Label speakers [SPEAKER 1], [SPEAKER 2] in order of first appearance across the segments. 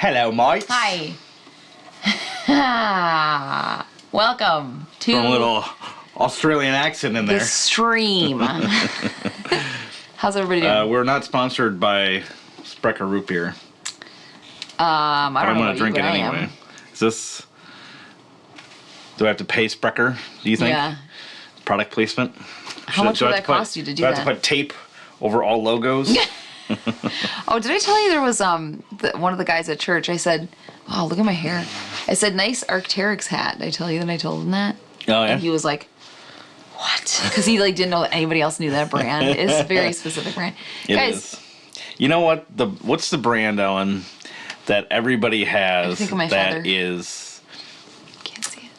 [SPEAKER 1] Hello, mates.
[SPEAKER 2] Hi. Welcome to
[SPEAKER 1] A little Australian accent in
[SPEAKER 2] the
[SPEAKER 1] there.
[SPEAKER 2] stream. How's everybody doing?
[SPEAKER 1] We're not sponsored by Sprecher Root Beer.
[SPEAKER 2] I don't know.
[SPEAKER 1] I'm gonna
[SPEAKER 2] what
[SPEAKER 1] drink
[SPEAKER 2] you,
[SPEAKER 1] it
[SPEAKER 2] but I
[SPEAKER 1] anyway.
[SPEAKER 2] am.
[SPEAKER 1] Is this? Do I have to pay Sprecher? Do you think?
[SPEAKER 2] Yeah.
[SPEAKER 1] Product placement.
[SPEAKER 2] How much would that cost you to do
[SPEAKER 1] I have
[SPEAKER 2] that?
[SPEAKER 1] to put tape over all logos?
[SPEAKER 2] Oh, did I tell you there was one of the guys at church? I said, "Oh, look at my hair." I said, "Nice Arc'teryx hat." Did I tell you that I told him that?
[SPEAKER 1] Oh yeah.
[SPEAKER 2] And he was like, "What?" Because he didn't know that anybody else knew that brand. It's a very specific brand.
[SPEAKER 1] It
[SPEAKER 2] Guys,
[SPEAKER 1] is. You know what? What's the brand, Ellen, that everybody has
[SPEAKER 2] I think of my
[SPEAKER 1] that
[SPEAKER 2] father.
[SPEAKER 1] is
[SPEAKER 2] can't see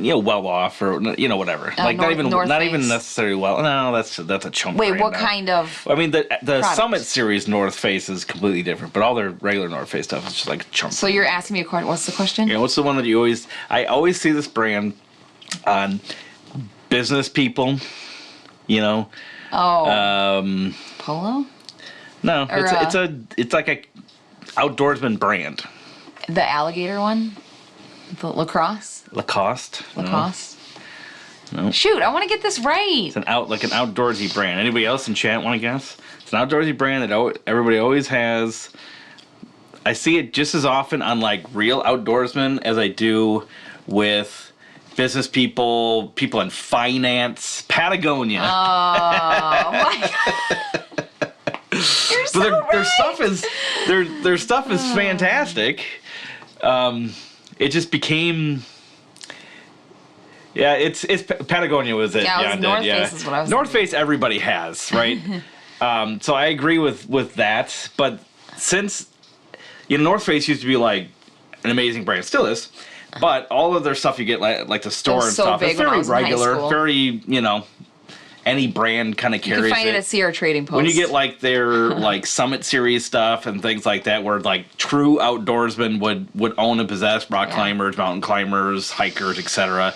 [SPEAKER 2] it.
[SPEAKER 1] well off or whatever. Like
[SPEAKER 2] North
[SPEAKER 1] not even
[SPEAKER 2] Face.
[SPEAKER 1] necessarily well. No, that's a chunk.
[SPEAKER 2] Wait,
[SPEAKER 1] brand
[SPEAKER 2] what
[SPEAKER 1] now.
[SPEAKER 2] kind of?
[SPEAKER 1] I mean, the
[SPEAKER 2] product?
[SPEAKER 1] Summit series North Face is completely different, but all their regular North Face stuff is just like a chunk.
[SPEAKER 2] So you're asking me a question. What's the question?
[SPEAKER 1] What's the one that you always? I always see this brand on business people.
[SPEAKER 2] Oh. Polo?
[SPEAKER 1] No,
[SPEAKER 2] Or,
[SPEAKER 1] it's like a outdoorsman brand.
[SPEAKER 2] The alligator one? The Lacoste?
[SPEAKER 1] Lacoste. No.
[SPEAKER 2] Shoot, I want to get this right.
[SPEAKER 1] It's an outdoorsy brand. Anybody else in chat want to guess? It's an outdoorsy brand that everybody always has. I see it just as often on like real outdoorsmen as I do with business people in finance. Patagonia.
[SPEAKER 2] Oh, my God. You're so
[SPEAKER 1] But their
[SPEAKER 2] right.
[SPEAKER 1] their stuff is fantastic. It just became. Yeah, it's Patagonia was it?
[SPEAKER 2] Yeah, it was North Face is what I was
[SPEAKER 1] North
[SPEAKER 2] thinking.
[SPEAKER 1] Face everybody has, right? So I agree with that. But since North Face used to be like an amazing brand, still is. But all of their stuff you get like the store and
[SPEAKER 2] so
[SPEAKER 1] stuff,
[SPEAKER 2] big
[SPEAKER 1] it's
[SPEAKER 2] when I
[SPEAKER 1] very
[SPEAKER 2] was in high
[SPEAKER 1] regular,
[SPEAKER 2] school.
[SPEAKER 1] very any brand kind of carries
[SPEAKER 2] You can find
[SPEAKER 1] it.
[SPEAKER 2] it at Sierra Trading Post.
[SPEAKER 1] When you get like their like Summit Series stuff and things like that, where like true outdoorsmen would own and possess rock climbers, mountain climbers, hikers, etc.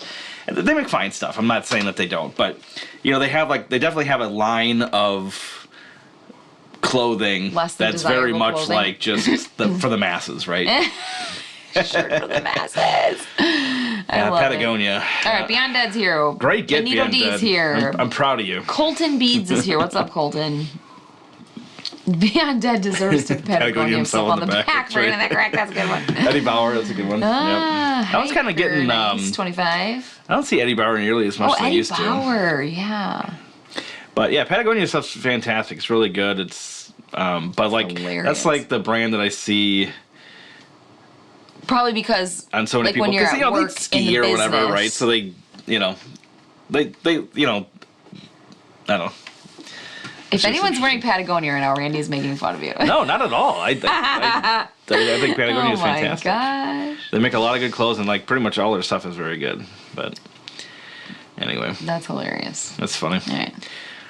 [SPEAKER 1] And they make fine stuff. I'm not saying that they don't, but they definitely have a line of clothing
[SPEAKER 2] Less than
[SPEAKER 1] that's very
[SPEAKER 2] desirable
[SPEAKER 1] much
[SPEAKER 2] clothing.
[SPEAKER 1] like just for the masses, right?
[SPEAKER 2] Shirt for the masses. I love
[SPEAKER 1] Patagonia.
[SPEAKER 2] It. All right, Beyond Dead's here.
[SPEAKER 1] Great get,
[SPEAKER 2] Benito
[SPEAKER 1] Beyond
[SPEAKER 2] D's
[SPEAKER 1] Dead.
[SPEAKER 2] here.
[SPEAKER 1] I'm proud of you.
[SPEAKER 2] Colton Beads is here. What's up, Colton? Beyond Dead deserves to Patagonia himself on the back.
[SPEAKER 1] That's
[SPEAKER 2] Right,
[SPEAKER 1] right.
[SPEAKER 2] in that correct. That's a good one.
[SPEAKER 1] Eddie Bauer, that's a good one. Yep. I was kind of getting.
[SPEAKER 2] Nice, 25.
[SPEAKER 1] I don't see Eddie Bauer nearly as much as I
[SPEAKER 2] Eddie
[SPEAKER 1] used to.
[SPEAKER 2] Bauer, yeah.
[SPEAKER 1] But yeah, Patagonia stuff's fantastic. It's really good. It's but like
[SPEAKER 2] hilarious.
[SPEAKER 1] that's like the brand that I see
[SPEAKER 2] Probably because
[SPEAKER 1] on so many
[SPEAKER 2] like
[SPEAKER 1] people
[SPEAKER 2] when you're
[SPEAKER 1] because
[SPEAKER 2] at
[SPEAKER 1] they
[SPEAKER 2] work
[SPEAKER 1] ski
[SPEAKER 2] in the
[SPEAKER 1] or whatever,
[SPEAKER 2] business.
[SPEAKER 1] right? So they I don't know.
[SPEAKER 2] If anyone's wearing Patagonia right now, Randy's making fun of you.
[SPEAKER 1] No, not at all. I think Patagonia is fantastic.
[SPEAKER 2] Oh my gosh.
[SPEAKER 1] They make a lot of good clothes and like pretty much all their stuff is very good. But anyway,
[SPEAKER 2] That's hilarious.
[SPEAKER 1] that's funny.
[SPEAKER 2] All right.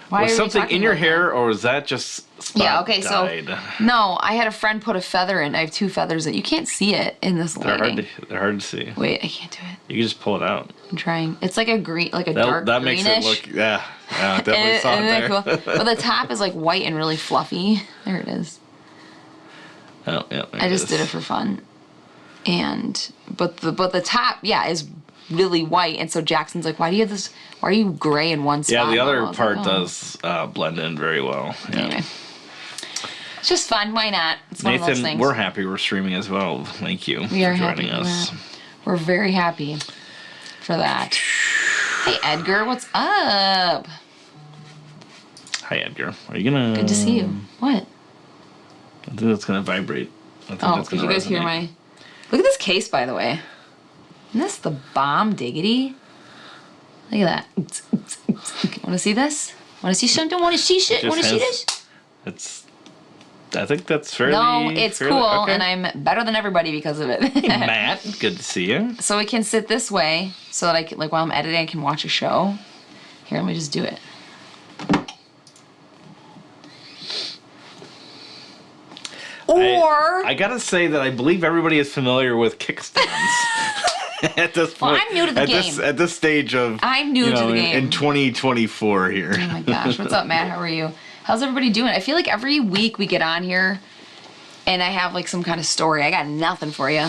[SPEAKER 2] Why
[SPEAKER 1] Was
[SPEAKER 2] are we
[SPEAKER 1] something
[SPEAKER 2] talking
[SPEAKER 1] in your
[SPEAKER 2] about that?
[SPEAKER 1] hair or was that just spot
[SPEAKER 2] Yeah, okay,
[SPEAKER 1] dyed?
[SPEAKER 2] so no, I had a friend put a feather in. I have two feathers that you can't see it in this lighting.
[SPEAKER 1] They're hard to see.
[SPEAKER 2] Wait, I can't do it.
[SPEAKER 1] You can just pull it out.
[SPEAKER 2] I'm trying. It's like a green, like a dark
[SPEAKER 1] That
[SPEAKER 2] greenish.
[SPEAKER 1] makes it look, yeah, definitely saw it
[SPEAKER 2] Isn't
[SPEAKER 1] there.
[SPEAKER 2] that cool? But the top is like white and really fluffy. There it is.
[SPEAKER 1] Oh, yeah,
[SPEAKER 2] I just did it for fun. But the top, yeah, is really white. And so Jackson's like, why do you have this? Why are you gray in one spot?
[SPEAKER 1] Yeah, the
[SPEAKER 2] And I
[SPEAKER 1] other
[SPEAKER 2] was
[SPEAKER 1] part
[SPEAKER 2] like, oh.
[SPEAKER 1] does blend in very well. Yeah.
[SPEAKER 2] Anyway. It's just fun. Why not? It's one of those
[SPEAKER 1] Nathan,
[SPEAKER 2] things.
[SPEAKER 1] we're happy we're streaming as well. Thank you
[SPEAKER 2] We are
[SPEAKER 1] for
[SPEAKER 2] happy
[SPEAKER 1] joining
[SPEAKER 2] for
[SPEAKER 1] us.
[SPEAKER 2] that. We're very happy for that. Hey, Edgar, what's up?
[SPEAKER 1] Hi, Edgar. Are you gonna?
[SPEAKER 2] Good to see you. What?
[SPEAKER 1] I think that's gonna vibrate. I think
[SPEAKER 2] Oh,
[SPEAKER 1] that's
[SPEAKER 2] did
[SPEAKER 1] gonna
[SPEAKER 2] you guys hear
[SPEAKER 1] resonate.
[SPEAKER 2] my... Look at this case, by the way. Isn't this the bomb diggity? Look at that. Want to see this? Want to see something? Want to see shit?
[SPEAKER 1] Just
[SPEAKER 2] Want to see
[SPEAKER 1] has-
[SPEAKER 2] this?
[SPEAKER 1] I think that's fairly.
[SPEAKER 2] No, it's
[SPEAKER 1] fairly,
[SPEAKER 2] cool,
[SPEAKER 1] okay.
[SPEAKER 2] and I'm better than everybody because of it.
[SPEAKER 1] Matt, good to see you.
[SPEAKER 2] So it can sit this way, so that I can, like, while I'm editing, I can watch a show. Here, let me just do it. Or
[SPEAKER 1] I gotta say that I believe everybody is familiar with kickstands. At this point,
[SPEAKER 2] Well, I'm new to the game.
[SPEAKER 1] At this stage of
[SPEAKER 2] I'm new to the game.
[SPEAKER 1] in 2024 here.
[SPEAKER 2] Oh my gosh, what's up, Matt? How are you? How's everybody doing? I feel like every week we get on here and I have like some kind of story. I got nothing for you.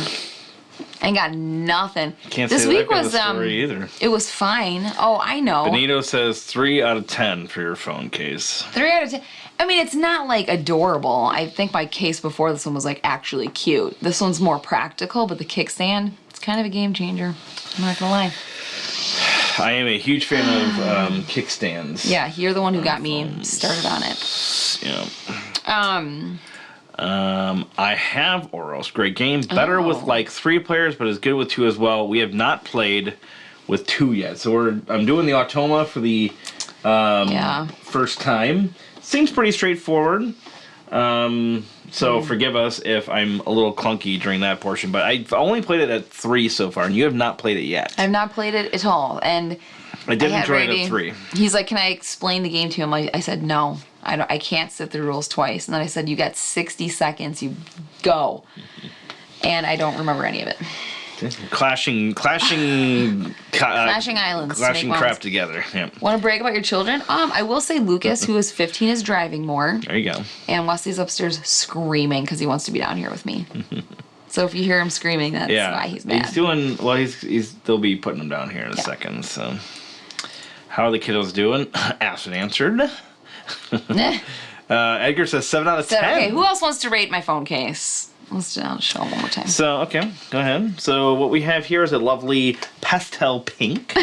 [SPEAKER 2] I ain't got nothing.
[SPEAKER 1] Can't
[SPEAKER 2] this
[SPEAKER 1] say
[SPEAKER 2] week
[SPEAKER 1] that kind
[SPEAKER 2] was
[SPEAKER 1] of story either.
[SPEAKER 2] It was fine. Oh, I know.
[SPEAKER 1] Benito says 3 out of 10 for your phone case.
[SPEAKER 2] 3 out of 10. I mean, it's not like adorable. I think my case before this one was like actually cute. This one's more practical, but the kickstand, it's kind of a game changer. I'm not gonna lie.
[SPEAKER 1] I am a huge fan of kickstands.
[SPEAKER 2] Yeah, you're the one who got me started on it.
[SPEAKER 1] Yeah. I have Oros. Great game. Better with like 3 players, but is good with 2 as well. We have not played with 2 yet, so I'm doing the Automa for the first time. Seems pretty straightforward. So forgive us if I'm a little clunky during that portion, but I've only played it at 3 so far, and you have not played it yet.
[SPEAKER 2] I've not played it at all, and
[SPEAKER 1] I did enjoy it at 3.
[SPEAKER 2] He's like, "Can I explain the game to him?" I said, "No, I can't sit through rules twice." And then I said, "You got 60 seconds. You go." And I don't remember any of it.
[SPEAKER 1] Clashing
[SPEAKER 2] Islands.
[SPEAKER 1] Clashing crap together. Yeah.
[SPEAKER 2] Want to brag about your children? I will say Lucas, who is 15, is driving more.
[SPEAKER 1] There you go.
[SPEAKER 2] And Wesley's upstairs screaming because he wants to be down here with me. So if you hear him screaming, that's why he's mad.
[SPEAKER 1] He's doing well. They'll be putting him down here in a second. So, how are the kiddos doing? Asked and answered. Edgar says 7 out of 10.
[SPEAKER 2] Okay, who else wants to rate my phone case? Let's show them one more time.
[SPEAKER 1] So, okay, go ahead. So, what we have here is a lovely pastel pink.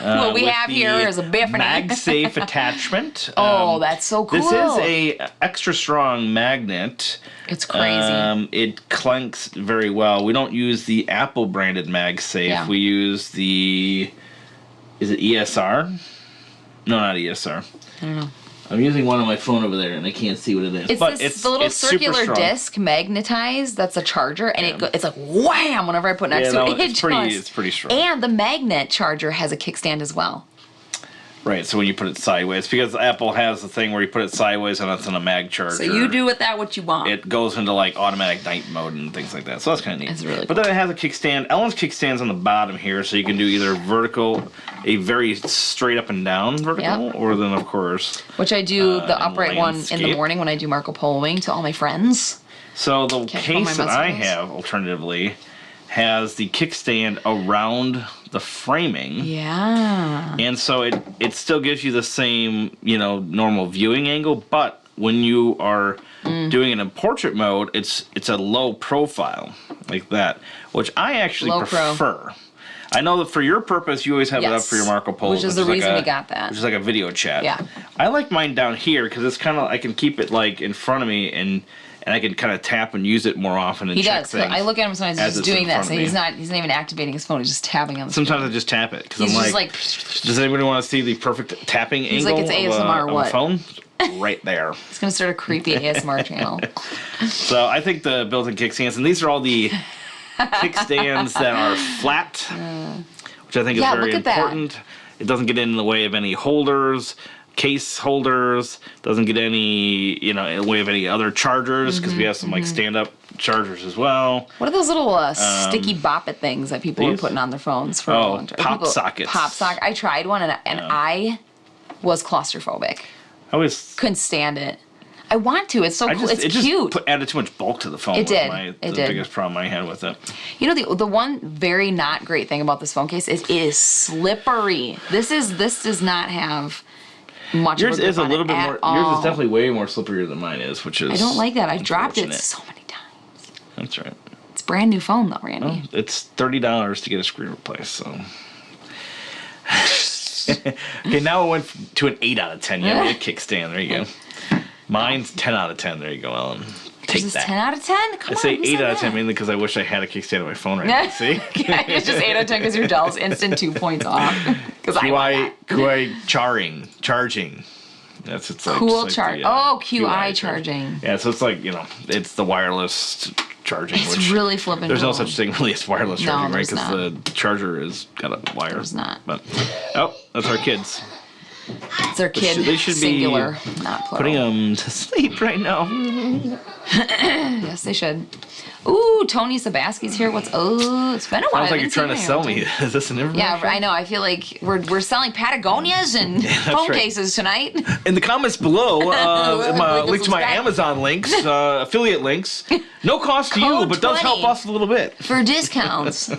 [SPEAKER 2] What we have here is a biffany.
[SPEAKER 1] MagSafe attachment.
[SPEAKER 2] Oh, that's so cool.
[SPEAKER 1] This is a extra strong magnet.
[SPEAKER 2] It's crazy.
[SPEAKER 1] It clanks very well. We don't use the Apple branded MagSafe.
[SPEAKER 2] Yeah.
[SPEAKER 1] We use the... Is it ESR? No, not ESR.
[SPEAKER 2] I don't know.
[SPEAKER 1] I'm using one on my phone over there, and I can't see what it is.
[SPEAKER 2] It's the little circular disc magnetized. That's a charger, and it's like wham whenever I put it next to it.
[SPEAKER 1] It's pretty strong.
[SPEAKER 2] And the magnet charger has a kickstand as well.
[SPEAKER 1] Right, so when you put it sideways, because Apple has the thing where you put it sideways and it's in a mag charger.
[SPEAKER 2] So you do with that what you want.
[SPEAKER 1] It goes into like automatic night mode and things like that. So that's kind of neat.
[SPEAKER 2] It's really cool.
[SPEAKER 1] But then it has a kickstand. Ellen's kickstand's on the bottom here, so you can do either vertical, a very straight up and down vertical, or then of course.
[SPEAKER 2] Which I do the upright
[SPEAKER 1] landscape.
[SPEAKER 2] one in the morning when I do Marco Poloing to all my friends.
[SPEAKER 1] So the case that I have, alternatively, has the kickstand around the framing.
[SPEAKER 2] Yeah.
[SPEAKER 1] And so it still gives you the same, normal viewing angle, but when you are doing it in portrait mode, it's a low profile like that, which I actually prefer. I know that for your purpose, you always have it up for your Marco Polo.
[SPEAKER 2] Which is the reason we got that.
[SPEAKER 1] Which is like a video chat.
[SPEAKER 2] Yeah.
[SPEAKER 1] I like mine down here because it's kind of, I can keep it like in front of me and I can kind of tap and use it more often and check things.
[SPEAKER 2] I look at him sometimes he's just doing this, and he's not even activating his phone. He's just tapping on the
[SPEAKER 1] Sometimes
[SPEAKER 2] screen.
[SPEAKER 1] I just tap it because I'm
[SPEAKER 2] just
[SPEAKER 1] like, does anybody want to see the perfect tapping
[SPEAKER 2] he's
[SPEAKER 1] angle
[SPEAKER 2] like, it's ASMR
[SPEAKER 1] of a phone? Right there.
[SPEAKER 2] He's going to start a creepy ASMR channel.
[SPEAKER 1] So I think the built-in kickstands, and these are all the kickstands that are flat, which I think is very important. It doesn't get in the way of any holders. Case holders, doesn't get any, in the way of any other chargers, because we have some like stand-up chargers as well.
[SPEAKER 2] What are those little sticky bop-it things that people were putting on their phones for a long time?
[SPEAKER 1] Pop sockets.
[SPEAKER 2] Pop socket. I tried one, and I was claustrophobic.
[SPEAKER 1] I always
[SPEAKER 2] couldn't stand it. I want to. It's so cool. It's cute.
[SPEAKER 1] It added too much bulk to the phone.
[SPEAKER 2] It did.
[SPEAKER 1] The biggest problem I had with it.
[SPEAKER 2] The one very not great thing about this phone case is it is slippery. This does not have much.
[SPEAKER 1] Yours is a little bit more.
[SPEAKER 2] All.
[SPEAKER 1] Yours is definitely way more slipperier than mine is, which is.
[SPEAKER 2] I don't like that. I dropped it so many times.
[SPEAKER 1] That's right.
[SPEAKER 2] It's a brand new phone though, Randy.
[SPEAKER 1] Well, it's $30 to get a screen replaced. So. Okay, now it went to an 8 out of 10. Yeah, a kickstand. There you go. Mine's 10 out of 10. There you go, Ellen. Take that. 10
[SPEAKER 2] out of 10? Come on.
[SPEAKER 1] I say 8 out of 10 mainly because I wish I had a kickstand on my phone right now. See?
[SPEAKER 2] It's just 8 out of 10 because you're jealous. Instant 2 points off.
[SPEAKER 1] QI charging. That's it's like
[SPEAKER 2] cool charge. QI charging.
[SPEAKER 1] Yeah, so it's like it's the wireless charging.
[SPEAKER 2] It's really flipping.
[SPEAKER 1] There's no such thing really as wireless charging, right? Because the charger is got a wire.
[SPEAKER 2] There's not.
[SPEAKER 1] But that's our kids.
[SPEAKER 2] It's their kid,
[SPEAKER 1] they should
[SPEAKER 2] singular,
[SPEAKER 1] be
[SPEAKER 2] not plural.
[SPEAKER 1] putting them to sleep right now.
[SPEAKER 2] Yes, they should. Ooh, Tony Sabaski's here. It's been a while.
[SPEAKER 1] Sounds like you're trying to sell me. Is this an information?
[SPEAKER 2] Yeah, I know. I feel like we're selling Patagonias and phone cases tonight.
[SPEAKER 1] In the comments below, link to my
[SPEAKER 2] subscribe.
[SPEAKER 1] Amazon links, affiliate links. No cost to you,
[SPEAKER 2] Code
[SPEAKER 1] but does help
[SPEAKER 2] 20.
[SPEAKER 1] us a little bit.
[SPEAKER 2] For discounts,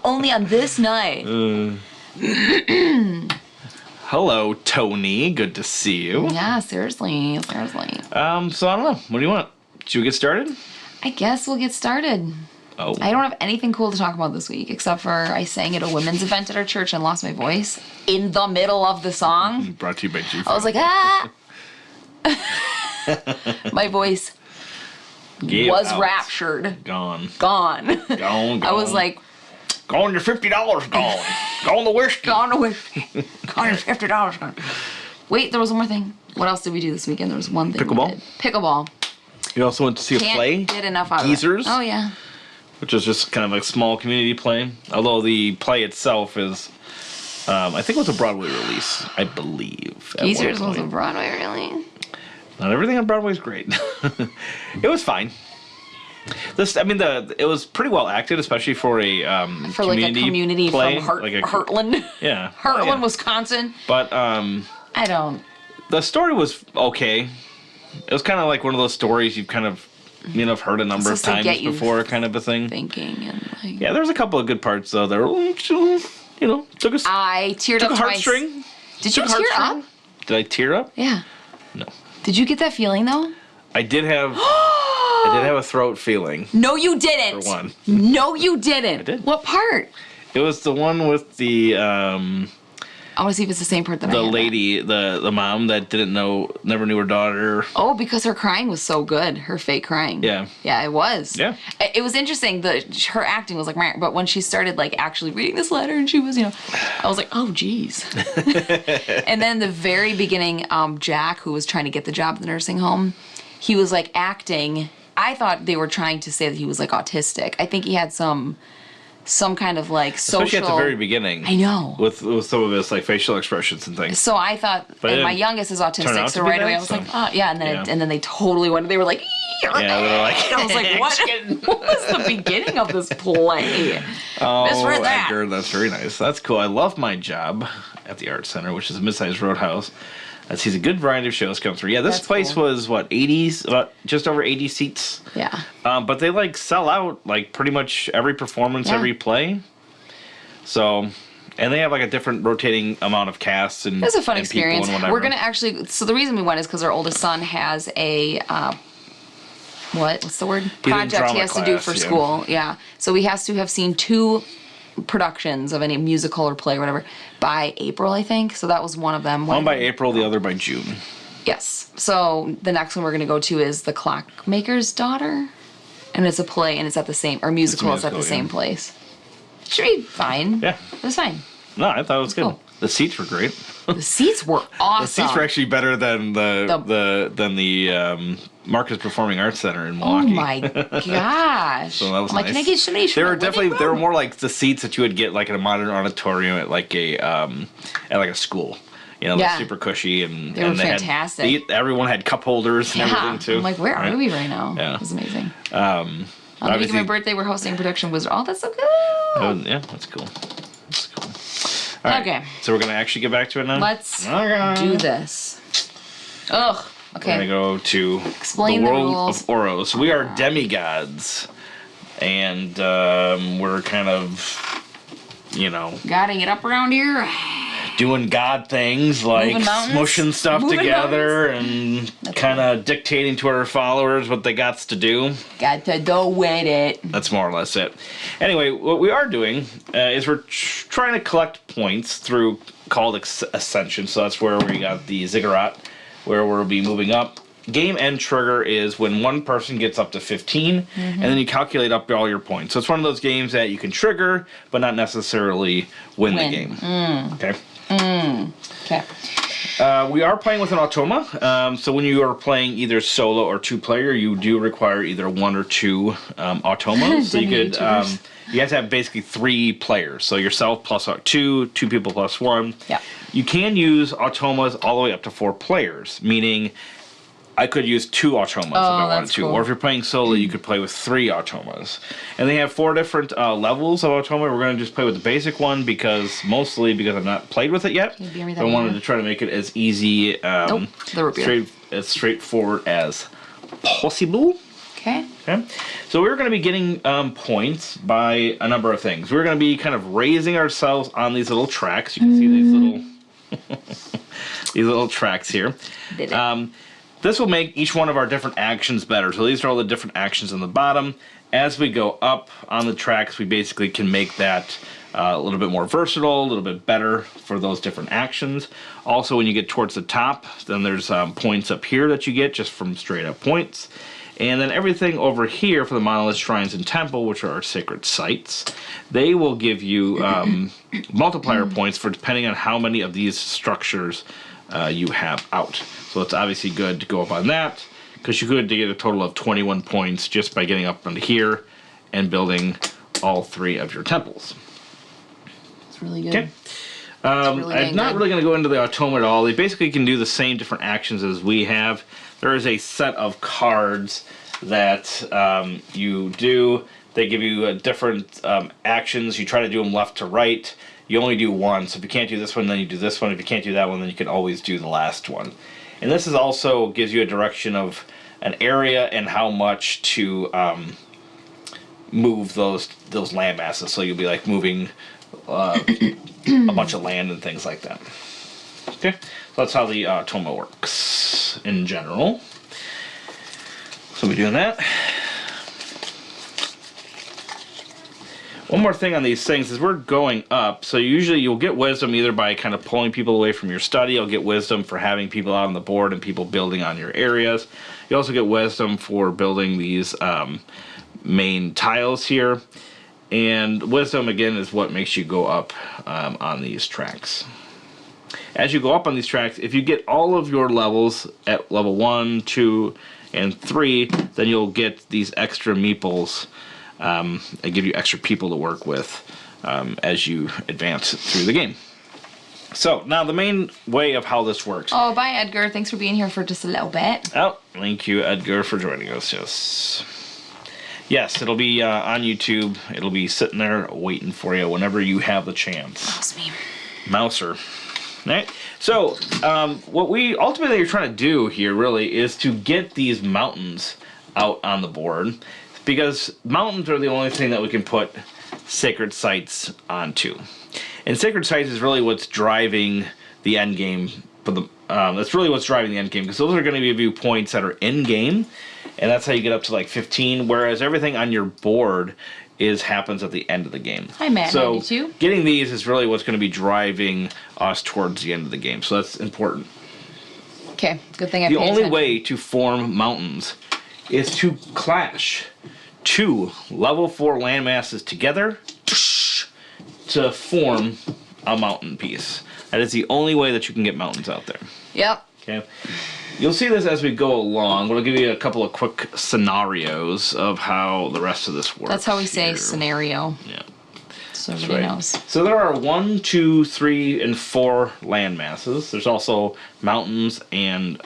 [SPEAKER 2] only on this night.
[SPEAKER 1] Hello, Tony. Good to see you.
[SPEAKER 2] Yeah, seriously.
[SPEAKER 1] So I don't know. What do you want? Should we get started?
[SPEAKER 2] I guess we'll get started.
[SPEAKER 1] Oh.
[SPEAKER 2] I don't have anything cool to talk about this week, except for I sang at a women's event at our church and lost my voice in the middle of the song.
[SPEAKER 1] Brought to you by G.
[SPEAKER 2] I was like, ah! My voice was raptured.
[SPEAKER 1] Gone.
[SPEAKER 2] Gone.
[SPEAKER 1] Gone.
[SPEAKER 2] I was like,
[SPEAKER 1] gone, your $50 gone. Gone the whiskey.
[SPEAKER 2] gone away. Gone your $50 gone. Wait, there was one more thing. What else did we do this weekend? There was one thing.
[SPEAKER 1] Pickleball?
[SPEAKER 2] We did. Pickleball.
[SPEAKER 1] You also went to see a play?
[SPEAKER 2] Can't get enough out
[SPEAKER 1] Geezers?
[SPEAKER 2] of it. Oh, yeah.
[SPEAKER 1] Which is just kind of a small community play. Although the play itself is, I think it was a Broadway release, I believe.
[SPEAKER 2] Geezers was a Broadway, really?
[SPEAKER 1] Not everything on Broadway is great. It was fine. It was pretty well acted, especially for a
[SPEAKER 2] For like a community
[SPEAKER 1] play,
[SPEAKER 2] from Heartland.
[SPEAKER 1] Yeah.
[SPEAKER 2] Heartland,
[SPEAKER 1] Yeah.
[SPEAKER 2] Wisconsin.
[SPEAKER 1] But
[SPEAKER 2] I don't.
[SPEAKER 1] the story was okay. It was kind of like one of those stories you've kind of, have heard a number of
[SPEAKER 2] It's just to
[SPEAKER 1] times
[SPEAKER 2] get you
[SPEAKER 1] before, kind of a thing.
[SPEAKER 2] Thinking and like.
[SPEAKER 1] Yeah, there's a couple of good parts though. There, took a
[SPEAKER 2] I teared up
[SPEAKER 1] a
[SPEAKER 2] twice.
[SPEAKER 1] heartstring.
[SPEAKER 2] Did you
[SPEAKER 1] Took a
[SPEAKER 2] tear
[SPEAKER 1] heartstring.
[SPEAKER 2] up?
[SPEAKER 1] Did I tear up?
[SPEAKER 2] Yeah.
[SPEAKER 1] No.
[SPEAKER 2] Did you get that feeling though?
[SPEAKER 1] I did have. I did have a throat feeling.
[SPEAKER 2] No, you didn't.
[SPEAKER 1] For one.
[SPEAKER 2] No, you didn't.
[SPEAKER 1] I did.
[SPEAKER 2] What part?
[SPEAKER 1] It was the one with the
[SPEAKER 2] I want to see if it's the same part that I
[SPEAKER 1] the
[SPEAKER 2] had.
[SPEAKER 1] lady, the mom that never knew her daughter.
[SPEAKER 2] Oh, because her crying was so good. Her fake crying.
[SPEAKER 1] Yeah.
[SPEAKER 2] Yeah, it was.
[SPEAKER 1] Yeah.
[SPEAKER 2] It was interesting. Her acting was like, meh, but when she started like actually reading this letter and she was, I was like, oh, geez. And then the very beginning, Jack, who was trying to get the job at the nursing home, he was like acting. I thought they were trying to say that he was like autistic. I think he had some kind of like social.
[SPEAKER 1] Especially at the very beginning.
[SPEAKER 2] I know.
[SPEAKER 1] With some of his like facial expressions and things.
[SPEAKER 2] So I thought,
[SPEAKER 1] But
[SPEAKER 2] and my
[SPEAKER 1] it
[SPEAKER 2] youngest is
[SPEAKER 1] turn
[SPEAKER 2] autistic,
[SPEAKER 1] out
[SPEAKER 2] so
[SPEAKER 1] to be
[SPEAKER 2] right away
[SPEAKER 1] that,
[SPEAKER 2] I was like,
[SPEAKER 1] so-
[SPEAKER 2] oh, yeah, and then
[SPEAKER 1] Yeah.
[SPEAKER 2] and then they totally went. They were like,
[SPEAKER 1] Yeah, they were like,
[SPEAKER 2] I was like, what was the beginning of this play?
[SPEAKER 1] Oh,
[SPEAKER 2] Misread that.
[SPEAKER 1] Edgar, that's very nice. That's cool. I love my job at the Art Center, which is a mid-sized roadhouse. That sees a good variety of shows come through. Yeah, this
[SPEAKER 2] That's
[SPEAKER 1] place
[SPEAKER 2] cool.
[SPEAKER 1] was, what, 80s? About just over 80 seats.
[SPEAKER 2] Yeah.
[SPEAKER 1] But they, like, sell out, like, pretty much every performance,
[SPEAKER 2] Yeah.
[SPEAKER 1] every play. So, and they have, like, a different rotating amount of casts and
[SPEAKER 2] It was a fun
[SPEAKER 1] and people
[SPEAKER 2] experience.
[SPEAKER 1] and whatever.
[SPEAKER 2] We're gonna actually. So the reason we went is because our oldest son has a what's the word?
[SPEAKER 1] in
[SPEAKER 2] Project he
[SPEAKER 1] drama
[SPEAKER 2] has to do
[SPEAKER 1] class,
[SPEAKER 2] for
[SPEAKER 1] yeah.
[SPEAKER 2] school. Yeah. So he has to have seen 2 productions of any musical or play or whatever by April, I think. So that was one of them.
[SPEAKER 1] One by April, the other by June.
[SPEAKER 2] Yes. So the next one we're gonna go to is The Clockmaker's Daughter, and it's a play, and it's at the same or musical. It's at the
[SPEAKER 1] musical, yeah.
[SPEAKER 2] same place. Should be fine.
[SPEAKER 1] Yeah.
[SPEAKER 2] It was fine.
[SPEAKER 1] No, I thought it was good.
[SPEAKER 2] Cool.
[SPEAKER 1] The seats were great.
[SPEAKER 2] The seats were awesome.
[SPEAKER 1] The seats were actually better than the Marcus Performing Arts Center in
[SPEAKER 2] Oh
[SPEAKER 1] Milwaukee.
[SPEAKER 2] my gosh!
[SPEAKER 1] So that was
[SPEAKER 2] I'm like,
[SPEAKER 1] nice.
[SPEAKER 2] can I get somebody?
[SPEAKER 1] They were more like the seats that you would get like in a modern auditorium at like a school.
[SPEAKER 2] Yeah.
[SPEAKER 1] They're super cushy and
[SPEAKER 2] They were
[SPEAKER 1] and
[SPEAKER 2] fantastic.
[SPEAKER 1] Everyone had cup holders and
[SPEAKER 2] Yeah.
[SPEAKER 1] everything too.
[SPEAKER 2] I'm like, where are we right now?
[SPEAKER 1] Yeah.
[SPEAKER 2] It was amazing.
[SPEAKER 1] Um,
[SPEAKER 2] On the week of
[SPEAKER 1] obviously-
[SPEAKER 2] my birthday, we're hosting Production Wizard. Oh, that's so cool.
[SPEAKER 1] yeah, that's cool. That's cool. All right,
[SPEAKER 2] Okay.
[SPEAKER 1] So we're gonna actually get back to it now.
[SPEAKER 2] Let's
[SPEAKER 1] Okay.
[SPEAKER 2] do this. Ugh.
[SPEAKER 1] We're gonna
[SPEAKER 2] Okay.
[SPEAKER 1] go to
[SPEAKER 2] Explain
[SPEAKER 1] the
[SPEAKER 2] the
[SPEAKER 1] world
[SPEAKER 2] rules.
[SPEAKER 1] of Oros. We are demigods, and we're kind of,
[SPEAKER 2] Gotta get up around here.
[SPEAKER 1] doing god things like
[SPEAKER 2] Moving mountains.
[SPEAKER 1] smushing stuff
[SPEAKER 2] Moving
[SPEAKER 1] together and kind of dictating to our followers what they got to do.
[SPEAKER 2] Got to go with it.
[SPEAKER 1] That's more or less it. Anyway, what we are doing is we're trying to collect points through called Ascension. So that's where we got the ziggurat, where we'll be moving up. Game end trigger is when one person gets up to 15, and then you calculate up all your points. So it's one of those games that you can trigger, but not necessarily win the game. Okay.
[SPEAKER 2] Okay.
[SPEAKER 1] We are playing with an automa. So when you are playing either solo or 2-player, you do require either 1 or 2 automas. So you could you have to have basically 3 players. So yourself plus 2 people plus 1.
[SPEAKER 2] Yeah.
[SPEAKER 1] You can use automas all the way up to 4 players, meaning I could use 2 automas if I wanted to.
[SPEAKER 2] Cool.
[SPEAKER 1] Or if you're playing solo, you could play with 3 automas. And they have 4 different levels of automa. We're going to just play with the basic one mostly because I've not played with it yet. So I wanted to try to make it as easy, as straightforward as possible.
[SPEAKER 2] Okay.
[SPEAKER 1] Okay. So we're going to be getting points by a number of things. We're going to be kind of raising ourselves on these little tracks. You can see these little these little tracks here. This will make each one of our different actions better. So these are all the different actions on the bottom. As we go up on the tracks, we basically can make that a little bit more versatile, a little bit better for those different actions. Also, when you get towards the top, then there's points up here that you get just from straight up points. And then everything over here for the monolith, shrines, and temple, which are our sacred sites, they will give you multiplier points for depending on how many of these structures you have out. So it's obviously good to go up on that, because you could get a total of 21 points just by getting up onto here and building all 3 of your temples.
[SPEAKER 2] It's really good.
[SPEAKER 1] Okay. I'm not really going to go into the automa at all. They basically can do the same different actions as we have. There is a set of cards that you do. They give you different actions. You try to do them left to right. You only do one. So if you can't do this one, then you do this one. If you can't do that one, then you can always do the last one. And this is also gives you a direction of an area and how much to move those land masses. So you'll be like moving a bunch of land and things like that. Okay, so that's how the automa works in general. So we're doing that. One more thing on these things is we're going up, so usually you'll get wisdom either by kind of pulling people away from your study. You'll get wisdom for having people out on the board and people building on your areas. You also get wisdom for building these main tiles here. And wisdom, again, is what makes you go up on these tracks. As you go up on these tracks, if you get all of your levels at level 1, 2, and 3, then you'll get these extra meeples. They give you extra people to work with as you advance through the game. So, now the main way of how this works.
[SPEAKER 2] Oh, bye, Edgar. Thanks for being here for just a little bit.
[SPEAKER 1] Oh, thank you, Edgar, for joining us. Yes. Yes, it'll be on YouTube. It'll be sitting there waiting for you whenever you have the chance.
[SPEAKER 2] Mouse me.
[SPEAKER 1] Mouser. Right? So, what we ultimately are trying to do here, really, is to get these mountains out on the board. Because mountains are the only thing that we can put sacred sites onto. And sacred sites is really what's driving the end game. That's really what's driving the end game, because those are going to give you points that are in game, and that's how you get up to like 15. Whereas everything on your board happens at the end of the game.
[SPEAKER 2] Hi, Matt.
[SPEAKER 1] So
[SPEAKER 2] 92.
[SPEAKER 1] Getting these is really what's going to be driving us towards the end of the game. So that's important.
[SPEAKER 2] Okay, good thing I
[SPEAKER 1] The
[SPEAKER 2] paid
[SPEAKER 1] only
[SPEAKER 2] attention.
[SPEAKER 1] way to form mountains is to clash 2 level 4 landmasses together to form a mountain piece. That is the only way that you can get mountains out there.
[SPEAKER 2] Yep.
[SPEAKER 1] Okay. You'll see this as we go along. We'll give you a couple of quick scenarios of how the rest of this works.
[SPEAKER 2] That's how we say
[SPEAKER 1] here.
[SPEAKER 2] scenario.
[SPEAKER 1] Yeah.
[SPEAKER 2] So everybody knows.
[SPEAKER 1] So there are 1, 2, 3, and 4 land masses. There's also mountains and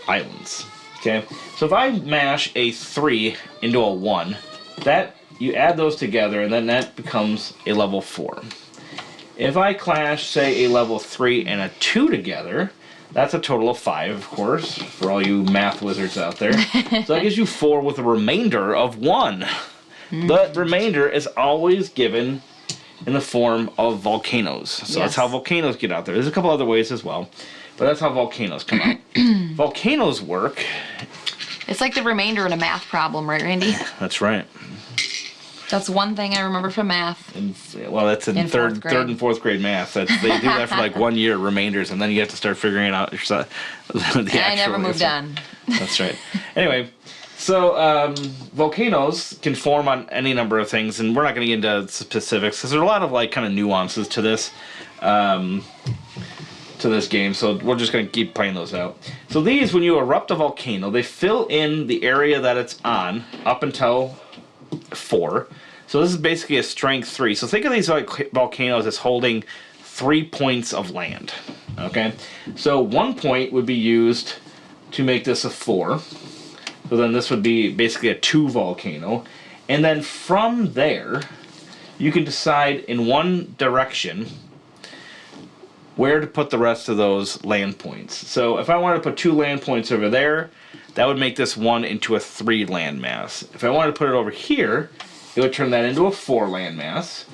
[SPEAKER 1] islands. Okay. So if I mash a 3 into a 1, that you add those together, and then that becomes a level 4. If I clash, say, a level 3 and a 2 together, that's a total of 5, of course, for all you math wizards out there. So that gives you 4 with a remainder of 1. The remainder is always given in the form of volcanoes. So that's how volcanoes get out there. There's a couple other ways as well, but that's how volcanoes come out. Volcanoes work.
[SPEAKER 2] It's like the remainder in a math problem, right, Randy?
[SPEAKER 1] That's right.
[SPEAKER 2] That's one thing I remember from math.
[SPEAKER 1] Well, that's in third and fourth grade math. They do that for like 1 year, remainders, and then you have to start figuring out the actual
[SPEAKER 2] I never moved on.
[SPEAKER 1] That's right. Anyway, so volcanoes can form on any number of things, and we're not going to get into specifics because there's a lot of like kind of nuances to this. to this game, so we're just going to keep playing those out. So these, when you erupt a volcano, they fill in the area that it's on up until 4. So this is basically a strength 3. So think of these like volcanoes as holding 3 points of land. Okay? So 1 point would be used to make this a 4. So then this would be basically a 2 volcano. And then from there, you can decide in one direction where to put the rest of those land points. So if I wanted to put 2 land points over there, that would make this 1 into a 3 land mass. If I wanted to put it over here, it would turn that into a 4 land mass.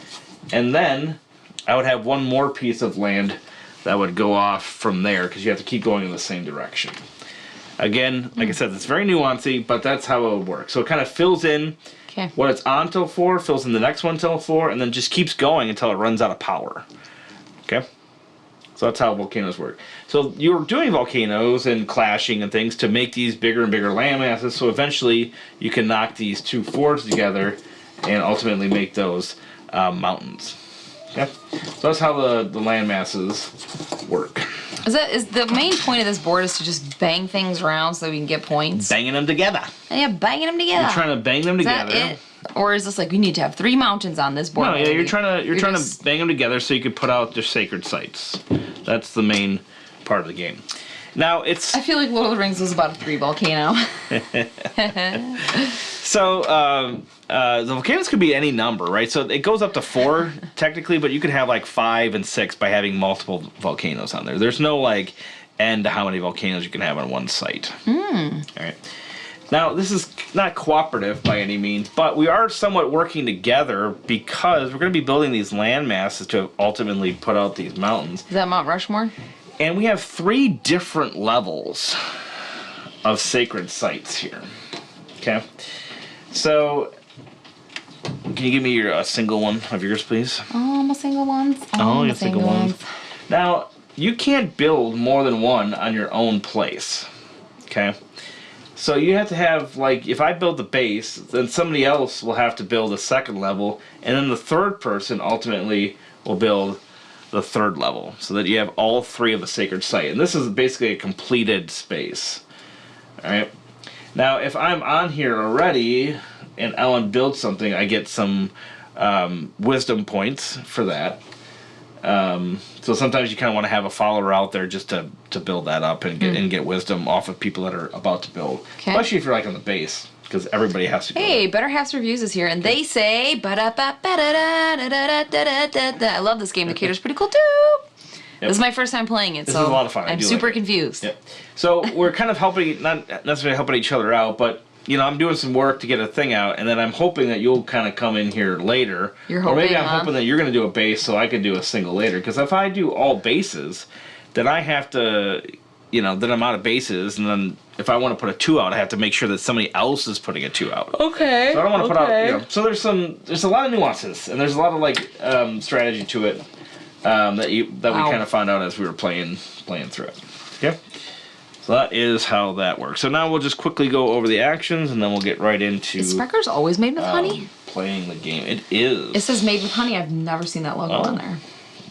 [SPEAKER 1] And then I would have 1 more piece of land that would go off from there, because you have to keep going in the same direction. Again, like I said, it's very nuancy, but that's how it would work. So it kind of fills in what it's on till 4, fills in the next one till 4, and then just keeps going until it runs out of power. Okay? So that's how volcanoes work. So you're doing volcanoes and clashing and things to make these bigger and bigger land masses, so eventually you can knock these 2 4s together and ultimately make those mountains. Okay? So that's how the land masses work.
[SPEAKER 2] Is the main point of this board is to just bang things around so we can get points?
[SPEAKER 1] Banging them together.
[SPEAKER 2] Yeah, banging them together.
[SPEAKER 1] You're trying to bang them together.
[SPEAKER 2] Is that it? Or is this like we need to have 3 mountains on this board?
[SPEAKER 1] No, yeah, you're trying to bang them together so you can put out their sacred sites. That's the main part of the game. Now it's.
[SPEAKER 2] I feel like Lord of the Rings was about a 3 volcano.
[SPEAKER 1] So the volcanoes could be any number, right? So it goes up to 4 technically, but you could have like 5 and 6 by having multiple volcanoes on there. There's no like end to how many volcanoes you can have on one site. All right. Now, this is not cooperative by any means, but we are somewhat working together because we're going to be building these land masses to ultimately put out these mountains.
[SPEAKER 2] Is that Mount Rushmore?
[SPEAKER 1] And we have 3 different levels of sacred sites here. Okay? So, can you give me a single one of yours, please?
[SPEAKER 2] Oh, my single ones.
[SPEAKER 1] Oh, your single ones. Now, you can't build more than one on your own place. Okay? So you have to have, like, if I build the base, then somebody else will have to build a second level, and then the third person ultimately will build the third level, so that you have all 3 of the sacred site. And this is basically a completed space. Alright? Now, if I'm on here already, and Ellen builds something, I get some wisdom points for that. So sometimes you kind of want to have a follower out there just to build that up and get wisdom off of people that are about to build. Okay. Especially if you're like on the base, because everybody has to go.
[SPEAKER 2] Hey, Better Halves Reviews is here, and they say I love this game. The cater's pretty cool too. Yep. This is my first time playing it,
[SPEAKER 1] this is a lot of fun.
[SPEAKER 2] I'm super confused.
[SPEAKER 1] Yep. So we're kind of helping, not necessarily helping each other out, but you know, I'm doing some work to get a thing out, and then I'm hoping that you'll kind of come in here later.
[SPEAKER 2] You're hoping,
[SPEAKER 1] or maybe I'm hoping that you're going to do a base so I can do a single later. Because if I do all bases, then I have to, you know, then I'm out of bases, and then if I want to put a 2 out, I have to make sure that somebody else is putting a 2 out.
[SPEAKER 2] Okay.
[SPEAKER 1] So I don't want to put out, you know, so there's a lot of nuances, and there's a lot of like strategy to it that we kind of found out as we were playing through it. Okay. So that is how that works. So now we'll just quickly go over the actions, and then we'll get right into...
[SPEAKER 2] Is Sprecher's always made with honey?
[SPEAKER 1] Playing the game. It is.
[SPEAKER 2] It says made with honey. I've never seen that logo on there.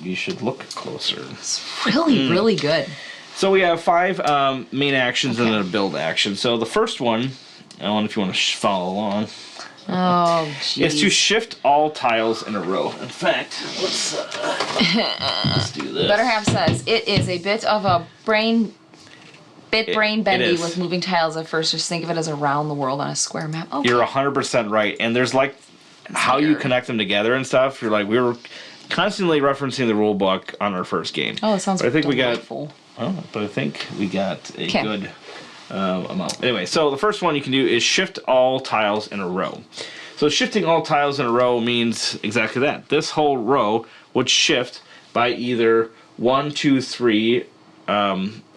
[SPEAKER 1] You should look closer.
[SPEAKER 2] It's really, really good.
[SPEAKER 1] So we have 5 main actions and then a build action. So the first one, I don't know if you want to follow along.
[SPEAKER 2] Oh, jeez.
[SPEAKER 1] Is to shift all tiles in a row. In fact, let's do this.
[SPEAKER 2] Better Half says, it is a bit of a brain bendy with moving tiles at first. Just think of it as around the world on a square map. Okay.
[SPEAKER 1] You're 100% right. And there's like how you connect them together and stuff. You're like, we were constantly referencing the rule book on our first game.
[SPEAKER 2] Oh, it sounds delightful.
[SPEAKER 1] But I think we got a good amount. Anyway, so the first one you can do is shift all tiles in a row. So shifting all tiles in a row means exactly that. This whole row would shift by either 1, 2, 3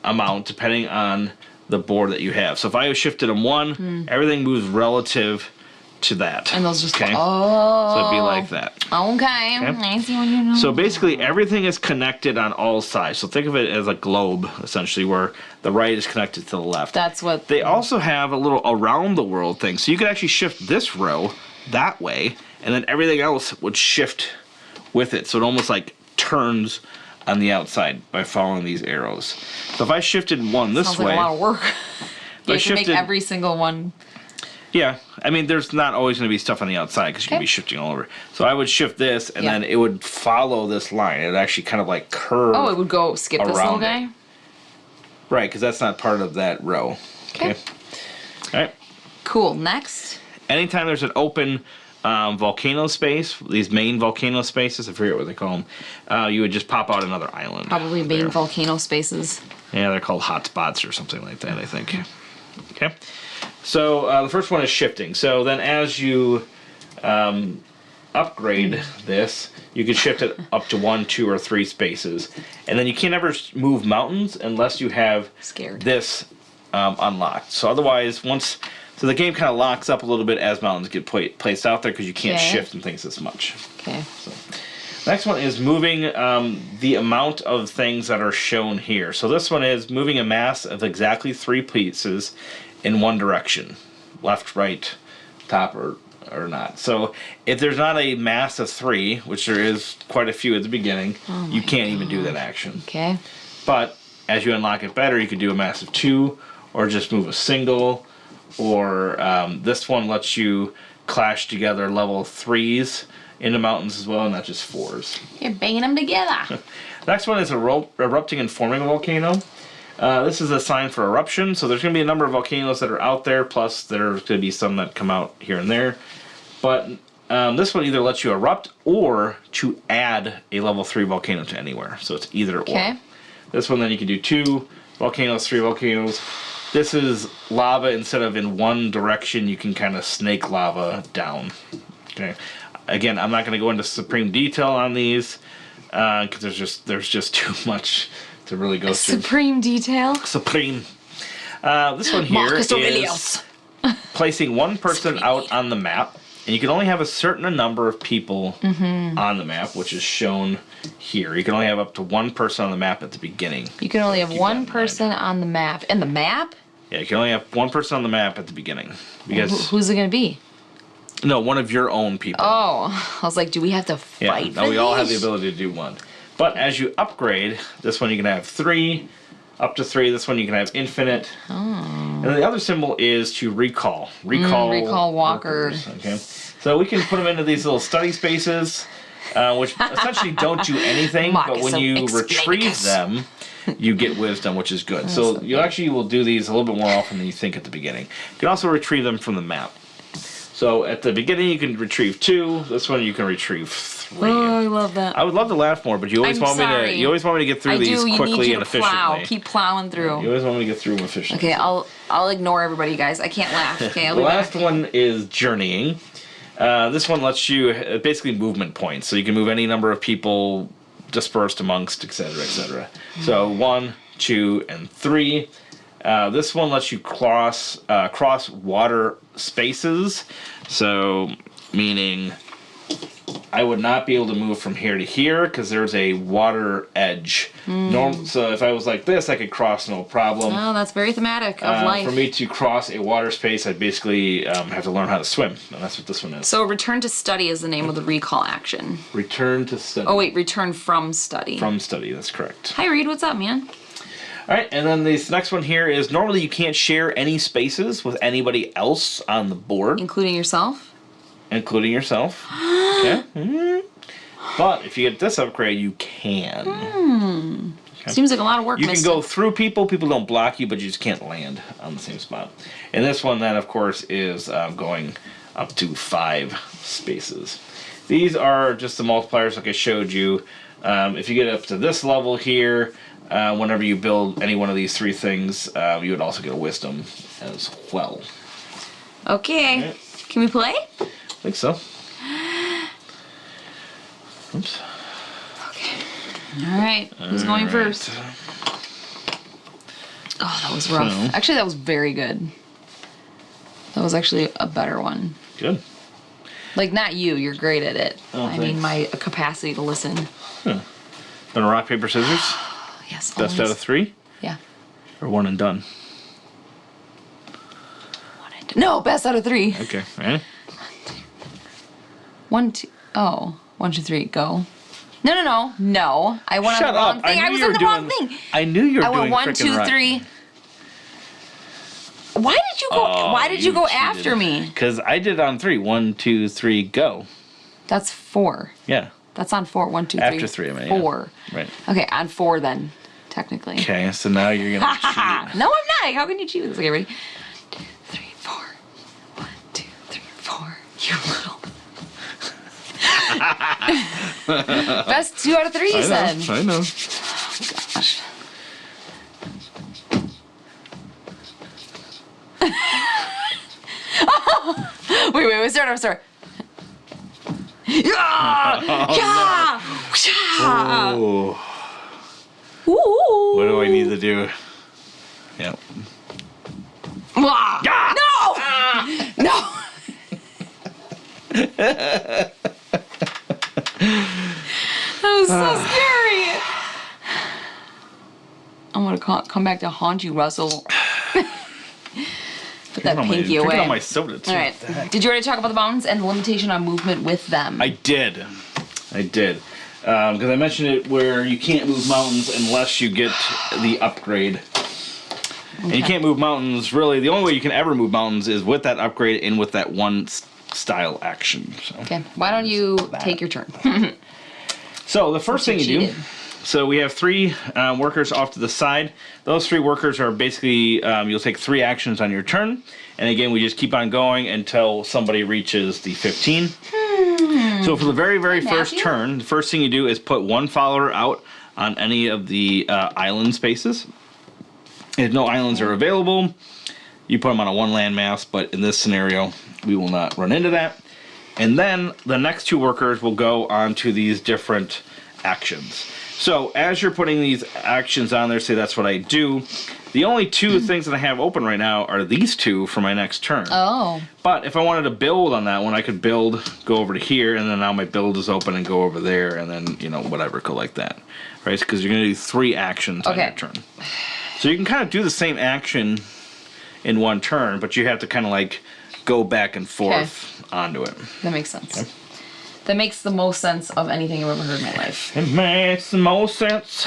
[SPEAKER 1] amount, depending on the board that you have. So if I shifted them 1, everything moves relative to that.
[SPEAKER 2] And those just
[SPEAKER 1] so it'd be like that.
[SPEAKER 2] Okay. I see what you're doing.
[SPEAKER 1] So basically everything is connected on all sides. So think of it as a globe, essentially, where the right is connected to the left.
[SPEAKER 2] That's what...
[SPEAKER 1] They also have a little around the world thing. So you could actually shift this row that way, and then everything else would shift with it. So it almost like turns on the outside by following these arrows. So if I shifted one this
[SPEAKER 2] Sounds
[SPEAKER 1] way,
[SPEAKER 2] like a lot of work. You have to make
[SPEAKER 1] shifted-
[SPEAKER 2] every single one.
[SPEAKER 1] yeah, I mean, there's not always going to be stuff on the outside because you can
[SPEAKER 2] Okay.
[SPEAKER 1] be shifting all over. So I would shift this, and
[SPEAKER 2] Yeah.
[SPEAKER 1] then it would follow this line. It would actually kind of like curve.
[SPEAKER 2] Oh, it would go skip this little
[SPEAKER 1] Around it.
[SPEAKER 2] guy?
[SPEAKER 1] Right, because that's not part of that row.
[SPEAKER 2] Okay.
[SPEAKER 1] All right.
[SPEAKER 2] Cool. Next.
[SPEAKER 1] Anytime there's an open volcano space, these main volcano spaces, I forget what they call them, you would just pop out another island.
[SPEAKER 2] Probably main
[SPEAKER 1] there.
[SPEAKER 2] volcano spaces.
[SPEAKER 1] Yeah, they're called hot spots or something like that, I think. Okay. So the first one is shifting. So then as you upgrade this, you can shift it up to 1, 2, or 3 spaces. And then you can't ever move mountains unless you have
[SPEAKER 2] Scared.
[SPEAKER 1] this unlocked. So otherwise, so the game kind of locks up a little bit as mountains get placed out there because you can't
[SPEAKER 2] Okay.
[SPEAKER 1] shift and things as much.
[SPEAKER 2] Okay.
[SPEAKER 1] Next one is moving the amount of things that are shown here. So this one is moving a mass of exactly 3 pieces in one direction. Left, right, top, or not. So if there's not a mass of 3, which there is quite a few at the beginning, you can't even do that action.
[SPEAKER 2] Okay.
[SPEAKER 1] But as you unlock it better, you could do a mass of 2, or just move a single, or this one lets you clash together level 3s into mountains as well, not just 4s.
[SPEAKER 2] You're banging them together.
[SPEAKER 1] Next one is erupting and forming a volcano. This is a sign for eruption, so there's going to be a number of volcanoes that are out there, plus there's going to be some that come out here and there. But this one either lets you erupt or to add a level 3 volcano to anywhere, so it's either
[SPEAKER 2] Okay.
[SPEAKER 1] or. This one then you can do 2 volcanoes, 3 volcanoes. This is lava. Instead of in one direction, you can kind of snake lava down. Okay. Again, I'm not going to go into supreme detail on these because there's just too much to really go through.
[SPEAKER 2] Supreme detail.
[SPEAKER 1] Supreme. This one here
[SPEAKER 2] Marcus
[SPEAKER 1] is
[SPEAKER 2] Aurelius.
[SPEAKER 1] placing one person out on the map, and you can only have a certain number of people on the map, which is shown here. You can only have up to 1 person on the map at the beginning.
[SPEAKER 2] You can only have
[SPEAKER 1] keep that
[SPEAKER 2] one
[SPEAKER 1] in
[SPEAKER 2] person on the map. And the map?
[SPEAKER 1] Yeah, you can only have 1 person on the map at the beginning because
[SPEAKER 2] Who's it going to be?
[SPEAKER 1] no, one of your own people.
[SPEAKER 2] Oh, I was like, do we have to
[SPEAKER 1] Yeah,
[SPEAKER 2] fight
[SPEAKER 1] no,
[SPEAKER 2] for
[SPEAKER 1] we all have the
[SPEAKER 2] these?
[SPEAKER 1] ability to do 1. But as you upgrade, this one you can have 3, up to 3. This one you can have infinite. Oh. And then the other symbol is to recall.
[SPEAKER 2] Recall
[SPEAKER 1] walkers. Okay. So we can put them into these little study spaces, which essentially don't do anything, but
[SPEAKER 2] Marcus
[SPEAKER 1] when you
[SPEAKER 2] Explanicus.
[SPEAKER 1] retrieve them, you get wisdom, which is good. So you actually will do these a little bit more often than you think at the beginning. You can also retrieve them from the map. So at the beginning you can retrieve 2. This one you can retrieve 3.
[SPEAKER 2] Oh, I love that.
[SPEAKER 1] I would love to laugh more, but you always
[SPEAKER 2] I'm
[SPEAKER 1] want
[SPEAKER 2] sorry.
[SPEAKER 1] me to. You always want me to get through
[SPEAKER 2] I
[SPEAKER 1] these
[SPEAKER 2] do. You
[SPEAKER 1] quickly
[SPEAKER 2] need you
[SPEAKER 1] and
[SPEAKER 2] to plow.
[SPEAKER 1] efficiently.
[SPEAKER 2] Keep plowing through.
[SPEAKER 1] You always want me to get through them efficiently.
[SPEAKER 2] Okay, I'll ignore everybody, guys. I can't laugh. Okay, I'll
[SPEAKER 1] The
[SPEAKER 2] be
[SPEAKER 1] last
[SPEAKER 2] back.
[SPEAKER 1] one is journeying. This one lets you basically movement points, so you can move any number of people dispersed amongst, etc., etc. So 1, 2, and 3. This one lets you cross water spaces. So meaning I would not be able to move from here to here because there's a water edge. So if I was like this, I could cross no problem.
[SPEAKER 2] Oh, that's very thematic of life.
[SPEAKER 1] For me to cross a water space, I'd basically have to learn how to swim, and that's what this one is.
[SPEAKER 2] So return to study is the name of the recall action.
[SPEAKER 1] Return to study.
[SPEAKER 2] Oh wait, return from study.
[SPEAKER 1] From study, that's correct.
[SPEAKER 2] Hi Reed, what's up, man?
[SPEAKER 1] All right, and then this next one here is normally you can't share any spaces with anybody else on the board,
[SPEAKER 2] Including yourself?
[SPEAKER 1] including yourself. Okay. But if you get this upgrade, you can.
[SPEAKER 2] Seems like a lot of work.
[SPEAKER 1] You can
[SPEAKER 2] mister.
[SPEAKER 1] go through people. People don't block you, but you just can't land on the same spot. And this one, then, of course, is going up to 5 spaces. These are just the multipliers like I showed you. If you get up to this level here, whenever you build any one of these 3 things, you would also get a wisdom as well.
[SPEAKER 2] Okay.
[SPEAKER 1] Right.
[SPEAKER 2] Can we play?
[SPEAKER 1] I think so. Oops.
[SPEAKER 2] All right. Who's going first? Oh, that was rough.
[SPEAKER 1] So-
[SPEAKER 2] Actually, that was very good. That was actually a better one.
[SPEAKER 1] Good.
[SPEAKER 2] Like, not you. You're great at it.
[SPEAKER 1] Oh,
[SPEAKER 2] I mean,
[SPEAKER 1] thanks.
[SPEAKER 2] my capacity to listen.
[SPEAKER 1] Been a rock, paper, scissors?
[SPEAKER 2] Yes.
[SPEAKER 1] Best out
[SPEAKER 2] always.
[SPEAKER 1] of 3?
[SPEAKER 2] Yeah.
[SPEAKER 1] Or 1 and done?
[SPEAKER 2] No, best out of 3.
[SPEAKER 1] Okay, ready?
[SPEAKER 2] 1, 2. Oh, 1, 2, 3. Go. No. I went
[SPEAKER 1] Shut
[SPEAKER 2] on the wrong
[SPEAKER 1] up.
[SPEAKER 2] thing. I was on the wrong thing.
[SPEAKER 1] I knew you were
[SPEAKER 2] I
[SPEAKER 1] doing
[SPEAKER 2] went 1, 2, 3. Why did you go? Why did you go after me?
[SPEAKER 1] Because I did it on 3. 1, 2, 3, go.
[SPEAKER 2] That's 4.
[SPEAKER 1] Yeah.
[SPEAKER 2] That's on 4. 1, 2, 3.
[SPEAKER 1] After 3, I mean.
[SPEAKER 2] 4.
[SPEAKER 1] Yeah. Right.
[SPEAKER 2] Okay, on 4 then, technically.
[SPEAKER 1] Okay, so now you're gonna cheat.
[SPEAKER 2] No, I'm not. How can you cheat with this? Okay, ready? 1, 2, 3, 4. 1, 2, 3, 4. You little. Best 2 out of 3, you said.
[SPEAKER 1] I know.
[SPEAKER 2] Oh, gosh. Wait, start. Yeah! Yeah!
[SPEAKER 1] Oh.
[SPEAKER 2] Ooh.
[SPEAKER 1] What do I need to do? Yep.
[SPEAKER 2] Ah! No! No! That was so scary. I'm gonna come back to haunt you, Russell. Put that pinky away.
[SPEAKER 1] On my soda too.
[SPEAKER 2] All right. Did you already talk about the mountains and the limitation on movement with them?
[SPEAKER 1] I did. Because I mentioned it where you can't move mountains unless you get the upgrade. Okay. And you can't move mountains, really. The only way you can ever move mountains is with that upgrade and with that one style action. So.
[SPEAKER 2] Okay. Why don't you take your turn?
[SPEAKER 1] So the first thing you do, so we have 3 workers off to the side. Those 3 workers are basically, you'll take 3 actions on your turn. And again, we just keep on going until somebody reaches the 15. So for the very first turn, the first thing you do is put 1 follower out on any of the island spaces. If no islands are available, you put them on a 1 landmass, but in this scenario, we will not run into that. And then the next 2 workers will go on to these different actions. So as you're putting these actions on there, say that's what I do, the only 2 things that I have open right now are these 2 for my next turn.
[SPEAKER 2] Oh.
[SPEAKER 1] But if I wanted to build on that one, I could build, go over to here, and then now my build is open and go over there, and then, whatever, go like that. Right? Because you're going to do 3 actions on your turn. So you can kind of do the same action in 1 turn, but you have to kind of like go back and forth onto it.
[SPEAKER 2] That makes sense. Okay. That makes the most sense of anything I've ever heard in my life.
[SPEAKER 1] It makes the most sense.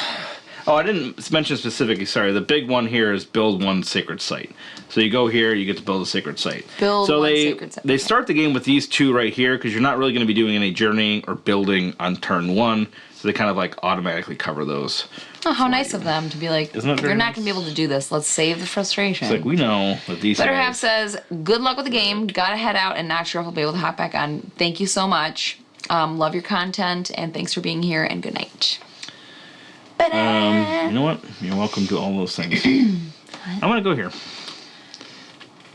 [SPEAKER 1] Oh, I didn't mention specifically, sorry. The big one here is build 1 sacred site. So you go here, you get to build a sacred site.
[SPEAKER 2] Build 1 sacred site.
[SPEAKER 1] They start the game with these 2 right here because you're not really going to be doing any journeying or building on turn 1. So they kind of like automatically cover those.
[SPEAKER 2] Oh, how nice of them to be like,
[SPEAKER 1] you're not
[SPEAKER 2] going to be able to do this. Let's save the frustration.
[SPEAKER 1] It's like, we know that these
[SPEAKER 2] Better Half says, good luck with the game. Gotta head out and not sure if I'll be able to hop back on. Thank you so much. Love your content and thanks for being here and good night.
[SPEAKER 1] You know what? You're welcome to all those things. I'm gonna go here,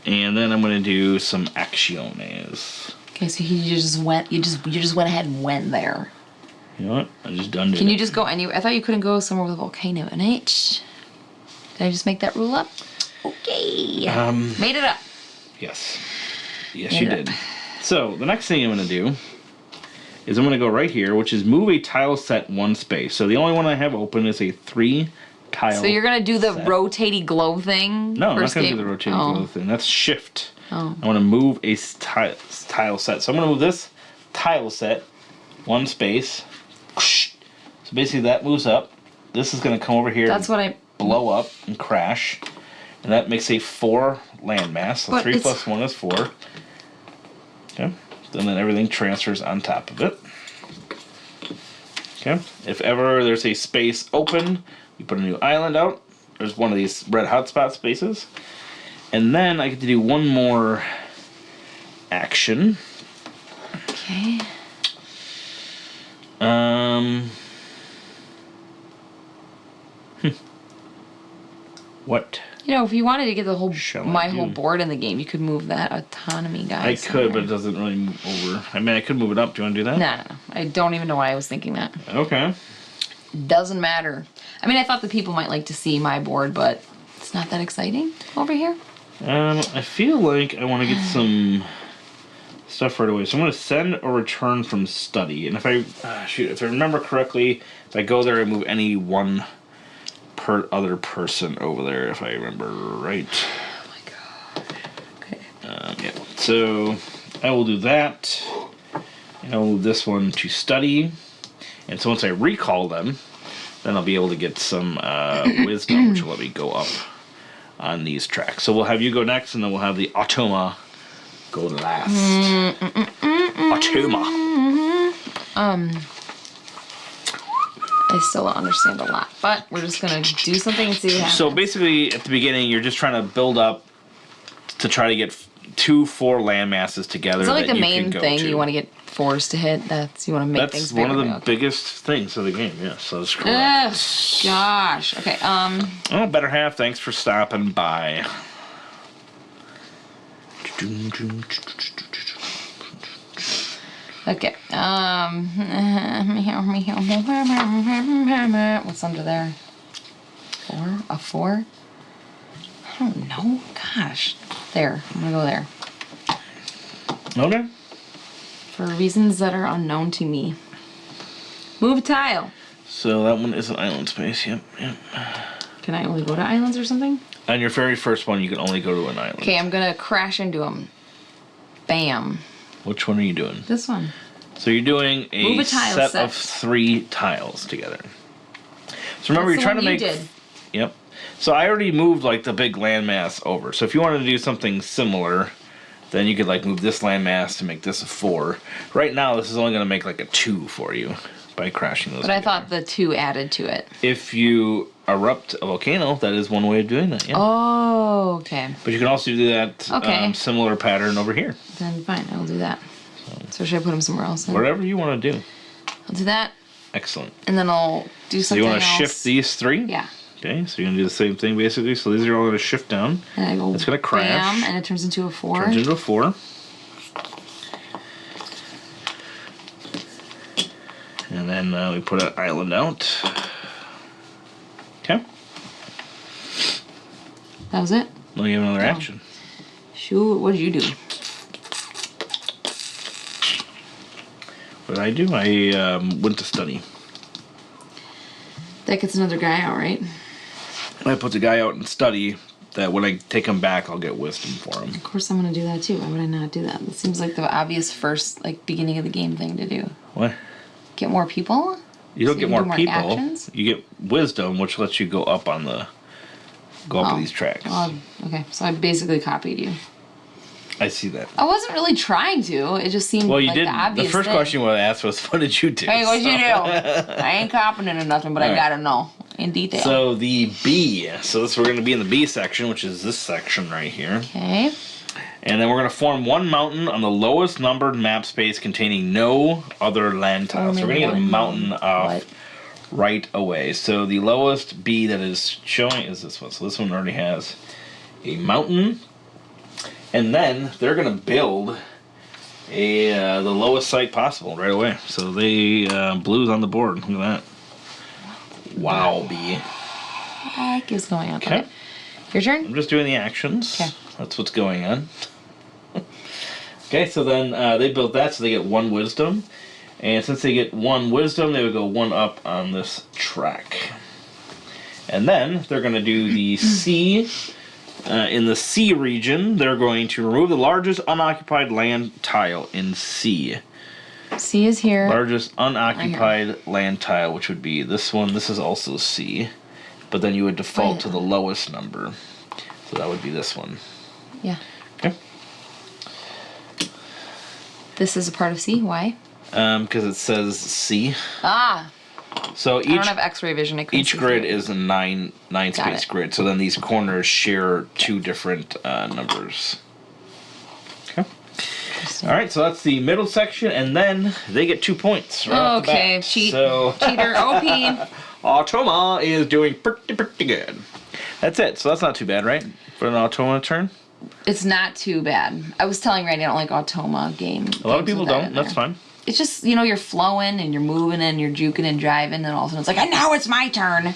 [SPEAKER 1] and then I'm gonna do some acciones.
[SPEAKER 2] Okay, so you just went ahead and went there.
[SPEAKER 1] You know what? I just done it.
[SPEAKER 2] Can you just go anywhere? I thought you couldn't go somewhere with a volcano in it. Did I just make that rule up? Okay. Made it up.
[SPEAKER 1] Yes. Yes, you did. So the next thing I'm gonna do is I'm going to go right here, which is move a tile set 1 space. So the only one I have open is a 3 tile.
[SPEAKER 2] So you're going to do the rotating globe thing?
[SPEAKER 1] No, I'm not going to do the rotating globe thing. That's shift.
[SPEAKER 2] Oh.
[SPEAKER 1] I want to move a tile set. So I'm going to move this tile set 1 space. So basically that moves up. This is going to come over here.
[SPEAKER 2] That's what I
[SPEAKER 1] blow up and crash. And that makes a 4 landmass. So 3 plus 1 is 4. Okay. And then everything transfers on top of it. Okay. If ever there's a space open, we put a new island out. There's one of these red hotspot spaces. And then I get to do 1 more action.
[SPEAKER 2] Okay.
[SPEAKER 1] What?
[SPEAKER 2] If you wanted to get the whole whole board in the game, you could move that autonomy guy.
[SPEAKER 1] I could, but it doesn't really move over. I mean, I could move it up. Do you want to do that?
[SPEAKER 2] No. I don't even know why I was thinking that.
[SPEAKER 1] Okay.
[SPEAKER 2] Doesn't matter. I mean, I thought the people might like to see my board, but it's not that exciting over here.
[SPEAKER 1] I feel like I want to get some stuff right away. So I'm going to send or return from study. And if I remember correctly, if I go there, I move any 1 per other person over there, if I remember right.
[SPEAKER 2] Oh my god. Okay.
[SPEAKER 1] Yeah. So I will do that. And I'll move this one to study. And so once I recall them, then I'll be able to get some wisdom, which will let me go up on these tracks. So we'll have you go next, and then we'll have the Automa go last. Automa.
[SPEAKER 2] I still don't understand a lot, but we're just gonna do something and see what happens.
[SPEAKER 1] So basically, at the beginning, you're just trying to build up to try to get 4 land masses together.
[SPEAKER 2] Is that like the
[SPEAKER 1] you
[SPEAKER 2] main
[SPEAKER 1] can go
[SPEAKER 2] thing
[SPEAKER 1] to.
[SPEAKER 2] you want to get 4s to hit? You want to make things
[SPEAKER 1] That's
[SPEAKER 2] bigger.
[SPEAKER 1] one of the
[SPEAKER 2] Okay.
[SPEAKER 1] biggest things of the game. Yeah, so that's correct.
[SPEAKER 2] Ugh, gosh. Okay.
[SPEAKER 1] Oh, better half. Thanks for stopping by.
[SPEAKER 2] Okay. What's under there? 4? A 4? I don't know. Gosh. There. I'm gonna go there.
[SPEAKER 1] Okay.
[SPEAKER 2] For reasons that are unknown to me. Move a tile.
[SPEAKER 1] So that one is an island space. Yep.
[SPEAKER 2] Can I only go to islands or something?
[SPEAKER 1] On your very first one, you can only go to an island.
[SPEAKER 2] Okay, I'm gonna crash into them. Bam.
[SPEAKER 1] Which one are you doing?
[SPEAKER 2] This one.
[SPEAKER 1] So you're doing
[SPEAKER 2] Move
[SPEAKER 1] a
[SPEAKER 2] a tile
[SPEAKER 1] set
[SPEAKER 2] set.
[SPEAKER 1] of 3 tiles together. So remember,
[SPEAKER 2] That's
[SPEAKER 1] you're trying
[SPEAKER 2] the
[SPEAKER 1] to
[SPEAKER 2] one
[SPEAKER 1] make.
[SPEAKER 2] you did.
[SPEAKER 1] Yep. So I already moved like the big landmass over. So if you wanted to do something similar, then you could like move this landmass to make this a 4. Right now, this is only going to make like a 2 for you by crashing those.
[SPEAKER 2] But I thought the 2 added to it.
[SPEAKER 1] If you erupt a volcano, that is one way of doing that. Yeah.
[SPEAKER 2] Oh, okay.
[SPEAKER 1] But you can also do that
[SPEAKER 2] Okay.
[SPEAKER 1] similar pattern over here.
[SPEAKER 2] Then fine, I'll do that. So should I put them somewhere else? Then?
[SPEAKER 1] Whatever you want to do.
[SPEAKER 2] I'll do that,
[SPEAKER 1] Excellent.
[SPEAKER 2] and then I'll do
[SPEAKER 1] So
[SPEAKER 2] something
[SPEAKER 1] you
[SPEAKER 2] else.
[SPEAKER 1] want to shift these 3?
[SPEAKER 2] Yeah.
[SPEAKER 1] Okay, so you're going to do the same thing basically. So these are all going to shift down.
[SPEAKER 2] And I go
[SPEAKER 1] It's going to crash.
[SPEAKER 2] bam, and it turns into a 4.
[SPEAKER 1] Turns into a 4. And then we put an island out. Okay.
[SPEAKER 2] That was it?
[SPEAKER 1] Then you have another action.
[SPEAKER 2] Shoot, what did you do?
[SPEAKER 1] What did I do? I went to study.
[SPEAKER 2] That gets another guy out, right?
[SPEAKER 1] I put the guy out and study that when I take him back, I'll get wisdom for him.
[SPEAKER 2] Of course I'm gonna do that too. Why would I not do that? It seems like the obvious first, like, beginning of the game thing to do.
[SPEAKER 1] What?
[SPEAKER 2] Get more people?
[SPEAKER 1] You don't
[SPEAKER 2] So
[SPEAKER 1] get
[SPEAKER 2] you can
[SPEAKER 1] more
[SPEAKER 2] do
[SPEAKER 1] people.
[SPEAKER 2] actions?
[SPEAKER 1] You get wisdom, which lets you go up on the these tracks.
[SPEAKER 2] Okay, so I basically copied you.
[SPEAKER 1] I see that.
[SPEAKER 2] I wasn't really trying to. It just seemed
[SPEAKER 1] Well, you
[SPEAKER 2] like
[SPEAKER 1] didn't.
[SPEAKER 2] the obvious
[SPEAKER 1] The first
[SPEAKER 2] thing.
[SPEAKER 1] question you would ask was, "What did you do?"
[SPEAKER 2] Hey, what'd you do? I ain't confident in nothing, but I
[SPEAKER 1] Alright.
[SPEAKER 2] gotta know in detail.
[SPEAKER 1] So the B. So we're going to be in the B section, which is this section right here.
[SPEAKER 2] Okay.
[SPEAKER 1] And then we're going to form one mountain on the lowest numbered map space containing no other land tiles. So we're going to get a mountain off right away. So the lowest B that is showing is this one. So this one already has a mountain. And then they're going to build the lowest site possible right away. So they blue's on the board. Look at that. Wow, B.
[SPEAKER 2] What the heck is going on?
[SPEAKER 1] Okay.
[SPEAKER 2] Your turn?
[SPEAKER 1] I'm just doing the actions.
[SPEAKER 2] Okay.
[SPEAKER 1] That's what's going on. Okay, so then they built that, so they get 1 wisdom. And since they get 1 wisdom, they would go 1 up on this track. And then they're going to do the C. In the C region, they're going to remove the largest unoccupied land tile in C.
[SPEAKER 2] C is here.
[SPEAKER 1] Largest unoccupied land tile, which would be this one. This is also C. But then you would default to the lowest number. So that would be this one.
[SPEAKER 2] Yeah.
[SPEAKER 1] Okay.
[SPEAKER 2] This is a part of C. Why?
[SPEAKER 1] Because it says C.
[SPEAKER 2] Ah.
[SPEAKER 1] So
[SPEAKER 2] I don't have X-ray vision. I couldn't
[SPEAKER 1] each
[SPEAKER 2] see
[SPEAKER 1] grid
[SPEAKER 2] through it.
[SPEAKER 1] is a nine space
[SPEAKER 2] it.
[SPEAKER 1] grid. So then these corners share 2 different numbers. Okay. All right, so that's the middle section, and then they get 2 points. Right off the
[SPEAKER 2] Okay,
[SPEAKER 1] bat.
[SPEAKER 2] cheat.
[SPEAKER 1] So
[SPEAKER 2] Cheater. OP.
[SPEAKER 1] Automa is doing pretty good. That's it. So that's not too bad, right? For an Automa turn.
[SPEAKER 2] It's not too bad. I was telling Randy I don't like Automa games.
[SPEAKER 1] A lot of people don't. That's fine.
[SPEAKER 2] It's just, you're flowing and you're moving and you're juking and driving, and all of a sudden it's like, and now it's my turn. And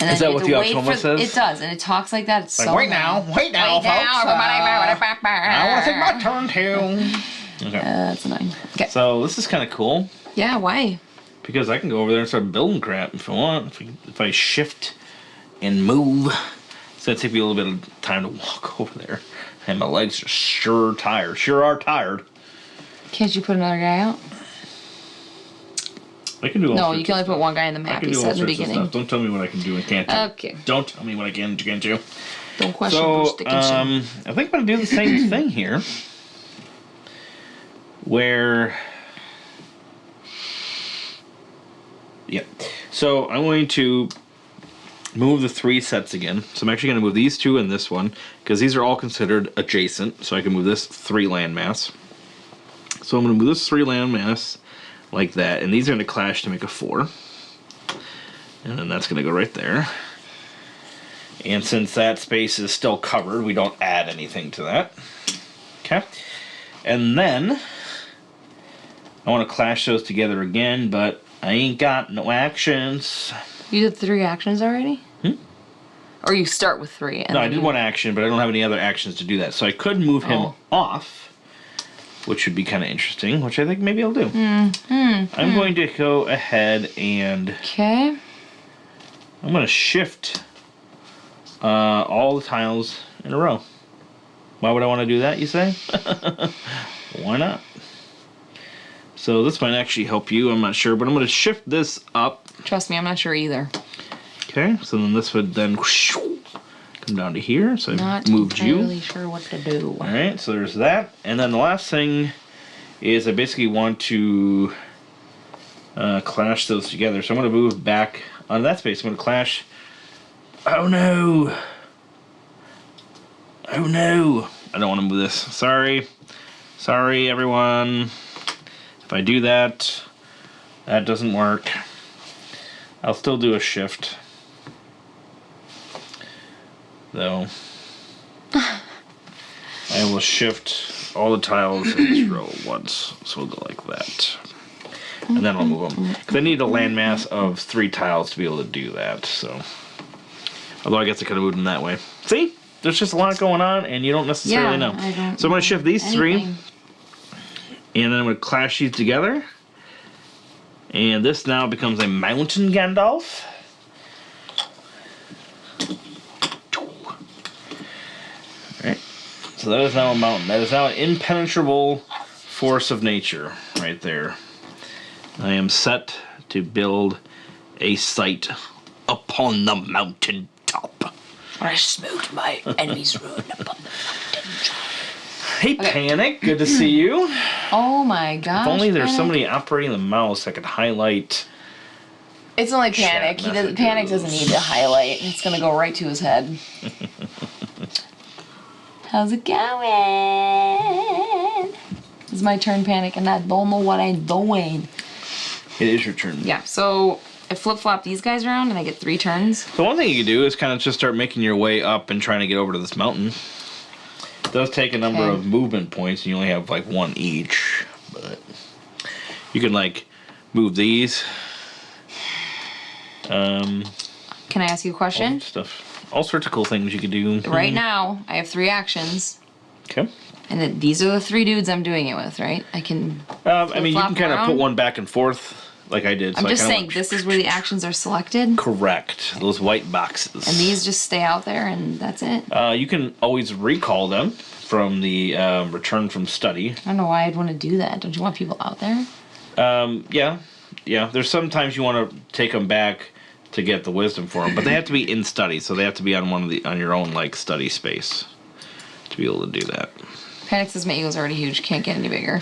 [SPEAKER 2] then
[SPEAKER 1] Is that
[SPEAKER 2] you
[SPEAKER 1] what
[SPEAKER 2] have
[SPEAKER 1] the
[SPEAKER 2] to wait
[SPEAKER 1] Automa says?
[SPEAKER 2] It does, and it talks like that. It's
[SPEAKER 1] Like,
[SPEAKER 2] so
[SPEAKER 1] wait now,
[SPEAKER 2] annoying.
[SPEAKER 1] wait now, folks.
[SPEAKER 2] everybody.
[SPEAKER 1] I want to take my turn too. Okay.
[SPEAKER 2] That's annoying. Okay.
[SPEAKER 1] So this is kind of cool.
[SPEAKER 2] Yeah, why?
[SPEAKER 1] Because I can go over there and start building crap if I want. If I shift and move. It's going to take me a little bit of time to walk over there. And my legs are sure are tired.
[SPEAKER 2] Can't you put another guy out?
[SPEAKER 1] I can do all
[SPEAKER 2] No,
[SPEAKER 1] sorts
[SPEAKER 2] you can
[SPEAKER 1] of
[SPEAKER 2] only
[SPEAKER 1] stuff.
[SPEAKER 2] put one guy in the
[SPEAKER 1] I
[SPEAKER 2] map.
[SPEAKER 1] can
[SPEAKER 2] You
[SPEAKER 1] do all
[SPEAKER 2] said in the
[SPEAKER 1] sorts of
[SPEAKER 2] beginning.
[SPEAKER 1] stuff. Don't tell me what I can do and can't do.
[SPEAKER 2] Okay.
[SPEAKER 1] Don't tell me what I can and can't do.
[SPEAKER 2] Don't question
[SPEAKER 1] So,
[SPEAKER 2] Bruce Dickinson.
[SPEAKER 1] I think I'm going to do the same thing here. Where... Yep. So, I'm going to move the 3 sets again. So, I'm actually going to move these 2 and this one, because these are all considered adjacent. So, I can move this 3 landmass. So, I'm going to move this 3 landmass like that, and these are going to clash to make a 4. And then that's going to go right there. And since that space is still covered, we don't add anything to that. Okay. And then I want to clash those together again, but I ain't got no actions.
[SPEAKER 2] You did 3 actions already? Or you start with 3? And
[SPEAKER 1] No, I did 1 action, but I don't have any other actions to do that. So I could move him off, which would be kind of interesting, which I think maybe I'll do. I'm going to go ahead and...
[SPEAKER 2] Okay.
[SPEAKER 1] I'm going to shift all the tiles in a row. Why would I want to do that, you say? Why not? So this might actually help you, I'm not sure, but I'm going to shift this up.
[SPEAKER 2] Trust me, I'm not sure either.
[SPEAKER 1] Okay, so then this would then come down to here, so
[SPEAKER 2] Not
[SPEAKER 1] I've moved you.
[SPEAKER 2] Not really sure what to do.
[SPEAKER 1] Alright, so there's that. And then the last thing is I basically want to clash those together. So I'm going to move back onto that space. I'm going to clash... Oh no! Oh no! I don't want to move this. Sorry. Sorry, everyone. If I do that, that doesn't work. I'll still do a shift. Though. I will shift all the tiles in this row once. So we'll go like that. And then I'll move them. Because I need a landmass of 3 tiles to be able to do that, so... Although I guess I could have moved them that way. See? There's just a lot going on, and you don't necessarily know. So I'm going to shift these 3. And then I'm going to clash these together. And this now becomes a mountain Gandalf. Alright. So that is now a mountain. That is now an impenetrable force of nature right there. I am set to build a site upon the mountain top.
[SPEAKER 2] I smote my enemy's ruin upon the mountain top.
[SPEAKER 1] Hey, Panic, good to see you.
[SPEAKER 2] Oh my gosh.
[SPEAKER 1] If only there's
[SPEAKER 2] Panic.
[SPEAKER 1] somebody operating the mouse that could highlight.
[SPEAKER 2] It's only Panic. Panic doesn't need to highlight. It's gonna go right to his head. How's it going? It's my turn, Panic, and I don't know what I'm doing.
[SPEAKER 1] It is your turn.
[SPEAKER 2] Yeah, so I flip-flop these guys around and I get 3 turns.
[SPEAKER 1] So one thing you can do is kind of just start making your way up and trying to get over to this mountain. It does take a number of movement points, and you only have like 1 each. But you can like move these.
[SPEAKER 2] Can I ask you a question?
[SPEAKER 1] All sorts of cool things you could do.
[SPEAKER 2] Right now, I have 3 actions.
[SPEAKER 1] Okay.
[SPEAKER 2] And then these are the 3 dudes I'm doing it with, right? I can.
[SPEAKER 1] I mean, you can kind of
[SPEAKER 2] around.
[SPEAKER 1] put one back and forth, like I did.
[SPEAKER 2] I'm just saying, this is where the actions are selected.
[SPEAKER 1] Correct. Those white boxes.
[SPEAKER 2] And these just stay out there, and that's it.
[SPEAKER 1] You can always recall them from the return from study.
[SPEAKER 2] I don't know why I'd want to do that. Don't you want people out there?
[SPEAKER 1] Yeah. There's sometimes you want to take them back to get the wisdom for them, but they have to be in study, so they have to be on on your own like study space to be able to do that.
[SPEAKER 2] Panic says my ego's already huge. Can't get any bigger.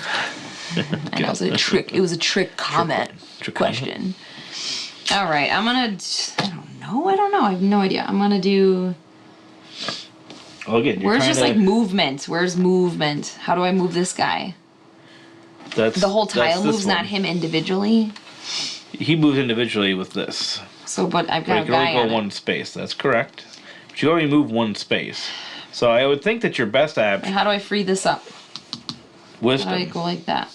[SPEAKER 2] I know it was a trick. It was a trick comment question. All right, I'm gonna. I don't know. I have no idea. I'm gonna do.
[SPEAKER 1] Well, again,
[SPEAKER 2] where's just like movement? Where's movement? How do I move this guy? The whole tile moves, not him individually.
[SPEAKER 1] He moves individually with this.
[SPEAKER 2] So, but I've got a guy on it.
[SPEAKER 1] You can only go 1 space. That's correct. But you only move 1 space. So I would think that your best app.
[SPEAKER 2] How do I free this up?
[SPEAKER 1] Wisdom.
[SPEAKER 2] How do I go like that?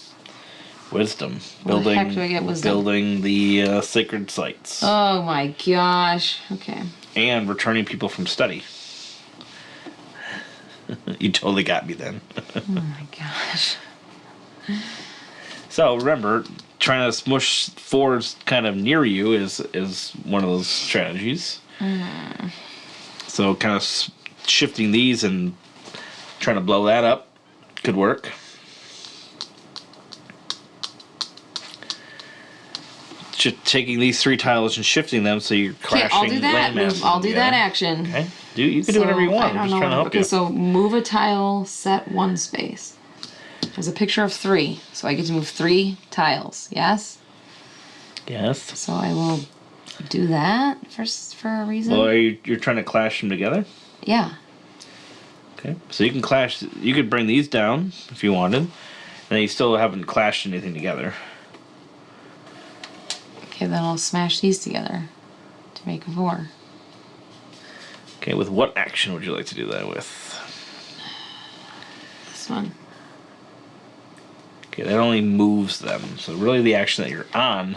[SPEAKER 1] Wisdom.
[SPEAKER 2] Where the heck do I get wisdom?
[SPEAKER 1] Building the sacred sites.
[SPEAKER 2] Oh my gosh. Okay.
[SPEAKER 1] And returning people from study. You totally got me then.
[SPEAKER 2] Oh my gosh.
[SPEAKER 1] So remember, trying to smush 4s kind of near you is one of those strategies. So kind of shifting these and trying to blow that up could work. taking these 3 tiles and shifting them so you're crashing.
[SPEAKER 2] Okay, I'll do that. I'll do that action.
[SPEAKER 1] Okay. You can do whatever you want. I'm just trying to help you.
[SPEAKER 2] Okay, so move a tile, set 1 space. There's a picture of 3, so I get to move 3 tiles. Yes.
[SPEAKER 1] Yes.
[SPEAKER 2] So I will do that for a reason.
[SPEAKER 1] Well, you're trying to clash them together.
[SPEAKER 2] Yeah.
[SPEAKER 1] Okay. So you can clash. You could bring these down if you wanted, and you still haven't clashed anything together.
[SPEAKER 2] Okay, then I'll smash these together to make a 4.
[SPEAKER 1] Okay, with what action would you like to do that with?
[SPEAKER 2] This one.
[SPEAKER 1] Okay, that only moves them. So really the action that you're on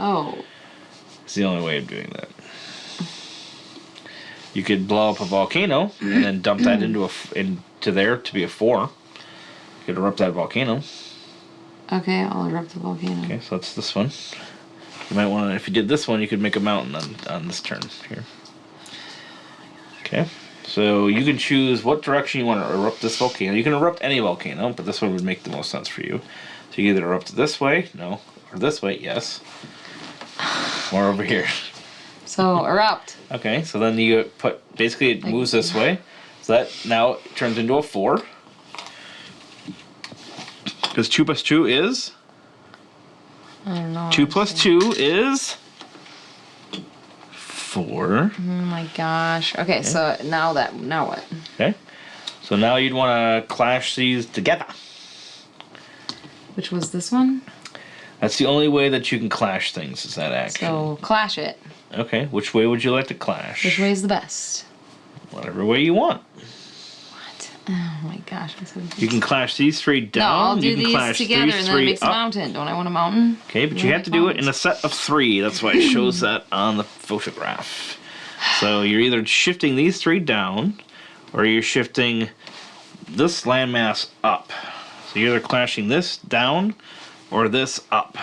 [SPEAKER 1] is the only way of doing that. You could blow up a volcano and then dump that into there to be a 4. You could erupt that volcano.
[SPEAKER 2] Okay, I'll erupt the volcano.
[SPEAKER 1] Okay, so that's this one. You might want to, if you did this one, you could make a mountain on this turn here. Okay, so you can choose what direction you want to erupt this volcano. You can erupt any volcano, but this one would make the most sense for you. So you either erupt this way, no, or this way, yes, or over here.
[SPEAKER 2] So erupt.
[SPEAKER 1] Okay, so then you put, basically it moves this way. So that now turns into a 4. Because 2 plus 2 is?
[SPEAKER 2] I don't know.
[SPEAKER 1] 2 plus 2 is 4.
[SPEAKER 2] Oh my gosh. Okay, so now what?
[SPEAKER 1] Okay. So now you'd want to clash these together.
[SPEAKER 2] Which was this one?
[SPEAKER 1] That's the only way that you can clash things, is that action.
[SPEAKER 2] So clash it.
[SPEAKER 1] Okay, which way would you like to clash?
[SPEAKER 2] Which way is the best?
[SPEAKER 1] Whatever way you want.
[SPEAKER 2] What? Oh my gosh, I'm so confused.
[SPEAKER 1] You can clash these 3 down.
[SPEAKER 2] No, I'll do
[SPEAKER 1] you can
[SPEAKER 2] these
[SPEAKER 1] clash
[SPEAKER 2] together and then it makes a
[SPEAKER 1] up.
[SPEAKER 2] mountain. Don't I want a mountain?
[SPEAKER 1] Okay, but you have to do it in a set of 3. That's why it shows that on the photograph. So you're either shifting these 3 down, or you're shifting this landmass up. So you're either clashing this down, or this up.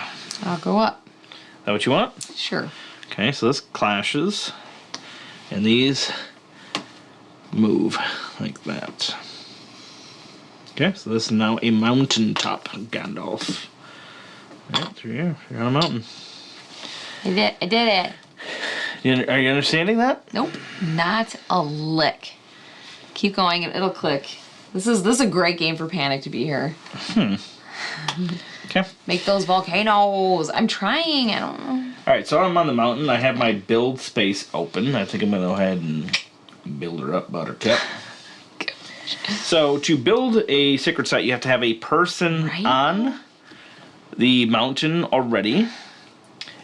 [SPEAKER 2] I'll go up.
[SPEAKER 1] Is that what you want?
[SPEAKER 2] Sure.
[SPEAKER 1] Okay, so this clashes, and these move like that. Okay, so this is now a mountaintop Gandalf. Right, through here. You're on a mountain.
[SPEAKER 2] I did it.
[SPEAKER 1] Are you understanding that?
[SPEAKER 2] Nope. Not a lick. Keep going and it'll click. This is a great game for Panic to be here.
[SPEAKER 1] Okay.
[SPEAKER 2] Make those volcanoes. I'm trying. I don't know.
[SPEAKER 1] Alright, so I'm on the mountain. I have my build space open. I think I'm going to go ahead and build her up, Buttercup. So to build a secret site, you have to have a person on the mountain already.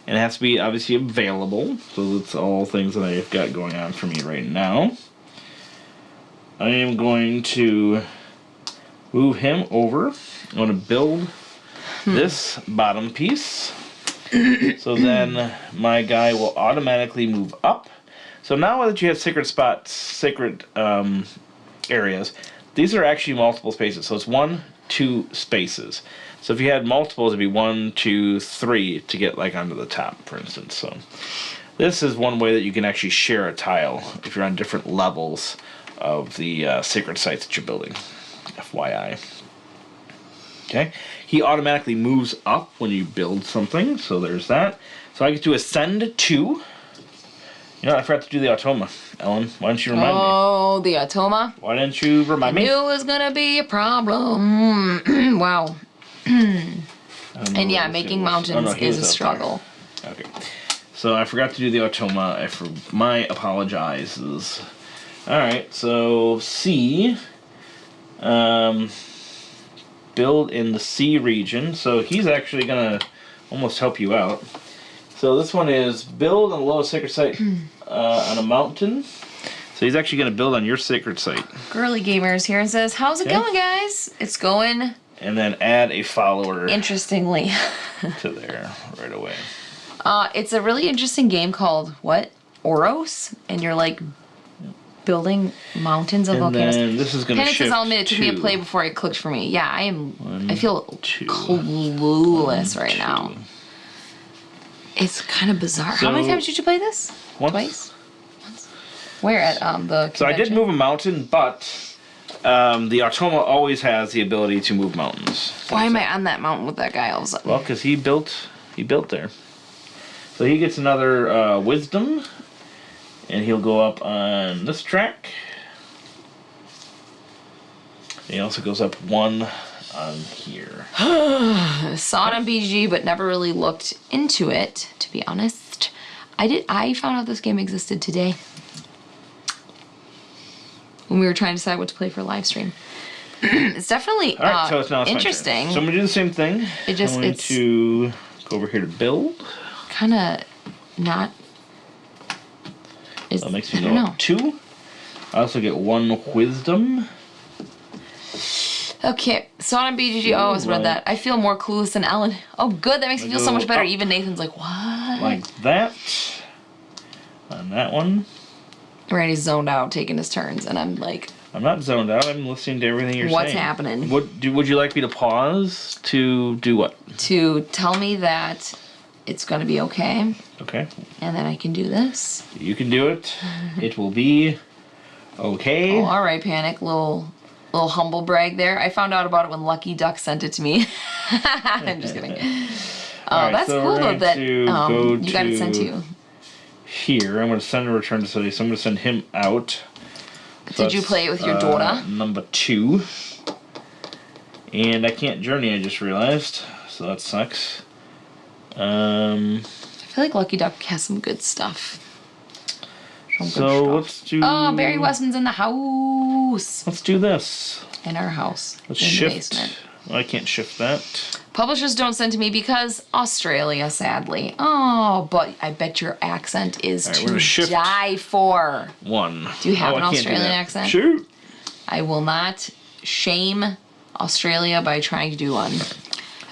[SPEAKER 1] And it has to be obviously available. So that's all things that I've got going on for me right now. I am going to move him over. I'm going to build this bottom piece. So then my guy will automatically move up. So now that you have sacred areas, these are actually multiple spaces. So it's 1, 2 spaces. So if you had multiples, it'd be 1, 2, 3 to get like onto the top, for instance. So this is one way that you can actually share a tile if you're on different levels of the sacred sites that you're building. FYI. Okay, he automatically moves up when you build something, so there's that. So I get to ascend 2. You know, I forgot to do the automa. Ellen, why don't you remind me?
[SPEAKER 2] Oh, the automa.
[SPEAKER 1] Why didn't you remind me?
[SPEAKER 2] I knew it was gonna be a problem. Wow. And yeah, making mountains is a struggle.
[SPEAKER 1] Okay, so I forgot to do the automa. My apologizes. All right, so C. Build in the C region. So he's actually gonna almost help you out. So this one is build on the lowest sacred site on a mountain. So he's actually gonna build on your sacred site.
[SPEAKER 2] Girly Gamers here and says, how's it going, guys? It's going.
[SPEAKER 1] And then add a follower.
[SPEAKER 2] Interestingly.
[SPEAKER 1] To there right away.
[SPEAKER 2] It's a really interesting game called what? Oros, and you're like building mountains and volcanoes.
[SPEAKER 1] Then this is going to shift.
[SPEAKER 2] Panic says, I'll admit it took me a play before it clicked for me. Yeah, I feel
[SPEAKER 1] 2,
[SPEAKER 2] clueless right now. It's kind of bizarre.
[SPEAKER 1] So,
[SPEAKER 2] how many times did you play this?
[SPEAKER 1] Once.
[SPEAKER 2] Twice? Once. Where at the convention?
[SPEAKER 1] So I did move a mountain, but the automa always has the ability to move mountains.
[SPEAKER 2] Why am I on that mountain with that guy all of a sudden?
[SPEAKER 1] Well, because he built there. So he gets another wisdom, and he'll go up on this track. He also goes up 1 on here.
[SPEAKER 2] Saw it on BGG, but never really looked into it, to be honest. I found out this game existed today when we were trying to decide what to play for live stream. It's definitely
[SPEAKER 1] so it's now
[SPEAKER 2] interesting.
[SPEAKER 1] So I'm gonna do the same thing. I'm going to go over here to build.
[SPEAKER 2] Kind of not.
[SPEAKER 1] That makes me go up 2. I also get 1 wisdom.
[SPEAKER 2] Okay, saw it on BGG. Oh, I always read that. I feel more clueless than Ellen. Oh, good. That makes me feel so much better. Even Nathan's like, what?
[SPEAKER 1] Like that. On that one.
[SPEAKER 2] Randy's zoned out, taking his turns, and I'm like...
[SPEAKER 1] I'm not zoned out. I'm listening to everything you're saying.
[SPEAKER 2] What's happening?
[SPEAKER 1] Would you like me to pause to do what?
[SPEAKER 2] To tell me that it's going to be okay.
[SPEAKER 1] Okay.
[SPEAKER 2] And then I can do this.
[SPEAKER 1] You can do it. It will be okay.
[SPEAKER 2] Oh, all right, Panic. Little humble brag there. I found out about it when Lucky Duck sent it to me. I'm just kidding.
[SPEAKER 1] Right,
[SPEAKER 2] that's
[SPEAKER 1] so
[SPEAKER 2] cool though that
[SPEAKER 1] you
[SPEAKER 2] got it sent to you.
[SPEAKER 1] Here, I'm going to send a return to study, so I'm going to send him out. So
[SPEAKER 2] Did you play it with your daughter?
[SPEAKER 1] Number 2. And I can't journey, I just realized. So that sucks.
[SPEAKER 2] I feel like Lucky Duck has some good stuff.
[SPEAKER 1] Let's do...
[SPEAKER 2] Oh, Barry Weston's in the house.
[SPEAKER 1] Let's do this.
[SPEAKER 2] In our house.
[SPEAKER 1] Let's
[SPEAKER 2] in
[SPEAKER 1] shift.
[SPEAKER 2] The basement.
[SPEAKER 1] Well, I can't shift that.
[SPEAKER 2] Publishers don't send to me because Australia, sadly. Oh, but I bet your accent is to die for.
[SPEAKER 1] 1.
[SPEAKER 2] Do you have an Australian accent?
[SPEAKER 1] Shoot.
[SPEAKER 2] I will not shame Australia by trying to do one.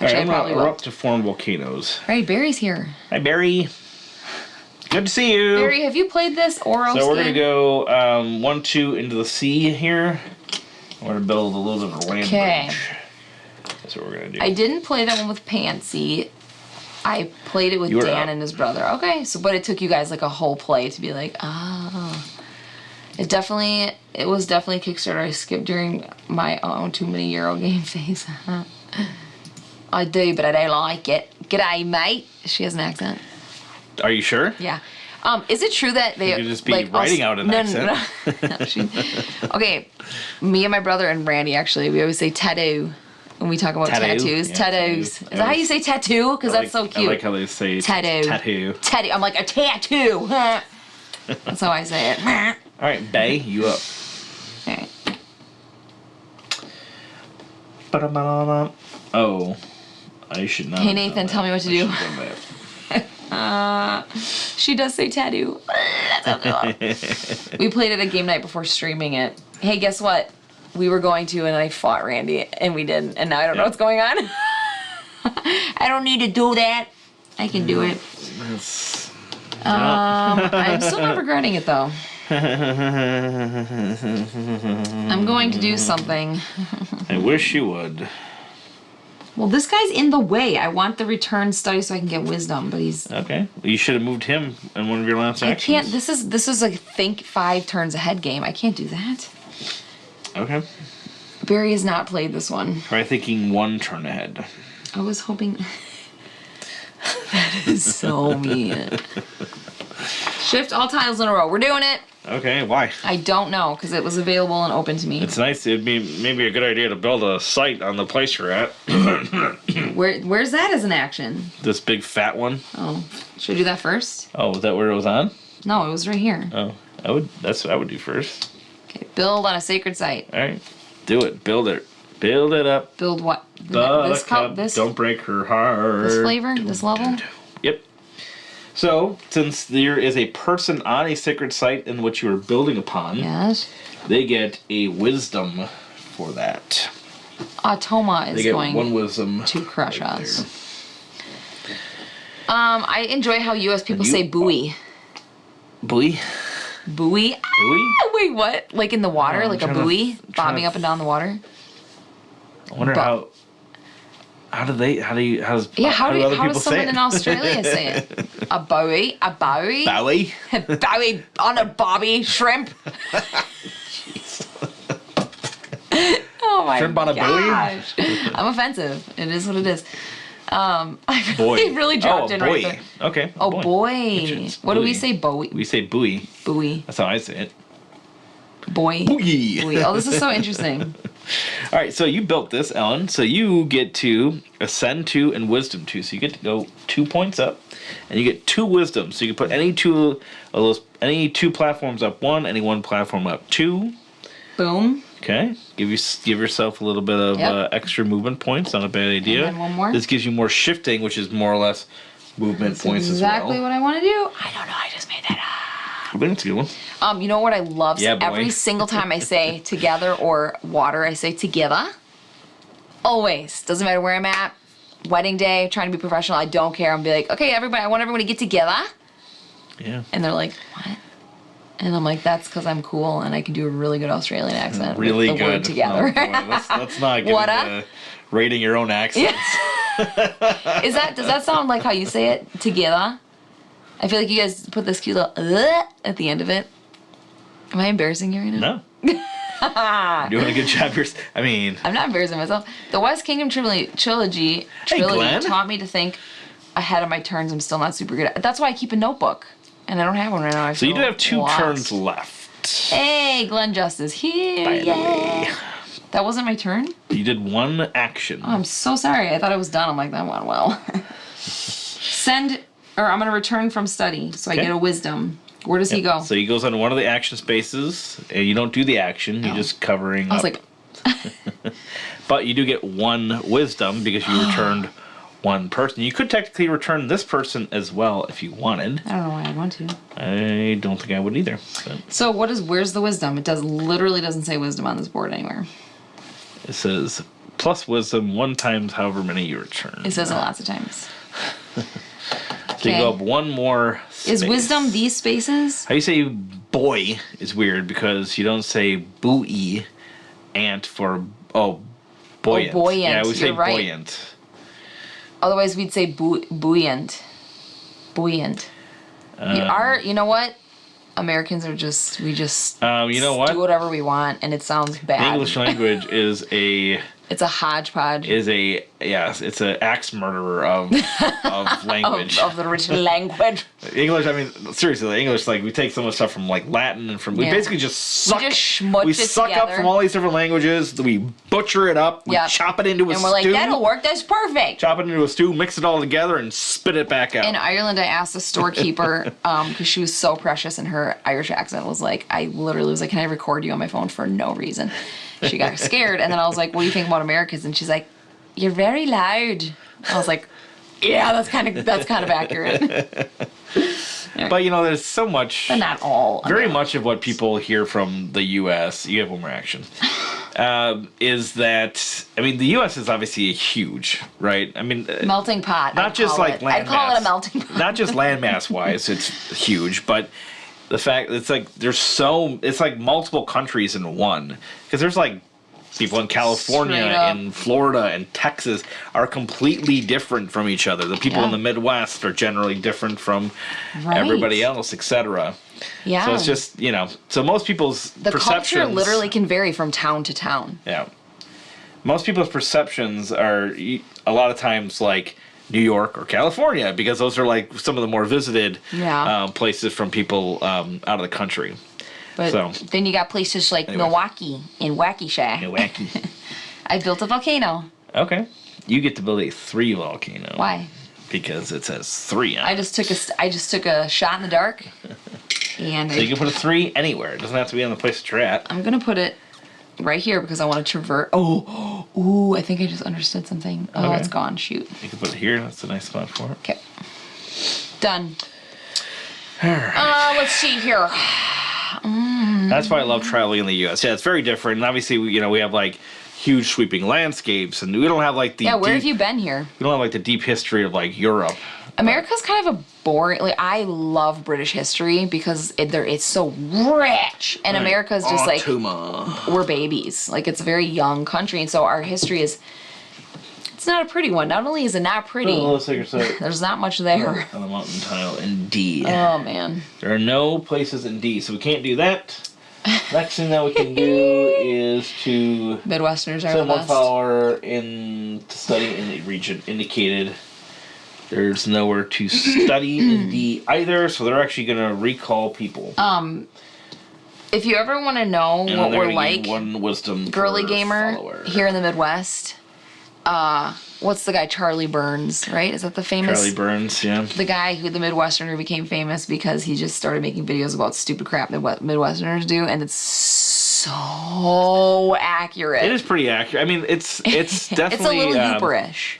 [SPEAKER 2] Actually,
[SPEAKER 1] Alright, we're up to form volcanoes.
[SPEAKER 2] Right, Barry's here.
[SPEAKER 1] Hi, Barry. Good to see you.
[SPEAKER 2] Barry, have you played this Oros
[SPEAKER 1] So we're
[SPEAKER 2] game?
[SPEAKER 1] going to go 1, 2 into the sea here. We're going to build a little bit of a land bridge. That's what we're going to do.
[SPEAKER 2] I didn't play that one with Pansy. I played it with Dan and his brother. Okay, but it took you guys like a whole play to be like, oh. It was definitely Kickstarter I skipped during my own too many Euro game phase. I do, but I don't like it. G'day, mate. She has an accent.
[SPEAKER 1] Are you sure?
[SPEAKER 2] Yeah. Is it true that they...
[SPEAKER 1] You could just be writing out an accent.
[SPEAKER 2] No, okay. Me and my brother and Randy, actually, we always say tattoo when we talk about tattoos.
[SPEAKER 1] Yeah,
[SPEAKER 2] tattoos. Is that how you say tattoo? Because that's so cute.
[SPEAKER 1] I like how they say tattoo.
[SPEAKER 2] Tattoo. I'm like, a tattoo. That's how I say it.
[SPEAKER 1] All right, Bay, you up.
[SPEAKER 2] All right.
[SPEAKER 1] Oh, I should not.
[SPEAKER 2] Hey, Nathan, tell me what to do. She does say tattoo. We played it at game night before streaming it. Hey, guess what? We were going to, and I fought Randy, and we didn't. And now I don't know what's going on. I don't need to do that. I can do it. I'm still not regretting it, though. I'm going to do something.
[SPEAKER 1] I wish you would.
[SPEAKER 2] Well, this guy's in the way. I want the return study so I can get wisdom, but he's...
[SPEAKER 1] Okay. Well, you should have moved him in one of your last actions.
[SPEAKER 2] I can't... This is like think 5 turns ahead game. I can't do that.
[SPEAKER 1] Okay.
[SPEAKER 2] Barry has not played this one.
[SPEAKER 1] Try thinking 1 turn ahead.
[SPEAKER 2] I was hoping... That is so mean. Shift all tiles in a row. We're doing it.
[SPEAKER 1] Okay, why?
[SPEAKER 2] I don't know, because it was available and open to me.
[SPEAKER 1] It's nice. It'd be maybe a good idea to build a site on the place you're at.
[SPEAKER 2] Where's that as an action?
[SPEAKER 1] This big fat one.
[SPEAKER 2] Oh, should I do that first?
[SPEAKER 1] Oh, was that where it was on?
[SPEAKER 2] No, it was right here.
[SPEAKER 1] Oh, that's what I would do first.
[SPEAKER 2] Okay, build on a sacred site.
[SPEAKER 1] All right, do it. Build it. Build it up.
[SPEAKER 2] Build what?
[SPEAKER 1] This cup. This. Don't break her heart.
[SPEAKER 2] This flavor? This level?
[SPEAKER 1] Yep. So, since there is a person on a sacred site in which you are building upon,
[SPEAKER 2] yes,
[SPEAKER 1] they get a wisdom for that.
[SPEAKER 2] Toma is going
[SPEAKER 1] 1 wisdom
[SPEAKER 2] to crush us. I enjoy how U.S. people say buoy.
[SPEAKER 1] Buoy?
[SPEAKER 2] Buoy?
[SPEAKER 1] Buoy?
[SPEAKER 2] Wait, what? Like in the water? Like a buoy? Bobbing up and down the water?
[SPEAKER 1] I wonder how does
[SPEAKER 2] someone in Australia say it? A bowie? A bowie?
[SPEAKER 1] Bowie?
[SPEAKER 2] Bowie on a bobby shrimp? Oh my
[SPEAKER 1] shrimp on a
[SPEAKER 2] gosh. I'm offensive. It is what it is. I
[SPEAKER 1] Boy.
[SPEAKER 2] really dropped in right there.
[SPEAKER 1] Okay.
[SPEAKER 2] Oh, boy.
[SPEAKER 1] Ancients.
[SPEAKER 2] What do we
[SPEAKER 1] Buoy.
[SPEAKER 2] say? Bowie.
[SPEAKER 1] We say buoy.
[SPEAKER 2] Buoy.
[SPEAKER 1] That's how I say it.
[SPEAKER 2] Boy.
[SPEAKER 1] Buoy.
[SPEAKER 2] Buoy. Oh, this is so interesting.
[SPEAKER 1] All right, so you built this, Ellen. So you get to ascend 2 and wisdom 2. So you get to go 2 points up, and you get 2 wisdom. So you can put any two of those, any 2 platforms up 1, any 1 platform up 2.
[SPEAKER 2] Boom.
[SPEAKER 1] Okay, give yourself a little bit of extra movement points. Not a bad idea.
[SPEAKER 2] And then one more.
[SPEAKER 1] This gives you more shifting, which is more or less movement points as well.
[SPEAKER 2] Exactly what I want to do. I don't know. I just made that up.
[SPEAKER 1] But it's a good one.
[SPEAKER 2] You know what I love?
[SPEAKER 1] Yeah, boy.
[SPEAKER 2] Every single time I say together or water, I say together. Always. Doesn't matter where I'm at. Wedding day, trying to be professional. I don't care. I'm be like, okay, everybody, I want everyone to get together.
[SPEAKER 1] Yeah.
[SPEAKER 2] And they're like, what? And I'm like, that's because I'm cool and I can do a really good Australian accent.
[SPEAKER 1] Really
[SPEAKER 2] with the
[SPEAKER 1] good.
[SPEAKER 2] word together.
[SPEAKER 1] Oh, boy. Let's not get into rating your own accents.
[SPEAKER 2] Does that sound like how you say it? Together? I feel like you guys put this cute little at the end of it. Am I embarrassing you right now?
[SPEAKER 1] No. You're doing a good job.
[SPEAKER 2] I'm not embarrassing myself. The West Kingdom trilogy
[SPEAKER 1] Glenn.
[SPEAKER 2] taught me to think ahead of my turns. I'm still not super good at. That's why I keep a notebook, and I don't have one right now.
[SPEAKER 1] So you do have 2
[SPEAKER 2] lost.
[SPEAKER 1] turns left.
[SPEAKER 2] Hey, Glenn Justice here.
[SPEAKER 1] By the way.
[SPEAKER 2] That wasn't my turn?
[SPEAKER 1] You did 1 action.
[SPEAKER 2] Oh, I'm so sorry. I thought it was done. I'm like, that went well. I'm going to return from study, so I get a wisdom. Where does he go?
[SPEAKER 1] So he goes on one of the action spaces, and you don't do the action. You're just covering
[SPEAKER 2] I was
[SPEAKER 1] up.
[SPEAKER 2] like...
[SPEAKER 1] But you do get 1 wisdom because you returned 1 person. You could technically return this person as well if you wanted.
[SPEAKER 2] I don't know why I'd want to.
[SPEAKER 1] I don't think I would either. But
[SPEAKER 2] So where's the wisdom? It literally doesn't say wisdom on this board anywhere.
[SPEAKER 1] it says plus wisdom 1 times however many you return.
[SPEAKER 2] It says it lots of times.
[SPEAKER 1] So you go up 1 more space.
[SPEAKER 2] Is wisdom these spaces?
[SPEAKER 1] How you say boy is weird because you don't say buoy ant for buoyant.
[SPEAKER 2] Buoyant.
[SPEAKER 1] Yeah, we say
[SPEAKER 2] You're right.
[SPEAKER 1] buoyant.
[SPEAKER 2] Otherwise, we'd say buoyant. Buoyant. You know what? Americans are just, we just
[SPEAKER 1] You know what?
[SPEAKER 2] do whatever we want, and it sounds bad.
[SPEAKER 1] The English language is
[SPEAKER 2] It's a hodgepodge
[SPEAKER 1] it's an axe murderer of language.
[SPEAKER 2] of the rich language.
[SPEAKER 1] English, seriously, the English, we take so much stuff from Latin and we basically just suck.
[SPEAKER 2] We just schmutz it
[SPEAKER 1] suck up
[SPEAKER 2] together.
[SPEAKER 1] from all these different languages. We butcher it up. We chop it into a stew.
[SPEAKER 2] And we're like, that'll work. That's perfect.
[SPEAKER 1] Chop it into a stew, mix it all together, and spit it back out.
[SPEAKER 2] In Ireland, I asked the storekeeper because she was so precious, and her Irish accent was like, I literally was like, can I record you on my phone for no reason? She got scared, and then I was like, what do you think about Americans? And she's like, you're very loud. I was like, yeah, that's kind of accurate.
[SPEAKER 1] But there's so much.
[SPEAKER 2] But not all.
[SPEAKER 1] Very much of what people hear from the U.S. You have one more action. Is that the U.S. is obviously huge, right?
[SPEAKER 2] Melting pot.
[SPEAKER 1] Not just like landmass.
[SPEAKER 2] I'd call it a melting pot.
[SPEAKER 1] Not just landmass wise, it's huge, but the fact it's it's like multiple countries in one because there's people in California and Florida and Texas are completely different from each other. The people in the Midwest are generally different from everybody else, etc.
[SPEAKER 2] Yeah.
[SPEAKER 1] So it's just, so most people's perceptions...
[SPEAKER 2] The culture literally can vary from town to town.
[SPEAKER 1] Yeah. Most people's perceptions are a lot of times New York or California because those are some of the more visited places from people out of the country.
[SPEAKER 2] But then you got places like Milwaukee and Waukesha.
[SPEAKER 1] Milwaukee.
[SPEAKER 2] I built a volcano.
[SPEAKER 1] Okay. You get to build a 3 volcano.
[SPEAKER 2] Why?
[SPEAKER 1] Because it says 3 on it.
[SPEAKER 2] I just took a shot in the dark. And
[SPEAKER 1] so you can put a 3 anywhere. It doesn't have to be on the place that you're at.
[SPEAKER 2] I'm going to put it right here because I want to traverse. I think I just understood something. Oh, it's gone. Shoot.
[SPEAKER 1] You can put it here. That's a nice spot for it.
[SPEAKER 2] Okay. Done. Let's see here.
[SPEAKER 1] That's why I love traveling in the U.S. Yeah, it's very different. And obviously, we have huge sweeping landscapes, and we don't have the
[SPEAKER 2] where have you been here?
[SPEAKER 1] We don't have the deep history of Europe.
[SPEAKER 2] America's kind of a boring. I love British history because it's so rich, and America's just we're babies. It's a very young country, and so our history is. It's not a pretty one. Not only is it not pretty, there's not much there.
[SPEAKER 1] On the mountain tile in D.
[SPEAKER 2] Oh, man.
[SPEAKER 1] There are no places in D, so we can't do that. Next thing that we can do is to
[SPEAKER 2] Midwesterners are the
[SPEAKER 1] send one
[SPEAKER 2] best.
[SPEAKER 1] follower in to study in the region indicated. There's nowhere to study in D either, so they're actually going to recall people.
[SPEAKER 2] If you ever want to know
[SPEAKER 1] And
[SPEAKER 2] what
[SPEAKER 1] they're
[SPEAKER 2] we're
[SPEAKER 1] gonna
[SPEAKER 2] like,
[SPEAKER 1] gain one wisdom
[SPEAKER 2] girly
[SPEAKER 1] per
[SPEAKER 2] gamer
[SPEAKER 1] follower.
[SPEAKER 2] here in the Midwest, what's the guy, Charlie Burns, right? Is that the famous...
[SPEAKER 1] Charlie Burns, yeah.
[SPEAKER 2] The guy who, the Midwesterner, became famous because he just started making videos about stupid crap that Midwesterners do, and it's so accurate.
[SPEAKER 1] It is pretty accurate. I mean, it's definitely...
[SPEAKER 2] It's a little youperish.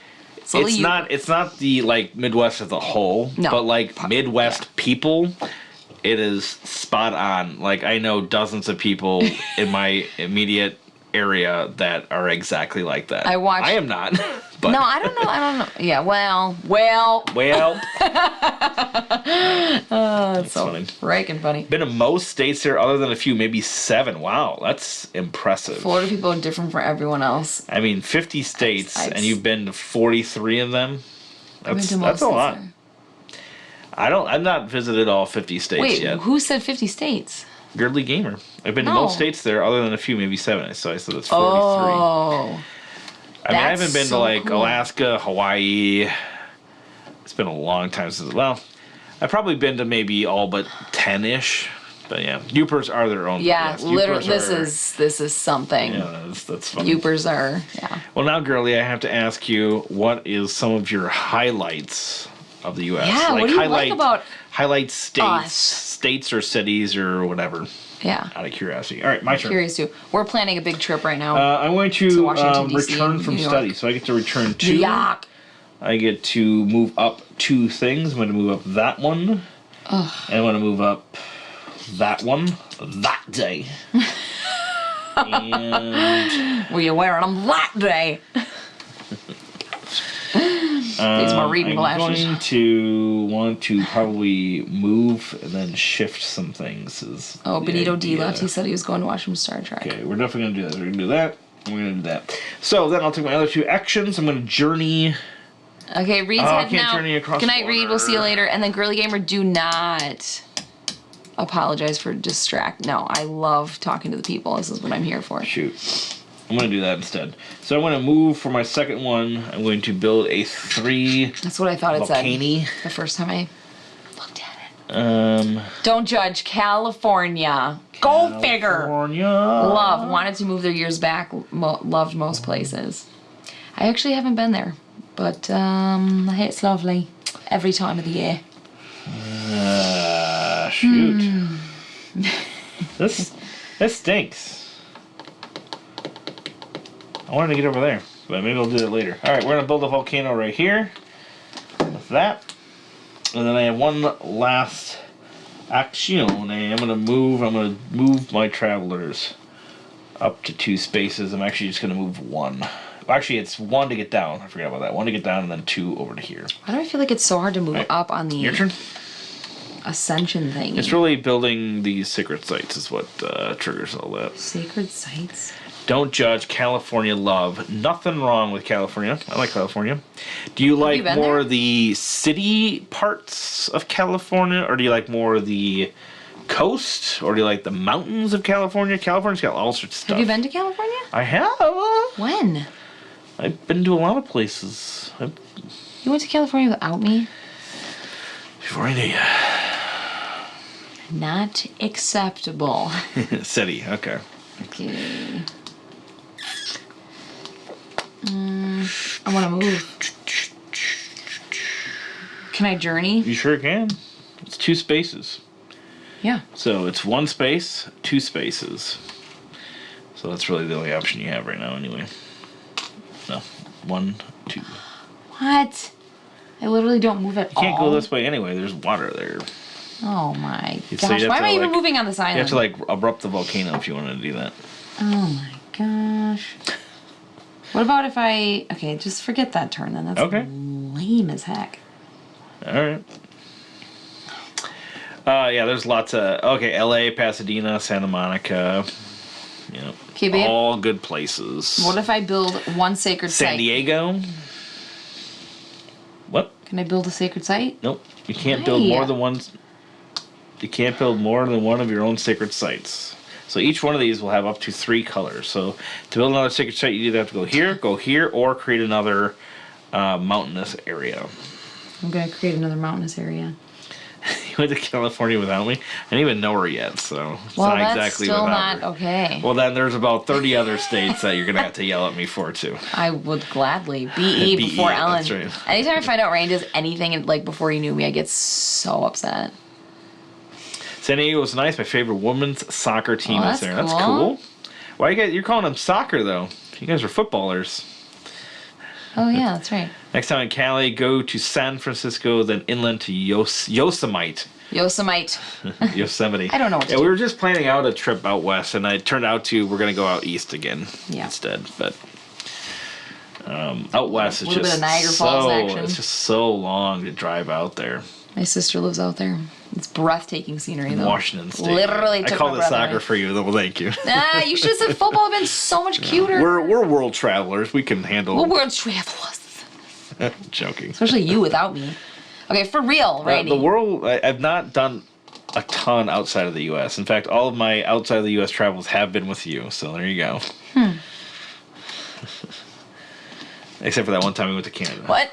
[SPEAKER 1] It's not the, like, Midwest as a whole,
[SPEAKER 2] No.
[SPEAKER 1] but, like, Midwest people, it is spot on. Like, I know dozens of people in my immediate area that are exactly like that.
[SPEAKER 2] I
[SPEAKER 1] am not. But
[SPEAKER 2] No, I don't know. Yeah, well. That's so
[SPEAKER 1] funny.
[SPEAKER 2] freaking funny.
[SPEAKER 1] Been in most states there, other than a few, maybe 7. Wow, that's impressive.
[SPEAKER 2] Florida people are different from everyone else.
[SPEAKER 1] I mean, 50 states,
[SPEAKER 2] I've
[SPEAKER 1] and you've been to 43 of them. That's a lot.
[SPEAKER 2] There.
[SPEAKER 1] I've not visited all 50 states
[SPEAKER 2] Wait,
[SPEAKER 1] yet.
[SPEAKER 2] who said 50 states?
[SPEAKER 1] Girdly Gamer. I've been to
[SPEAKER 2] No.
[SPEAKER 1] most states there, other than a few, maybe 7. So I said it's 43.
[SPEAKER 2] Oh.
[SPEAKER 1] I mean, I
[SPEAKER 2] that's
[SPEAKER 1] haven't been
[SPEAKER 2] so
[SPEAKER 1] to like
[SPEAKER 2] cool.
[SPEAKER 1] Alaska, Hawaii. It's been a long time since. Well, I've probably been to maybe all but 10-ish. But yeah, Upers are their own.
[SPEAKER 2] Yeah,
[SPEAKER 1] yes,
[SPEAKER 2] literally,
[SPEAKER 1] Upers
[SPEAKER 2] this is something.
[SPEAKER 1] Yeah, that's funny.
[SPEAKER 2] Upers are, yeah.
[SPEAKER 1] Well, now, girly, I have to ask you, what is some of your highlights of the U.S.?
[SPEAKER 2] Yeah, what do you like about
[SPEAKER 1] highlight states,
[SPEAKER 2] us?
[SPEAKER 1] States or cities or whatever?
[SPEAKER 2] Yeah.
[SPEAKER 1] Out of curiosity. All right, my turn.
[SPEAKER 2] Curious too. We're planning a big trip right now.
[SPEAKER 1] I'm going to
[SPEAKER 2] Washington, D.C.
[SPEAKER 1] return
[SPEAKER 2] and
[SPEAKER 1] from
[SPEAKER 2] New York.
[SPEAKER 1] study, so I get to return 2.
[SPEAKER 2] Yuck.
[SPEAKER 1] I get to move up 2 things. I'm going to move up that one, and I'm going to move up that one that day. And
[SPEAKER 2] Were you wearing them that day? These are my reading
[SPEAKER 1] I'm
[SPEAKER 2] glasses.
[SPEAKER 1] going to want to probably move and then shift some things.
[SPEAKER 2] Oh, Benito D left. He said he was going to watch some Star Trek.
[SPEAKER 1] Okay, we're definitely going to do that. We're going to do that. And we're going to do that. So then I'll take my other 2 actions. I'm going to journey.
[SPEAKER 2] Okay, Reed's
[SPEAKER 1] I
[SPEAKER 2] heading
[SPEAKER 1] can't
[SPEAKER 2] out.
[SPEAKER 1] journey across
[SPEAKER 2] Good night,
[SPEAKER 1] the
[SPEAKER 2] Reed.
[SPEAKER 1] border.
[SPEAKER 2] We'll see you later. And then, Girly Gamer, do not apologize for distract. No, I love talking to the people. This is what I'm here for.
[SPEAKER 1] Shoot. I'm going to do that instead. So I'm going to move for my second one. I'm going to build a 3
[SPEAKER 2] That's what I thought it said
[SPEAKER 1] volcano.
[SPEAKER 2] the first time I looked at it. Don't judge. California. Go figure.
[SPEAKER 1] California.
[SPEAKER 2] Love. Wanted to move there years back. Loved most places. I actually haven't been there. But it's lovely. Every time of the year.
[SPEAKER 1] Shoot. This stinks. I wanted to get over there, but maybe I'll do that later. All right, we're gonna build a volcano right here with that, and then I have one last action. I'm gonna move my travelers up to 2 spaces. I'm actually just gonna move 1. Well, actually, it's 1 to get down. I forgot about that. 1 to get down, and then 2 over to here.
[SPEAKER 2] Why do I feel like it's so hard to move up on the
[SPEAKER 1] Your turn.
[SPEAKER 2] ascension thing?
[SPEAKER 1] It's really building these sacred sites is what triggers all that.
[SPEAKER 2] Sacred sites.
[SPEAKER 1] Don't judge. California love. Nothing wrong with California. I like California. Do you like
[SPEAKER 2] been
[SPEAKER 1] more
[SPEAKER 2] there?
[SPEAKER 1] the city parts of California, or do you like more the coast, or do you like the mountains of California? California's got all sorts of stuff.
[SPEAKER 2] Have you been to California?
[SPEAKER 1] I have.
[SPEAKER 2] When?
[SPEAKER 1] I've been to a lot of places.
[SPEAKER 2] You went to California without me?
[SPEAKER 1] Before I knew you.
[SPEAKER 2] Not acceptable.
[SPEAKER 1] City. Okay.
[SPEAKER 2] Okay. I want to move. Can I journey?
[SPEAKER 1] You sure can. It's 2 spaces.
[SPEAKER 2] Yeah.
[SPEAKER 1] So it's 1 space, 2 spaces. So that's really the only option you have right now, anyway. No, 1, 2.
[SPEAKER 2] What? I literally don't move at all.
[SPEAKER 1] You can't go this way anyway. There's water there.
[SPEAKER 2] Oh my
[SPEAKER 1] So
[SPEAKER 2] gosh.
[SPEAKER 1] you have
[SPEAKER 2] Why am
[SPEAKER 1] to,
[SPEAKER 2] I even
[SPEAKER 1] like-
[SPEAKER 2] moving on this island?
[SPEAKER 1] You have to like erupt the volcano if you wanted to do that.
[SPEAKER 2] Oh my gosh. What about if I... Okay, just forget that turn then. That's
[SPEAKER 1] Okay.
[SPEAKER 2] lame as heck.
[SPEAKER 1] All right. Yeah, there's lots of... Okay, LA, Pasadena, Santa Monica. You know,
[SPEAKER 2] Okay, babe.
[SPEAKER 1] all good places.
[SPEAKER 2] What if I build one sacred
[SPEAKER 1] San
[SPEAKER 2] site?
[SPEAKER 1] Diego? What?
[SPEAKER 2] Can I build a sacred site?
[SPEAKER 1] Nope. You can't build
[SPEAKER 2] Why?
[SPEAKER 1] more than one... You can't build more than one of your own sacred sites. So each one of these will have up to 3 colors. So to build another sacred site, you either have to go here, or create another mountainous area.
[SPEAKER 2] I'm going to create another mountainous area.
[SPEAKER 1] You went to California without me? I didn't even know her yet, so it's
[SPEAKER 2] Well,
[SPEAKER 1] not
[SPEAKER 2] that's
[SPEAKER 1] exactly
[SPEAKER 2] still
[SPEAKER 1] without
[SPEAKER 2] not
[SPEAKER 1] her.
[SPEAKER 2] okay.
[SPEAKER 1] Well, then there's about 30 other states that you're going to have to yell at me for, too.
[SPEAKER 2] I would gladly. B.E. before Ellen.
[SPEAKER 1] That's right.
[SPEAKER 2] Anytime I find out Ryan does anything like before you knew me, I get so upset.
[SPEAKER 1] San Diego was nice. My favorite women's soccer team is
[SPEAKER 2] that's
[SPEAKER 1] there. That's
[SPEAKER 2] cool.
[SPEAKER 1] cool. Why you're calling them soccer, though? You guys are footballers.
[SPEAKER 2] Oh, yeah, that's right.
[SPEAKER 1] Next time in Cali, go to San Francisco, then inland to Yosemite.
[SPEAKER 2] Yosemite.
[SPEAKER 1] Yosemite.
[SPEAKER 2] I don't know what to
[SPEAKER 1] we
[SPEAKER 2] do.
[SPEAKER 1] were just planning out a trip out west, and it turned out we're going to go out east again instead. But out west is
[SPEAKER 2] A little
[SPEAKER 1] just
[SPEAKER 2] bit of Niagara Falls action.
[SPEAKER 1] it's just so long to drive out there.
[SPEAKER 2] My sister lives out there. It's breathtaking scenery, though.
[SPEAKER 1] Washington State.
[SPEAKER 2] Literally
[SPEAKER 1] I
[SPEAKER 2] took
[SPEAKER 1] called
[SPEAKER 2] my
[SPEAKER 1] it
[SPEAKER 2] breath
[SPEAKER 1] soccer
[SPEAKER 2] away.
[SPEAKER 1] for you, though. Thank you.
[SPEAKER 2] You should have said football would have been so much cuter.
[SPEAKER 1] We're world travelers. We can handle.
[SPEAKER 2] We're world travelers.
[SPEAKER 1] Joking.
[SPEAKER 2] Especially you without me. Okay, for real, Randy.
[SPEAKER 1] The world. I've not done a ton outside of the U.S. In fact, all of my outside of the U.S. travels have been with you. So there you go. Except for that one time we went to Canada.
[SPEAKER 2] What?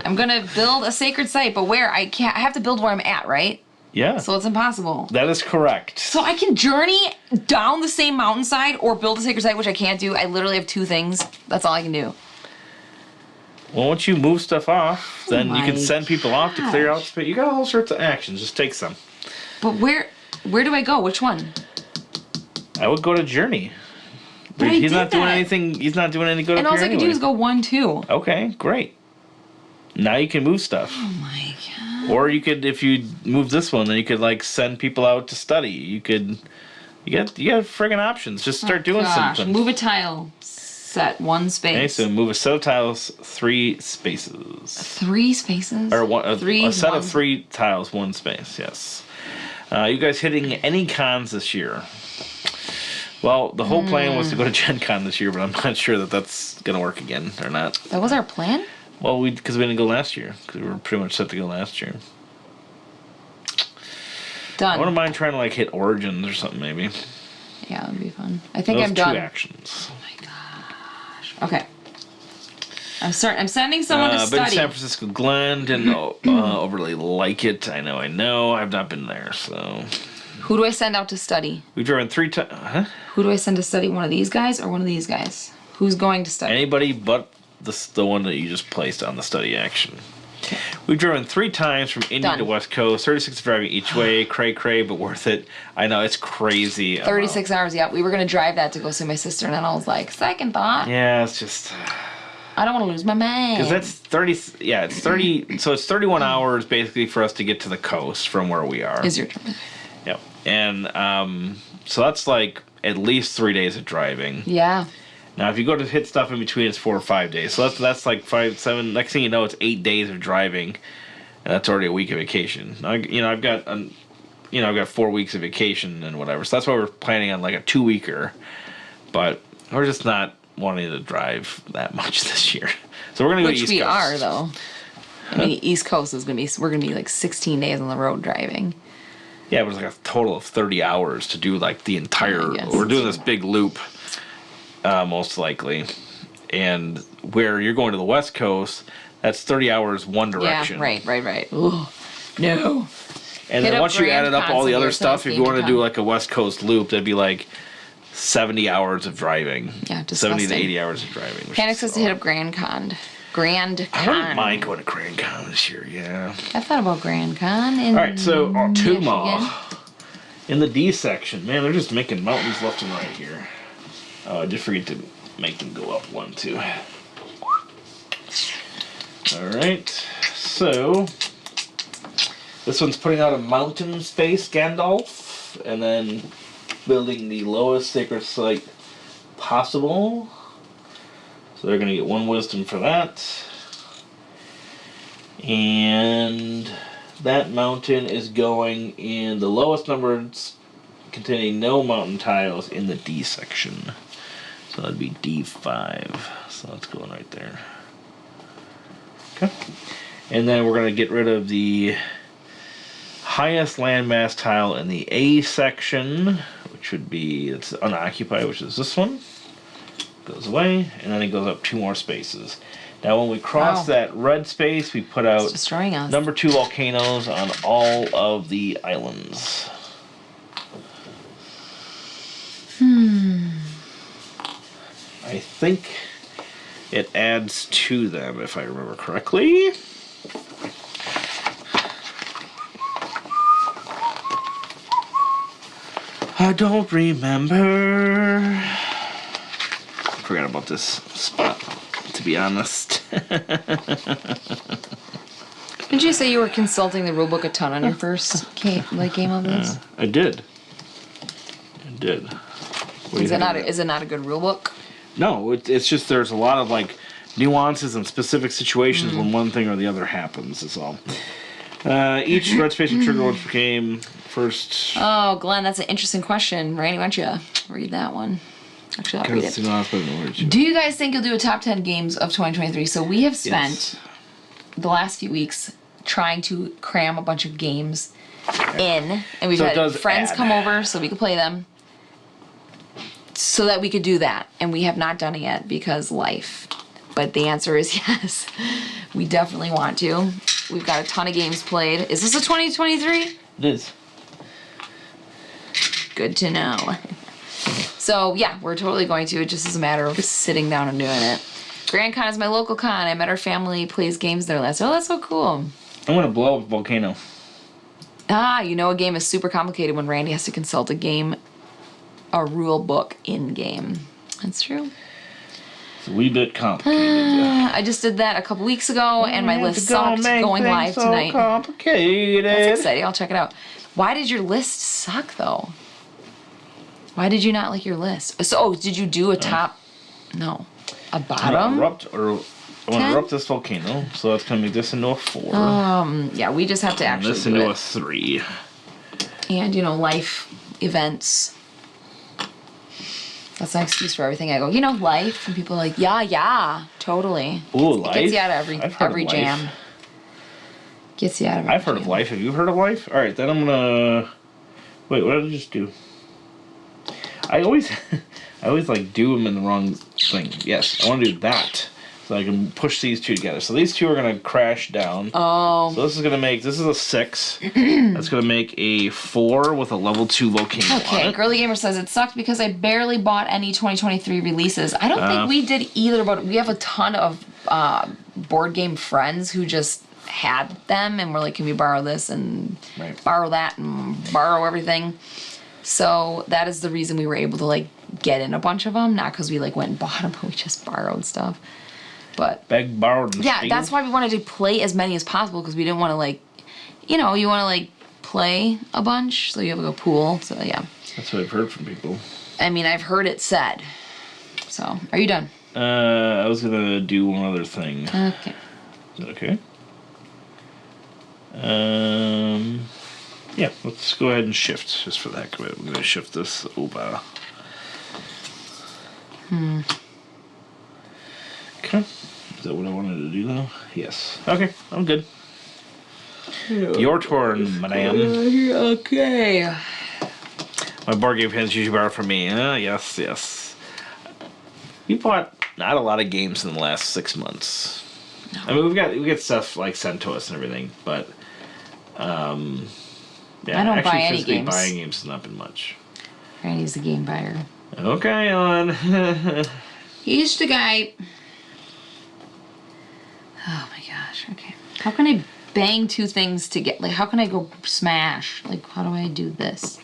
[SPEAKER 2] I'm gonna build a sacred site, but where? I have to build where I'm at, right?
[SPEAKER 1] Yeah.
[SPEAKER 2] So it's impossible.
[SPEAKER 1] That is correct.
[SPEAKER 2] So I can journey down the same mountainside or build a sacred site, which I can't do. I literally have 2 things. That's all I can do.
[SPEAKER 1] Well, once you move stuff off, then you
[SPEAKER 2] my
[SPEAKER 1] can send people off to clear out space. You got all sorts of actions. Just take some.
[SPEAKER 2] But where do I go? Which one?
[SPEAKER 1] I would go to Journey.
[SPEAKER 2] But
[SPEAKER 1] He's
[SPEAKER 2] I
[SPEAKER 1] not
[SPEAKER 2] did
[SPEAKER 1] doing
[SPEAKER 2] that.
[SPEAKER 1] anything. He's not doing any good
[SPEAKER 2] And
[SPEAKER 1] up
[SPEAKER 2] all
[SPEAKER 1] here
[SPEAKER 2] I could do
[SPEAKER 1] anyway.
[SPEAKER 2] is go 1, 2.
[SPEAKER 1] Okay, great. Now you can move stuff.
[SPEAKER 2] Oh my god.
[SPEAKER 1] Or you could, if you move this one, then you could like send people out to study. You got friggin' options. Just start doing something.
[SPEAKER 2] Move a tile. Set 1 space.
[SPEAKER 1] Okay, so move a set of tiles, 3 spaces.
[SPEAKER 2] 3 spaces?
[SPEAKER 1] Or one, a set
[SPEAKER 2] one.
[SPEAKER 1] of 3 tiles, 1 space. Yes. You guys hitting any cons this year? Well, the whole plan was to go to Gen Con this year, but I'm not sure that that's gonna work again or not.
[SPEAKER 2] That was our plan?
[SPEAKER 1] Well, because we didn't go last year, because we were pretty much set to go last year.
[SPEAKER 2] Done.
[SPEAKER 1] I wouldn't mind trying to like hit Origins or something maybe.
[SPEAKER 2] Yeah, that would be fun. I think
[SPEAKER 1] Those
[SPEAKER 2] I'm done.
[SPEAKER 1] 2 actions.
[SPEAKER 2] Oh my gosh. Okay. I'm sending someone to
[SPEAKER 1] Been to
[SPEAKER 2] study.
[SPEAKER 1] San Francisco Glen, didn't overly like it. I know. I've not been there, so.
[SPEAKER 2] Who do I send out to study?
[SPEAKER 1] We've driven 3 times. Huh?
[SPEAKER 2] Who do I send to study? One of these guys or one of these guys? Who's going to study?
[SPEAKER 1] Anybody but the one that you just placed on the study action. We've driven 3 times from Indy
[SPEAKER 2] Done.
[SPEAKER 1] to West Coast, 36 driving each way, cray, but worth it. I know, it's crazy.
[SPEAKER 2] 36 hours, yeah. We were going to drive that to go see my sister, and then I was like, second thought.
[SPEAKER 1] Yeah, it's just...
[SPEAKER 2] I don't want to lose my mind.
[SPEAKER 1] Because that's 30... Yeah, it's 30... So it's 31 hours, basically, for us to get to the coast from where we are.
[SPEAKER 2] Is your turn.
[SPEAKER 1] Yep. And so that's like at least 3 days of driving.
[SPEAKER 2] Yeah.
[SPEAKER 1] Now, if you go to hit stuff in between, it's 4 or 5 days. So that's like 5, 7. Next thing you know, it's 8 days of driving, and that's already a week of vacation. I've got 4 weeks of vacation and whatever. So that's why we're planning on like a 2-weeker, but we're just not wanting to drive that much this year. So we're gonna go to East Coast.
[SPEAKER 2] Which we are, though. I mean, East Coast is we're gonna be like 16 days on the road driving.
[SPEAKER 1] Yeah, but it's like a total of 30 hours to do like the entire.
[SPEAKER 2] Yeah, I guess.
[SPEAKER 1] We're doing this big loop, most likely, and where you're going to the West Coast, that's 30 hours one direction.
[SPEAKER 2] Yeah, right. Ooh, no.
[SPEAKER 1] And
[SPEAKER 2] Hit
[SPEAKER 1] then
[SPEAKER 2] up
[SPEAKER 1] once you
[SPEAKER 2] Grand
[SPEAKER 1] added up all the
[SPEAKER 2] Con,
[SPEAKER 1] other
[SPEAKER 2] so you're
[SPEAKER 1] stuff, if you want to
[SPEAKER 2] Con.
[SPEAKER 1] do like a West Coast loop, that'd be like 70 hours of driving.
[SPEAKER 2] Yeah,
[SPEAKER 1] 70 to
[SPEAKER 2] disgusting.
[SPEAKER 1] 80 hours of driving. which
[SPEAKER 2] Panic
[SPEAKER 1] is
[SPEAKER 2] says to hit up Grand Con. Grand Con.
[SPEAKER 1] I wouldn't mind going to Grand Con this year, yeah.
[SPEAKER 2] I thought about Grand Con.
[SPEAKER 1] All right, so Tuma.
[SPEAKER 2] Michigan.
[SPEAKER 1] In the D section, man, they're just making mountains left and right here. Oh, I did forget to make them go up 1, 2. Alright, so this one's putting out a mountain space Gandalf, and then building the lowest sacred site possible. So they're going to get 1 wisdom for that. And that mountain is going in the lowest numbers containing no mountain tiles in the D section. So that'd be D5. So that's going right there. Okay. And then we're going to get rid of the highest landmass tile in the A section, which would be, it's unoccupied, which is this one. Goes away, and then it goes up 2 more spaces. Now when we cross that red space, we put out
[SPEAKER 2] destroying us.
[SPEAKER 1] number 2 volcanoes on all of the islands. I think it adds to them, if I remember correctly. I don't remember. I forgot about this spot, to be honest.
[SPEAKER 2] Did you say you were consulting the rulebook a ton on your first game of this?
[SPEAKER 1] I did.
[SPEAKER 2] Is it not a good rulebook?
[SPEAKER 1] No, it's just there's a lot of like nuances and specific situations when one thing or the other happens. Is all. Each red space will trigger once per game. First.
[SPEAKER 2] Oh, Glenn, that's an interesting question. Randy, why don't you read that one? Actually, I'll read it. Do you guys think you'll do a top 10 games of 2023? So we have spent the last few weeks trying to cram a bunch of games in, and we've had friends come over so we could play them, so that we could do that, and we have not done it yet because life. But the answer is yes. We definitely want to. We've got a ton of games played. Is this a 2023?
[SPEAKER 1] It is.
[SPEAKER 2] Good to know. So yeah, we're totally going to. It just is a matter of sitting down and doing it. Grand Con is my local con. I met our family, plays games there last. Oh, that's so cool.
[SPEAKER 1] I'm gonna blow up a volcano.
[SPEAKER 2] You know a game is super complicated when Randy has to consult a rule book in game. That's true.
[SPEAKER 1] It's a wee bit complicated.
[SPEAKER 2] I just did that a couple weeks ago, and my list sucked going live tonight.
[SPEAKER 1] Complicated.
[SPEAKER 2] That's exciting. I'll check it out. Why did your list suck though? Why did you not like your list? So, did you do a top? No, a bottom.
[SPEAKER 1] I want to erupt this volcano, so that's gonna make this into a 4.
[SPEAKER 2] Yeah, we just have to actually
[SPEAKER 1] this into a 3.
[SPEAKER 2] And life events. That's an excuse for everything. I go, life, and people are like, yeah, totally.
[SPEAKER 1] Ooh, life.
[SPEAKER 2] It gets you out of every jam. Gets you out of every
[SPEAKER 1] I've heard of life. Have you heard of life? All right, then I'm gonna. Wait, what did I just do? I always like do them in the wrong thing. Yes, I want to do that so I can push these 2 together. So these 2 are gonna crash down.
[SPEAKER 2] Oh.
[SPEAKER 1] So this is a 6. That's gonna make a 4 with a level 2 volcano.
[SPEAKER 2] Okay,
[SPEAKER 1] on it.
[SPEAKER 2] Girly Gamer says it sucked because I barely bought any 2023 releases. I don't think we did either, but we have a ton of board game friends who just had them and were like, can we borrow this and borrow that and borrow everything. So that is the reason we were able to get in a bunch of them, not because we went and bought them, but we just borrowed stuff. But
[SPEAKER 1] Beg, borrowed, and steal.
[SPEAKER 2] that's why we wanted to play as many as possible, because we didn't want to you want to play a bunch, so you have a pool. So yeah,
[SPEAKER 1] that's what I've heard from people.
[SPEAKER 2] I mean, I've heard it said. So are you done?
[SPEAKER 1] I was gonna do one other thing.
[SPEAKER 2] Okay.
[SPEAKER 1] Is that okay? Yeah, let's go ahead and shift, just for the heck of it. We're gonna shift this over. Okay. Is that what I wanted to do, though? Yes. Okay, I'm good. Your turn, madame.
[SPEAKER 2] Okay.
[SPEAKER 1] My board game fans usually borrow from me. Yes. We bought not a lot of games in the last 6 months. No. I mean, we get stuff sent to us and everything, but yeah,
[SPEAKER 2] I don't
[SPEAKER 1] actually
[SPEAKER 2] buy any
[SPEAKER 1] physically
[SPEAKER 2] games.
[SPEAKER 1] Buying games has not been much.
[SPEAKER 2] Randy's a game buyer.
[SPEAKER 1] Okay, Ellen.
[SPEAKER 2] He's the guy. Oh my gosh. Okay. How can I bang 2 things to get how can I go smash? How do I do this?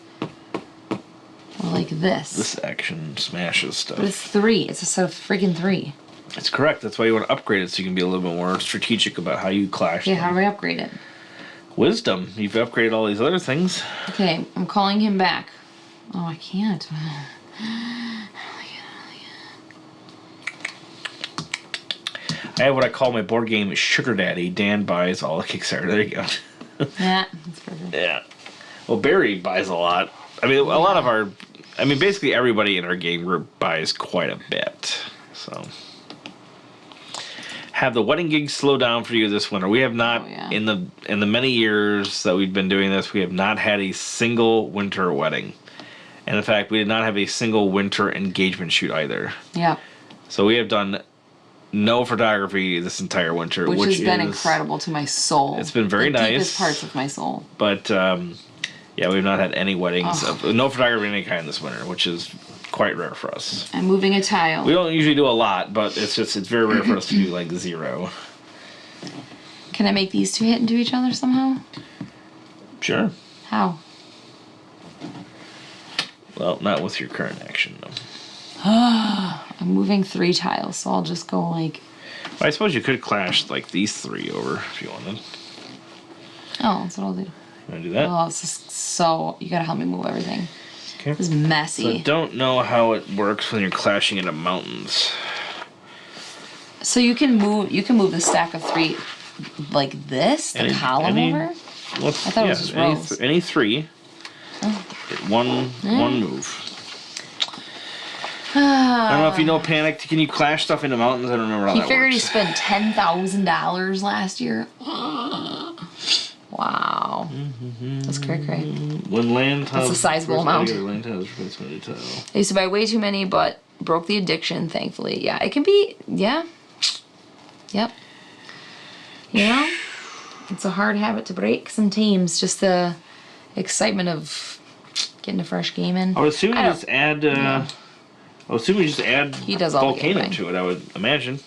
[SPEAKER 2] Or this.
[SPEAKER 1] This action smashes stuff.
[SPEAKER 2] But it's 3. It's a set of friggin' 3.
[SPEAKER 1] It's correct. That's why you want to upgrade it, so you can be a little bit more strategic about how you clash.
[SPEAKER 2] Yeah, how do I upgrade it?
[SPEAKER 1] Wisdom. You've upgraded all these other things.
[SPEAKER 2] Okay, I'm calling him back. Oh, I can't.
[SPEAKER 1] I have what I call my board game Sugar Daddy. Dan buys all the Kickstarter. There you go.
[SPEAKER 2] Yeah, that's perfect.
[SPEAKER 1] Yeah. Well, Barry buys a lot. I mean, a lot of our... I mean, basically everybody in our game group buys quite a bit. So... have the wedding gigs slow down for you this winter. We have not in the many years that we've been doing this, we have not had a single winter wedding. And in fact, we did not have a single winter engagement shoot either.
[SPEAKER 2] Yeah. So
[SPEAKER 1] we have done no photography this entire winter,
[SPEAKER 2] which has been incredible to my soul.
[SPEAKER 1] It's been very nice.
[SPEAKER 2] Deepest parts of my soul.
[SPEAKER 1] But yeah, we've not had any weddings, no photography of any kind this winter, which is quite rare for us.
[SPEAKER 2] I'm moving a tile.
[SPEAKER 1] We don't usually do a lot, but it's very rare for us to do like 0.
[SPEAKER 2] Can I make these two hit into each other somehow?
[SPEAKER 1] Sure.
[SPEAKER 2] How?
[SPEAKER 1] Well, not with your current action, though.
[SPEAKER 2] I'm moving 3 tiles, so I'll just go like...
[SPEAKER 1] Well, I suppose you could clash like these 3 over if you wanted.
[SPEAKER 2] Oh, that's what I'll do.
[SPEAKER 1] You want to do that?
[SPEAKER 2] Oh, this is so... You gotta help me move everything.
[SPEAKER 1] Okay.
[SPEAKER 2] This is messy.
[SPEAKER 1] So I don't know how it works when you're clashing into mountains.
[SPEAKER 2] So you can move the stack of 3 like this, the column over? I thought it was just rows.
[SPEAKER 1] Any 3.
[SPEAKER 2] Oh.
[SPEAKER 1] One move. I don't know if you know Panic. Can you clash stuff into mountains? I don't remember how that works.
[SPEAKER 2] He figured he spent $10,000 last year. Wow. That's cray-cray.
[SPEAKER 1] When land tiles...
[SPEAKER 2] That's a sizable amount.
[SPEAKER 1] Land tiles replacement tile.
[SPEAKER 2] I used to buy way too many, but broke the addiction, thankfully. Yeah, it can be... Yeah. Yep. You know? It's a hard habit to break sometimes. Just the excitement of getting a fresh game in.
[SPEAKER 1] I would assume you just add...
[SPEAKER 2] He does all
[SPEAKER 1] Volcano to it, I would imagine.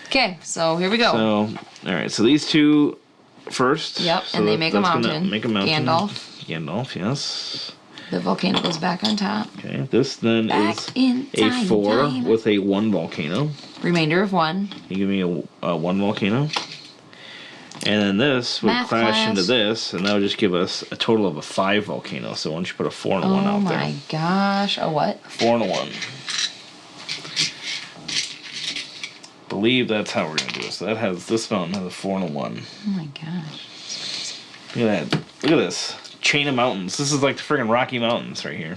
[SPEAKER 2] Okay, so here we go.
[SPEAKER 1] So, alright, so these 2 first.
[SPEAKER 2] Yep,
[SPEAKER 1] so
[SPEAKER 2] and they make a mountain.
[SPEAKER 1] Make a mountain.
[SPEAKER 2] Gandalf,
[SPEAKER 1] yes.
[SPEAKER 2] The volcano goes back on top.
[SPEAKER 1] Okay, this then
[SPEAKER 2] back
[SPEAKER 1] is a 4 with a 1 volcano.
[SPEAKER 2] Remainder of 1.
[SPEAKER 1] You give me a 1 volcano. And then this would clash into this, and that would just give us a total of a 5 volcano. So why don't you put a 4 and a 1 out there?
[SPEAKER 2] Oh my gosh. A what?
[SPEAKER 1] 4 and a 1. Believe that's how we're going to do it. So this mountain has a 4 and a 1.
[SPEAKER 2] Oh my gosh.
[SPEAKER 1] Look at that. Look at this. Chain of mountains. This is like the friggin' Rocky Mountains right here.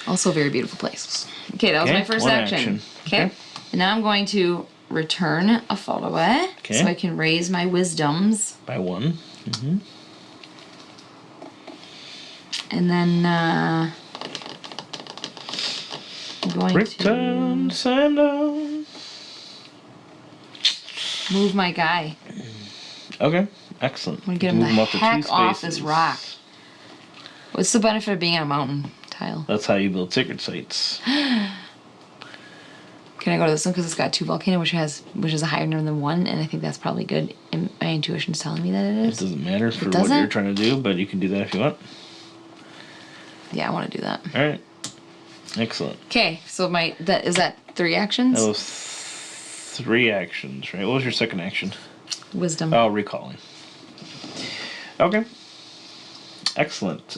[SPEAKER 2] Also a very beautiful place. Okay, that was my first action. Okay. And now I'm going to return a photo so I can raise my wisdoms.
[SPEAKER 1] By 1. Mm-hmm.
[SPEAKER 2] And then I'm going
[SPEAKER 1] to send down.
[SPEAKER 2] Move my guy.
[SPEAKER 1] Okay, excellent.
[SPEAKER 2] I'm going to get him the heck off this rock. What's the benefit of being on a mountain tile?
[SPEAKER 1] That's how you build secret sites.
[SPEAKER 2] Can I go to this one because it's got 2 volcano, which is a higher number than 1, and I think that's probably good. And my intuition's telling me that it is.
[SPEAKER 1] It doesn't matter for what you're trying to do, but you can do that if you want.
[SPEAKER 2] Yeah, I want to do that.
[SPEAKER 1] All right, excellent.
[SPEAKER 2] Okay, so is that 3 actions?
[SPEAKER 1] That was 3 actions, right? What was your second action?
[SPEAKER 2] Wisdom.
[SPEAKER 1] Oh, recalling. Okay. Excellent.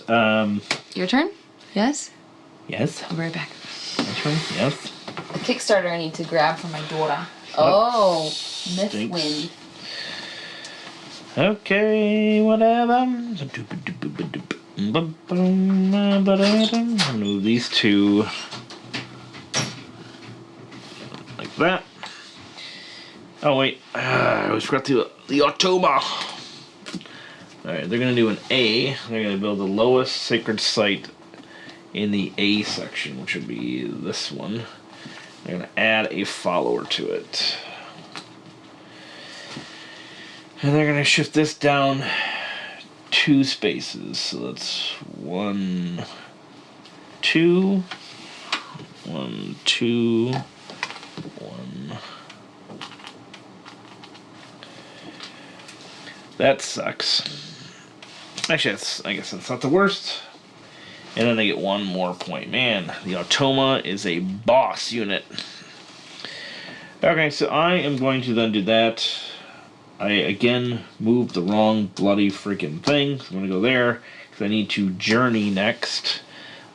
[SPEAKER 2] Your turn? Yes?
[SPEAKER 1] Yes.
[SPEAKER 2] I'll be right back.
[SPEAKER 1] My turn? Yes.
[SPEAKER 2] The Kickstarter I need to grab for my daughter. Oh, Mythwind.
[SPEAKER 1] Okay, whatever. I'll move these 2 like that. Oh wait, I always forgot the October. Alright, they're going to do an A. They're going to build the lowest sacred site in the A section, which would be this one. They're going to add a follower to it. And they're going to shift this down 2 spaces. So that's 1, 2, 1, 2, 1. That sucks. Actually, I guess that's not the worst. And then they get 1 more point. Man, the Automa is a boss unit. Okay, so I am going to then do that. I, again, moved the wrong bloody freaking thing. So I'm going to go there, because I need to journey next.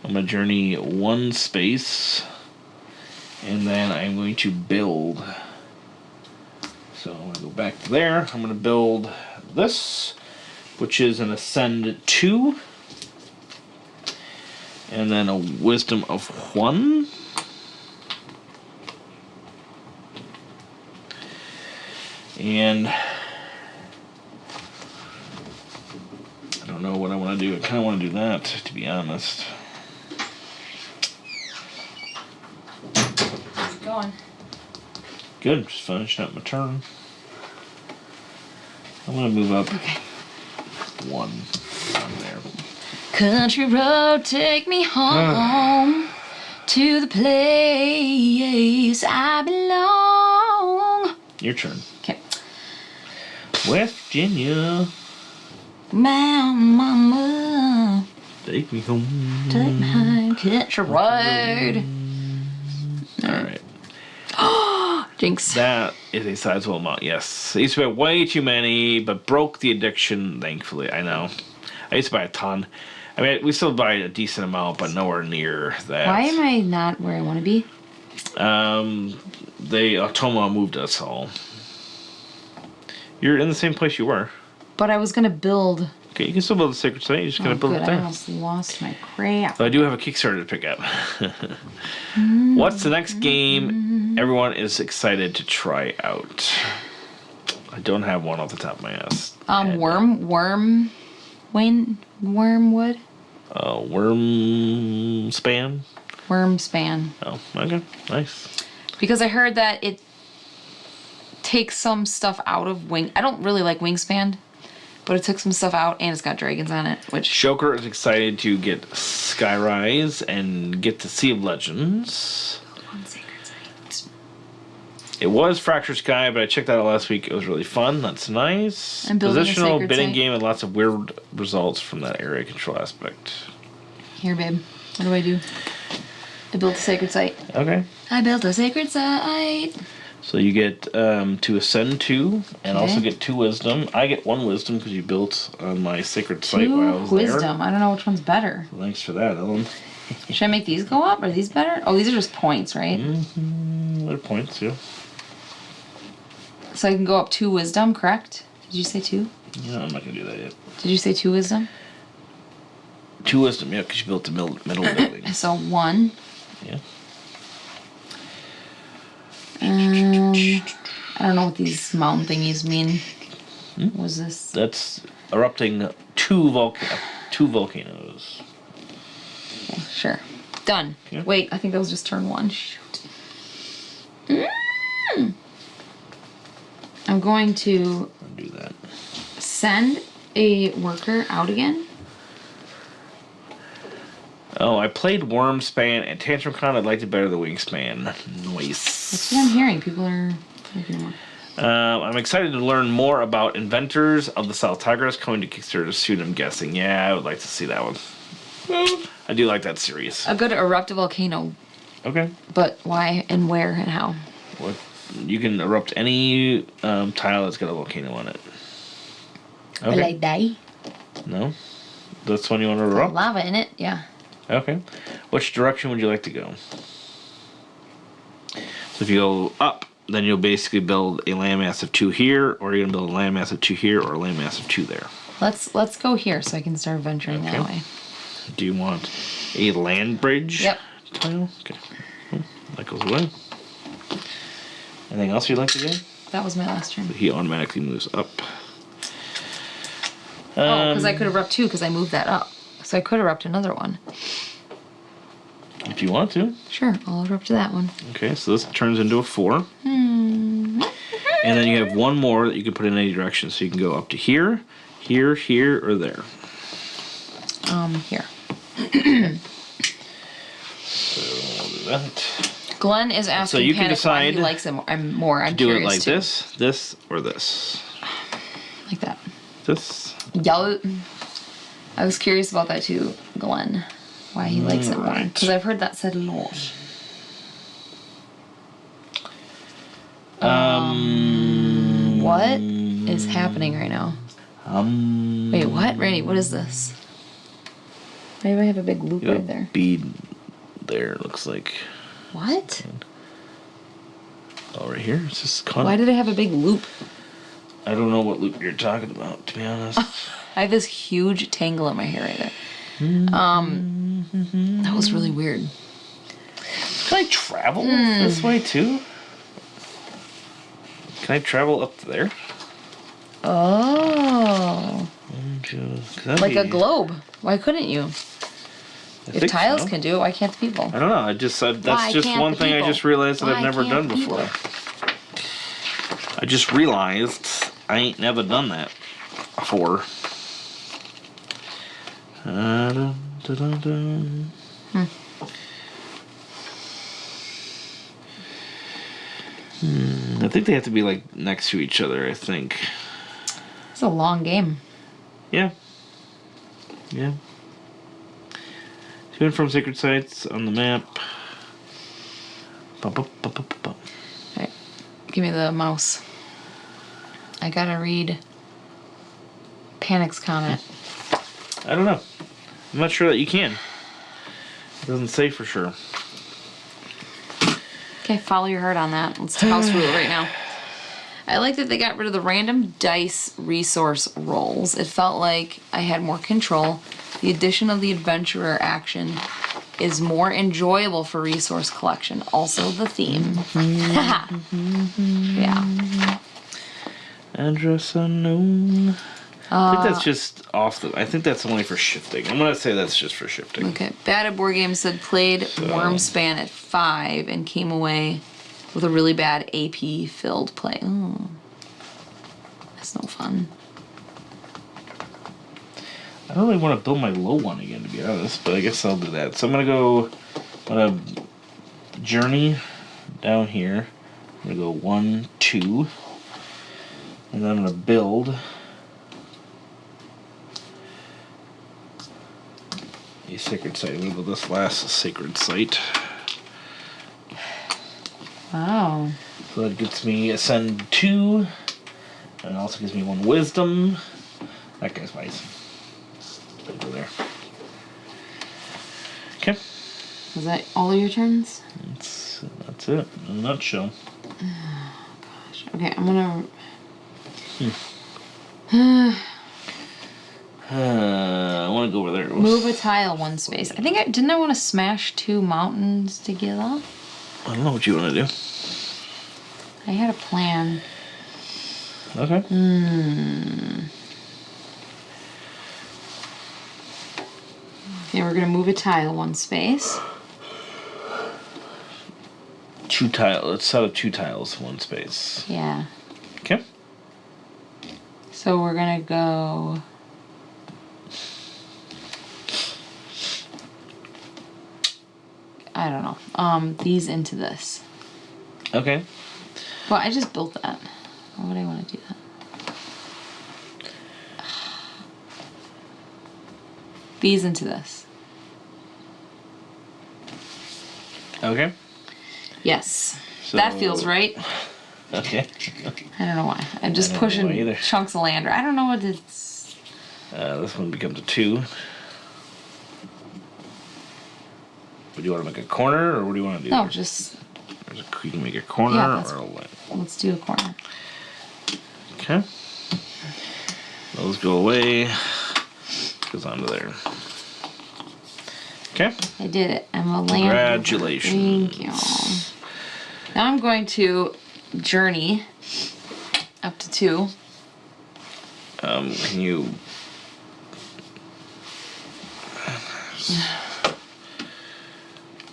[SPEAKER 1] I'm going to journey 1 space. And then I'm going to build. So I'm going to go back to there. I'm going to build this, which is an Ascend 2. And then a Wisdom of 1. And I don't know what I want to do. I kind of want to do that, to be honest.
[SPEAKER 2] How's it going?
[SPEAKER 1] Good. Just finishing up my turn. I'm going to move up one on there.
[SPEAKER 2] Country road, take me home to the place I belong.
[SPEAKER 1] Your turn.
[SPEAKER 2] Okay.
[SPEAKER 1] West Virginia.
[SPEAKER 2] Mama,
[SPEAKER 1] Take me home.
[SPEAKER 2] take my country road.
[SPEAKER 1] Alright.
[SPEAKER 2] Jinx.
[SPEAKER 1] That is a sizable amount, yes. I used to buy way too many, but broke the addiction, thankfully. I know. I used to buy a ton. I mean, we still buy a decent amount, but nowhere near that.
[SPEAKER 2] Why am I not where I want to be?
[SPEAKER 1] Otoma moved us all. You're in the same place you were.
[SPEAKER 2] But I was going to build...
[SPEAKER 1] Okay, you can still build a sacred site. You're just going to build it
[SPEAKER 2] I
[SPEAKER 1] there.
[SPEAKER 2] almost lost my crap.
[SPEAKER 1] So I do have a Kickstarter to pick up. What's the next game everyone is excited to try out? I don't have one off the top of my ass.
[SPEAKER 2] Wormwood?
[SPEAKER 1] Worm span?
[SPEAKER 2] Wormspan.
[SPEAKER 1] Oh, okay. Nice.
[SPEAKER 2] Because I heard that it takes some stuff out of Wing... I don't really like Wingspan, but it took some stuff out, and it's got dragons on it, which...
[SPEAKER 1] Shoker is excited to get Skyrise and get to Sea of Legends.
[SPEAKER 2] On Sacred Site.
[SPEAKER 1] It was Fractured Sky, but I checked that out last week. It was really fun. That's nice.
[SPEAKER 2] I'm building a
[SPEAKER 1] Positional
[SPEAKER 2] Sacred
[SPEAKER 1] bidding
[SPEAKER 2] Site.
[SPEAKER 1] game and lots of weird results from that area control aspect.
[SPEAKER 2] Here, babe. What do I do? I built a Sacred Site.
[SPEAKER 1] Okay.
[SPEAKER 2] I built a Sacred Site.
[SPEAKER 1] So you get to ascend 2 and
[SPEAKER 2] Okay.
[SPEAKER 1] also get 2 wisdom. I get 1 wisdom because you built on my sacred site while I
[SPEAKER 2] 2
[SPEAKER 1] was
[SPEAKER 2] wisdom.
[SPEAKER 1] there.
[SPEAKER 2] I don't know which one's better.
[SPEAKER 1] Thanks for that, Ellen.
[SPEAKER 2] Should I make these go up? Are these better? Oh, these are just points, right?
[SPEAKER 1] They're points, yeah.
[SPEAKER 2] So I can go up 2 wisdom, correct? Did you say 2?
[SPEAKER 1] Yeah, I'm not going to do that yet.
[SPEAKER 2] Did you say 2 wisdom?
[SPEAKER 1] 2 wisdom, yeah, because you built the middle building.
[SPEAKER 2] So 1.
[SPEAKER 1] Yeah.
[SPEAKER 2] I don't know what these mountain thingies mean. What was this?
[SPEAKER 1] That's erupting 2 volcanoes.
[SPEAKER 2] Okay, sure. Done.
[SPEAKER 1] Yeah.
[SPEAKER 2] Wait, I think that was just turn 1. Shoot. I'm going to
[SPEAKER 1] I'll do that.
[SPEAKER 2] send a worker out again.
[SPEAKER 1] Oh, I played Wormspan and Tantrum Con. I liked it better than Wingspan. Nice.
[SPEAKER 2] That's what I'm hearing. People are making more.
[SPEAKER 1] I'm excited to learn more about Inventors of the South Tigris coming to Kickstarter soon, I'm guessing. Yeah, I would like to see that one. I do like that series.
[SPEAKER 2] A good erupt a volcano,
[SPEAKER 1] Okay.
[SPEAKER 2] but why and where and how?
[SPEAKER 1] What? You can erupt any tile that's got a volcano on it.
[SPEAKER 2] Will I die?
[SPEAKER 1] No? That's one you want to erupt?
[SPEAKER 2] Lava in it, yeah.
[SPEAKER 1] Okay. Which direction would you like to go? So if you go up, then you'll basically build a landmass of 2 here, or you're going to build a landmass of 2 here, or a landmass of 2 there.
[SPEAKER 2] Let's go here so I can start venturing that way.
[SPEAKER 1] Do you want a land bridge?
[SPEAKER 2] Yep.
[SPEAKER 1] Tile? Okay. That goes away. Anything else you'd like to do?
[SPEAKER 2] That was my last turn.
[SPEAKER 1] He automatically moves up.
[SPEAKER 2] Oh, because I could erupt 2 because I moved that up. So I could erupt another one.
[SPEAKER 1] If you want to.
[SPEAKER 2] Sure, I'll erupt to that one.
[SPEAKER 1] Okay, so this turns into a 4. And then you have 1 more that you can put in any direction. So you can go up to here, here, here, or there.
[SPEAKER 2] Here.
[SPEAKER 1] So we'll do that.
[SPEAKER 2] Glenn is asking
[SPEAKER 1] you can
[SPEAKER 2] Panic why he
[SPEAKER 1] decide
[SPEAKER 2] likes it more. I'm
[SPEAKER 1] Do
[SPEAKER 2] curious
[SPEAKER 1] it like
[SPEAKER 2] too.
[SPEAKER 1] this, or this.
[SPEAKER 2] Like that.
[SPEAKER 1] This.
[SPEAKER 2] Yo. I was curious about that too, Glenn. Why he likes it more.
[SPEAKER 1] Right.
[SPEAKER 2] Because I've heard that said a lot. What is happening right now? Wait, what? Randy, what is this? Maybe I have a big loop
[SPEAKER 1] You have
[SPEAKER 2] right there.
[SPEAKER 1] a bead there, it looks like.
[SPEAKER 2] What?
[SPEAKER 1] Oh, right here? It's just con-
[SPEAKER 2] Why did I have a big loop?
[SPEAKER 1] I don't know what loop you're talking about, to be honest.
[SPEAKER 2] I have this huge tangle in my hair right there. That was really weird.
[SPEAKER 1] Can I travel this way too? Can I travel up to there?
[SPEAKER 2] Oh. Like a globe. Why couldn't you? If tiles can do it, why can't the people?
[SPEAKER 1] I don't know. That's just one thing I just realized that I've never done before. I just realized I ain't never done that before. I think they have to be like next to each other, I think.
[SPEAKER 2] It's a long game.
[SPEAKER 1] Yeah. Yeah. To and from sacred sites on the map.
[SPEAKER 2] Alright. Give me the mouse. I gotta read Panic's comment.
[SPEAKER 1] I don't know. I'm not sure that you can. It doesn't say for sure.
[SPEAKER 2] Okay, follow your heart on that. Let's house rule it right now. I like that they got rid of the random dice resource rolls. It felt like I had more control. The addition of the adventurer action is more enjoyable for resource collection. Also the theme. Yeah.
[SPEAKER 1] Address unknown. I think that's just I think that's only for shifting. I'm gonna say that's just for shifting.
[SPEAKER 2] Okay. Bad at Board Game said played Wormspan at 5 and came away with a really bad AP filled play. Oh. That's no fun.
[SPEAKER 1] I don't really want to build my low one again, to be honest, but I guess I'll do that. So I'm gonna journey down here. I'm gonna go 1, 2, and then I'm gonna build a sacred site. I'm gonna build this last sacred site.
[SPEAKER 2] Wow.
[SPEAKER 1] So that gets me ascend 2, and it also gives me 1 wisdom. That guy's nice. Over there. Okay.
[SPEAKER 2] Was that all your turns?
[SPEAKER 1] That's it in a nutshell.
[SPEAKER 2] Oh, gosh. Okay, I'm gonna.
[SPEAKER 1] I want to go over there.
[SPEAKER 2] Move a tile 1 space. I think didn't I want to smash 2 mountains together?
[SPEAKER 1] I don't know what you want to do.
[SPEAKER 2] I had a plan.
[SPEAKER 1] Okay.
[SPEAKER 2] Okay, we're gonna move a tile 1 space.
[SPEAKER 1] 2 tiles. Let's set up 2 tiles, 1 space.
[SPEAKER 2] Yeah.
[SPEAKER 1] Okay.
[SPEAKER 2] So we're gonna go. I don't know. These into this.
[SPEAKER 1] Okay.
[SPEAKER 2] Well, I just built that. Why would I want to do that? These into this.
[SPEAKER 1] Okay.
[SPEAKER 2] Yes.
[SPEAKER 1] So,
[SPEAKER 2] that feels right.
[SPEAKER 1] Okay.
[SPEAKER 2] I don't know why. I'm just pushing chunks of land. I don't know what it's.
[SPEAKER 1] This one becomes a 2. But do you want to make a corner, or what do you want to do?
[SPEAKER 2] No,
[SPEAKER 1] there?
[SPEAKER 2] just.
[SPEAKER 1] You can make a corner, or a line.
[SPEAKER 2] Let's do a corner.
[SPEAKER 1] Okay. Those go away. Goes onto there. Okay.
[SPEAKER 2] I did it. I'm a land.
[SPEAKER 1] Congratulations.
[SPEAKER 2] Thank you. Now I'm going to journey up to 2.
[SPEAKER 1] Can you?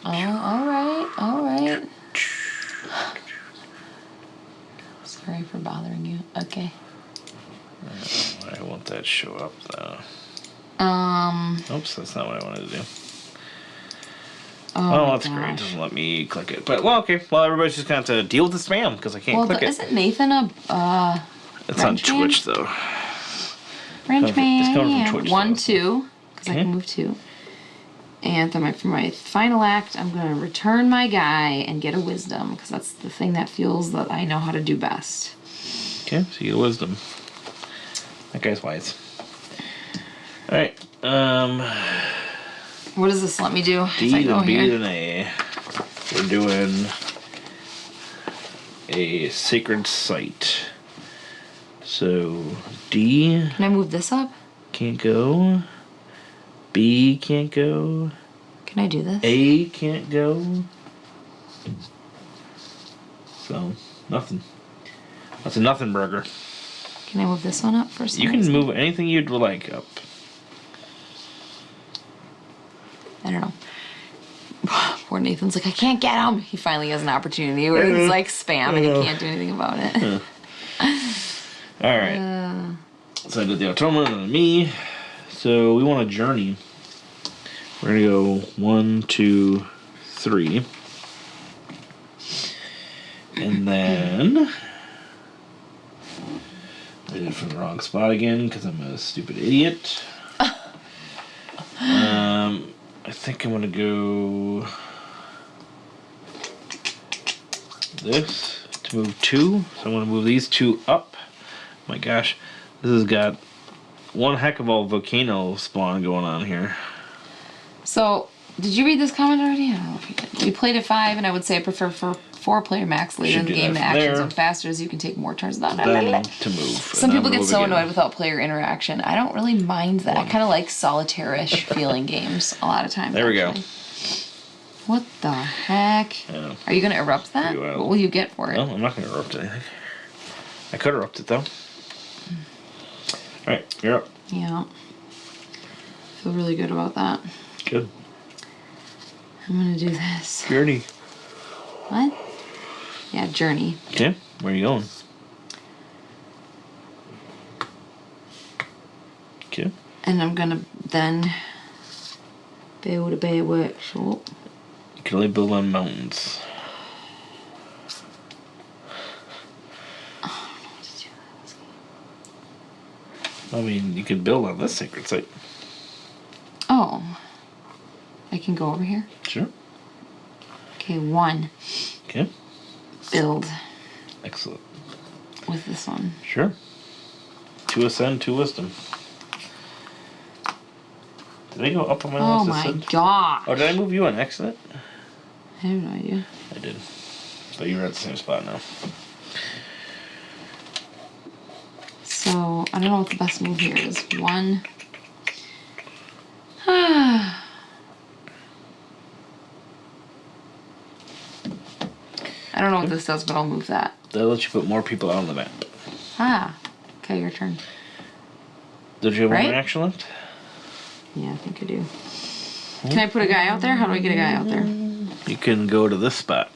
[SPEAKER 2] Oh, all right. Sorry for bothering you. Okay.
[SPEAKER 1] I want that to show up though. Oops, that's not what I wanted to do. Oh, that's great. It doesn't let me click it. But, well, okay. Well, everybody's just going to have to deal with the spam because I can't click it.
[SPEAKER 2] Isn't Nathan a
[SPEAKER 1] It's on Twitch, though.
[SPEAKER 2] French man.
[SPEAKER 1] It's coming from Twitch.
[SPEAKER 2] 1, 2, because I can move 2. And then for my final act, I'm going to return my guy and get a wisdom because that's the thing that feels that I know how to do best.
[SPEAKER 1] Okay, so you get a wisdom. That guy's wise. All right.
[SPEAKER 2] What does this let me do?
[SPEAKER 1] D to B to an A. We're doing a sacred site. So D.
[SPEAKER 2] Can I move this up?
[SPEAKER 1] Can't go. B can't go.
[SPEAKER 2] Can I do this?
[SPEAKER 1] A can't go. So nothing. That's a nothing burger.
[SPEAKER 2] Can I move this one up for some
[SPEAKER 1] You can
[SPEAKER 2] reason?
[SPEAKER 1] move anything you'd like up.
[SPEAKER 2] I don't know. Poor Nathan's like, I can't get him. He finally has an opportunity where it's like spam and he can't do anything about it.
[SPEAKER 1] All right. So I did the Ottoman and then me. So we want a journey. We're going to go 1, 2, 3. And then I did it from the wrong spot again because I'm a stupid idiot. I think I'm gonna go this to move 2. So I'm gonna move these 2 up. My gosh, this has got one heck of a volcano spawn going on here.
[SPEAKER 2] So, did you read this comment already? I don't know if you did. We played at 5, and I would say I prefer for 4-player max. Later in the game, the actions are faster as you can take more turns.
[SPEAKER 1] Then to move.
[SPEAKER 2] Some people get so annoyed without player interaction. I don't really mind that. I kind of like solitaire-ish feeling games a lot of times.
[SPEAKER 1] There we go.
[SPEAKER 2] What the heck?
[SPEAKER 1] Yeah.
[SPEAKER 2] Are you going to erupt that? What will you get for it?
[SPEAKER 1] No, I'm not going to erupt anything. I could erupt it, though. Alright, you're up.
[SPEAKER 2] Yeah. Feel really good about that.
[SPEAKER 1] Good.
[SPEAKER 2] I'm going to do this.
[SPEAKER 1] Journey.
[SPEAKER 2] What? Yeah, journey.
[SPEAKER 1] Okay, where are you going? Okay.
[SPEAKER 2] And I'm going to then build a bear workshop.
[SPEAKER 1] You can only build on mountains. I mean, you could build on this sacred site.
[SPEAKER 2] Oh. I can go over here?
[SPEAKER 1] Sure.
[SPEAKER 2] Okay, 1.
[SPEAKER 1] Okay.
[SPEAKER 2] Build
[SPEAKER 1] Excellent.
[SPEAKER 2] with this one.
[SPEAKER 1] Sure. 2 ascend, 2 wisdom. Did I go up on my
[SPEAKER 2] Oh
[SPEAKER 1] list?
[SPEAKER 2] my
[SPEAKER 1] Ascend?
[SPEAKER 2] god.
[SPEAKER 1] Oh, did I move you on accident?
[SPEAKER 2] I have no idea.
[SPEAKER 1] I did. So you're at the same spot now.
[SPEAKER 2] So, I don't know what the best move here is. 1. I don't know what this does, but I'll move that.
[SPEAKER 1] That lets you put more people out on the map.
[SPEAKER 2] Okay, your turn.
[SPEAKER 1] Did you have one
[SPEAKER 2] Right?
[SPEAKER 1] action left?
[SPEAKER 2] Yeah, I think I do. Can I put a guy out there? How do I get a guy out there?
[SPEAKER 1] You can go to this spot.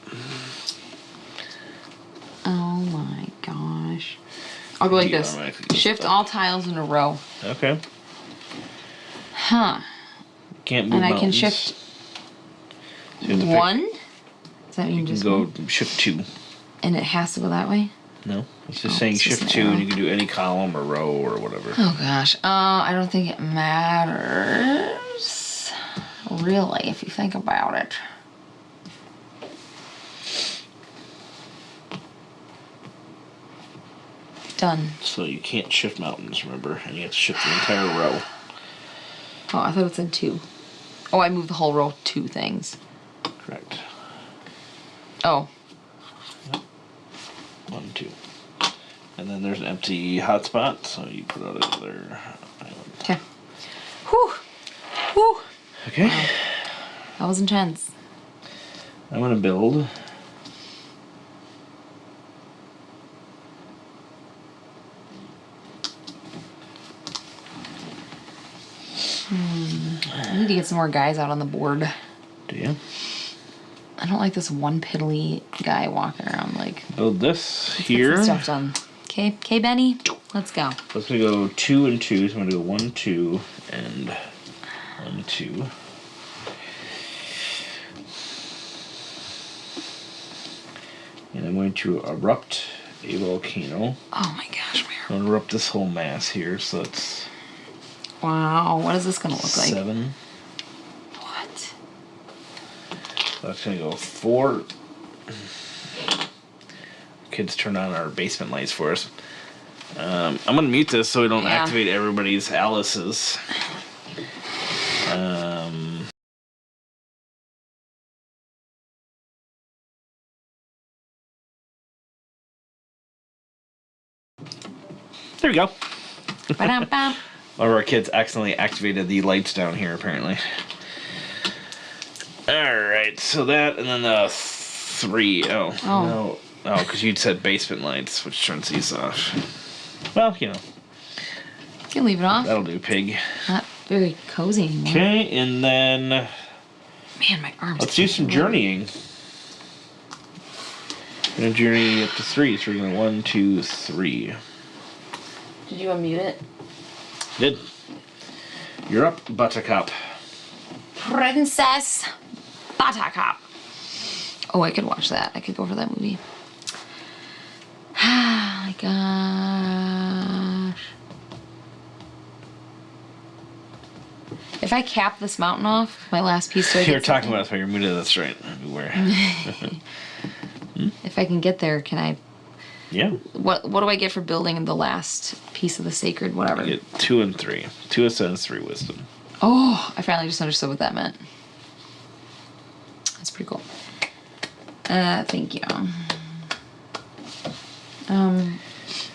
[SPEAKER 2] Oh my gosh. I'll go like
[SPEAKER 1] You
[SPEAKER 2] this.
[SPEAKER 1] automatically get
[SPEAKER 2] Shift
[SPEAKER 1] stuck.
[SPEAKER 2] all tiles in a row.
[SPEAKER 1] Okay.
[SPEAKER 2] Huh.
[SPEAKER 1] Can't move
[SPEAKER 2] And I
[SPEAKER 1] mountains.
[SPEAKER 2] can shift
[SPEAKER 1] So you have to pick-
[SPEAKER 2] 1? Does that mean
[SPEAKER 1] You can
[SPEAKER 2] just
[SPEAKER 1] go
[SPEAKER 2] one?
[SPEAKER 1] shift 2.
[SPEAKER 2] And it has to go that way?
[SPEAKER 1] No, it's just saying
[SPEAKER 2] it's just
[SPEAKER 1] shift
[SPEAKER 2] an
[SPEAKER 1] 2 and
[SPEAKER 2] arrow.
[SPEAKER 1] you can do any column or row or whatever.
[SPEAKER 2] Oh gosh. I don't think it matters. Really, if you think about it. Done.
[SPEAKER 1] So you can't shift mountains, remember? And you have to shift the entire row.
[SPEAKER 2] Oh, I thought it said 2. Oh, I moved the whole row 2 things.
[SPEAKER 1] Correct.
[SPEAKER 2] Oh.
[SPEAKER 1] 1, 2. And then there's an empty hotspot, so you put out another island.
[SPEAKER 2] Okay. Whew. Whew.
[SPEAKER 1] Okay.
[SPEAKER 2] That was intense.
[SPEAKER 1] I'm gonna build.
[SPEAKER 2] I need to get some more guys out on the board.
[SPEAKER 1] Do you?
[SPEAKER 2] I don't like this one piddly guy walking around like
[SPEAKER 1] Build this
[SPEAKER 2] get
[SPEAKER 1] here.
[SPEAKER 2] some stuff done. Okay, Benny, let's go.
[SPEAKER 1] Let's go 2 and 2. So I'm gonna go 1, 2, and 1, 2. And I'm going to erupt a volcano.
[SPEAKER 2] Oh my gosh,
[SPEAKER 1] I'm
[SPEAKER 2] Mary.
[SPEAKER 1] gonna erupt this whole mass here, so it's
[SPEAKER 2] Wow, what is this gonna look like?
[SPEAKER 1] 7.
[SPEAKER 2] What?
[SPEAKER 1] That's gonna go 4. Kids turn on our basement lights for us. I'm gonna mute this so we don't
[SPEAKER 2] Yeah.
[SPEAKER 1] activate everybody's Alice's. There we go.
[SPEAKER 2] Ba-dum-bum.
[SPEAKER 1] One of our kids accidentally activated the lights down here, apparently. Alright, so that, and then the 3. Oh,
[SPEAKER 2] Oh.
[SPEAKER 1] no. Oh, because you'd said basement lights, which turns these off. Well, you know.
[SPEAKER 2] You can leave it off.
[SPEAKER 1] That'll do, pig.
[SPEAKER 2] Not very cozy anymore.
[SPEAKER 1] Okay, and then...
[SPEAKER 2] Man, my arms.
[SPEAKER 1] Let's do some journeying. We're going to journey up to 3, so we're going to 1, 2, 3.
[SPEAKER 2] Did you unmute it?
[SPEAKER 1] Did. You're up, Buttercup.
[SPEAKER 2] Princess Buttercup. Oh, I could watch that. I could go for that movie. Oh my gosh. If I cap this mountain off, my last piece... So
[SPEAKER 1] You're talking about it while you're muted, that's right. Beware.
[SPEAKER 2] If I can get there, can I...
[SPEAKER 1] Yeah.
[SPEAKER 2] What do I get for building the last piece of the sacred whatever?
[SPEAKER 1] You get 2 and 3. 2 ascends, 3 wisdom.
[SPEAKER 2] Oh, I finally just understood what that meant. That's pretty cool. Thank you.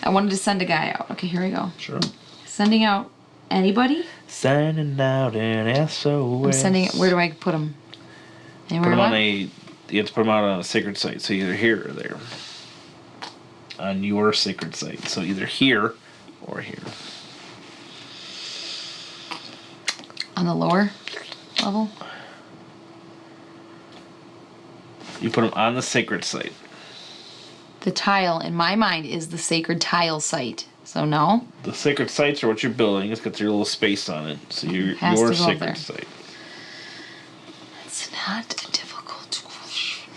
[SPEAKER 2] I wanted to send a guy out. Okay, here we go.
[SPEAKER 1] Sure.
[SPEAKER 2] Sending out anybody?
[SPEAKER 1] Sending out an SOS.
[SPEAKER 2] I'm sending it. Where do I put him? Anywhere
[SPEAKER 1] Put them
[SPEAKER 2] I
[SPEAKER 1] on
[SPEAKER 2] want?
[SPEAKER 1] you have to put them out on a sacred site, so either here or there. On your sacred site. So either here or here.
[SPEAKER 2] On the lower level?
[SPEAKER 1] You put them on the sacred site.
[SPEAKER 2] The tile, in my mind, is the sacred tile site. So no?
[SPEAKER 1] The sacred sites are what you're building. It's got your little space on it. So
[SPEAKER 2] Has
[SPEAKER 1] your
[SPEAKER 2] to go
[SPEAKER 1] sacred
[SPEAKER 2] there.
[SPEAKER 1] site.
[SPEAKER 2] It's not a difficult question.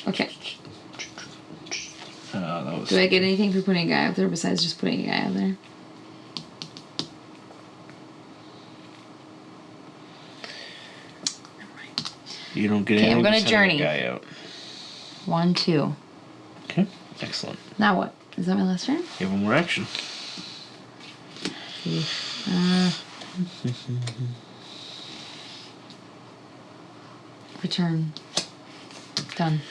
[SPEAKER 2] Okay.
[SPEAKER 1] That was
[SPEAKER 2] Do I get anything for putting a guy out there besides just putting a guy out there?
[SPEAKER 1] You don't get
[SPEAKER 2] Okay, I'm
[SPEAKER 1] anything
[SPEAKER 2] gonna
[SPEAKER 1] for sending
[SPEAKER 2] journey.
[SPEAKER 1] a guy out.
[SPEAKER 2] 1, 2.
[SPEAKER 1] Okay, excellent.
[SPEAKER 2] Now what? Is that my last turn?
[SPEAKER 1] Give him more action.
[SPEAKER 2] Return. Done.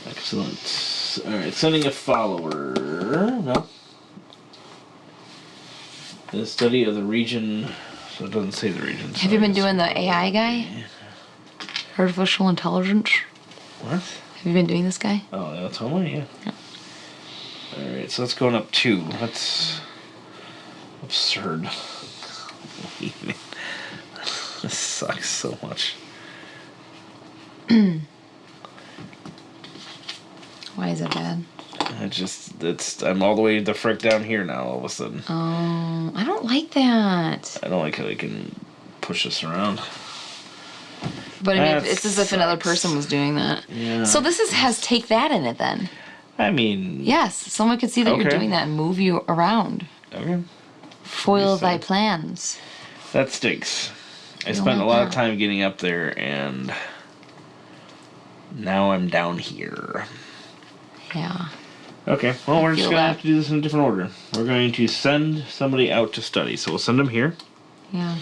[SPEAKER 1] Excellent. Alright, sending a follower. No. The study of the region. So it doesn't say the region.
[SPEAKER 2] Have you been doing the AI guy? Artificial intelligence?
[SPEAKER 1] What?
[SPEAKER 2] Have you been doing this guy?
[SPEAKER 1] Oh, that's only, yeah. Alright, so that's going up 2. That's absurd. This sucks so much.
[SPEAKER 2] Why is it bad?
[SPEAKER 1] I'm all the way the frick down here now all of a sudden.
[SPEAKER 2] Oh, I don't like that.
[SPEAKER 1] I don't like how they can push us around.
[SPEAKER 2] But I mean,
[SPEAKER 1] That
[SPEAKER 2] it's as if another
[SPEAKER 1] sucks.
[SPEAKER 2] person was doing that.
[SPEAKER 1] Yeah.
[SPEAKER 2] So this has take that in it then.
[SPEAKER 1] I mean...
[SPEAKER 2] Yes, someone could see that you're
[SPEAKER 1] Okay.
[SPEAKER 2] doing that and move you around.
[SPEAKER 1] Okay.
[SPEAKER 2] Foil
[SPEAKER 1] What do you
[SPEAKER 2] thy
[SPEAKER 1] say?
[SPEAKER 2] plans.
[SPEAKER 1] That stinks. I
[SPEAKER 2] don't
[SPEAKER 1] spent a
[SPEAKER 2] like
[SPEAKER 1] lot of
[SPEAKER 2] that.
[SPEAKER 1] time getting up there, and now I'm down here.
[SPEAKER 2] Yeah.
[SPEAKER 1] Okay, well, we're just
[SPEAKER 2] feel
[SPEAKER 1] going to
[SPEAKER 2] that.
[SPEAKER 1] have to do this in a different order. We're going to send somebody out to study, so we'll send them here.
[SPEAKER 2] Yeah.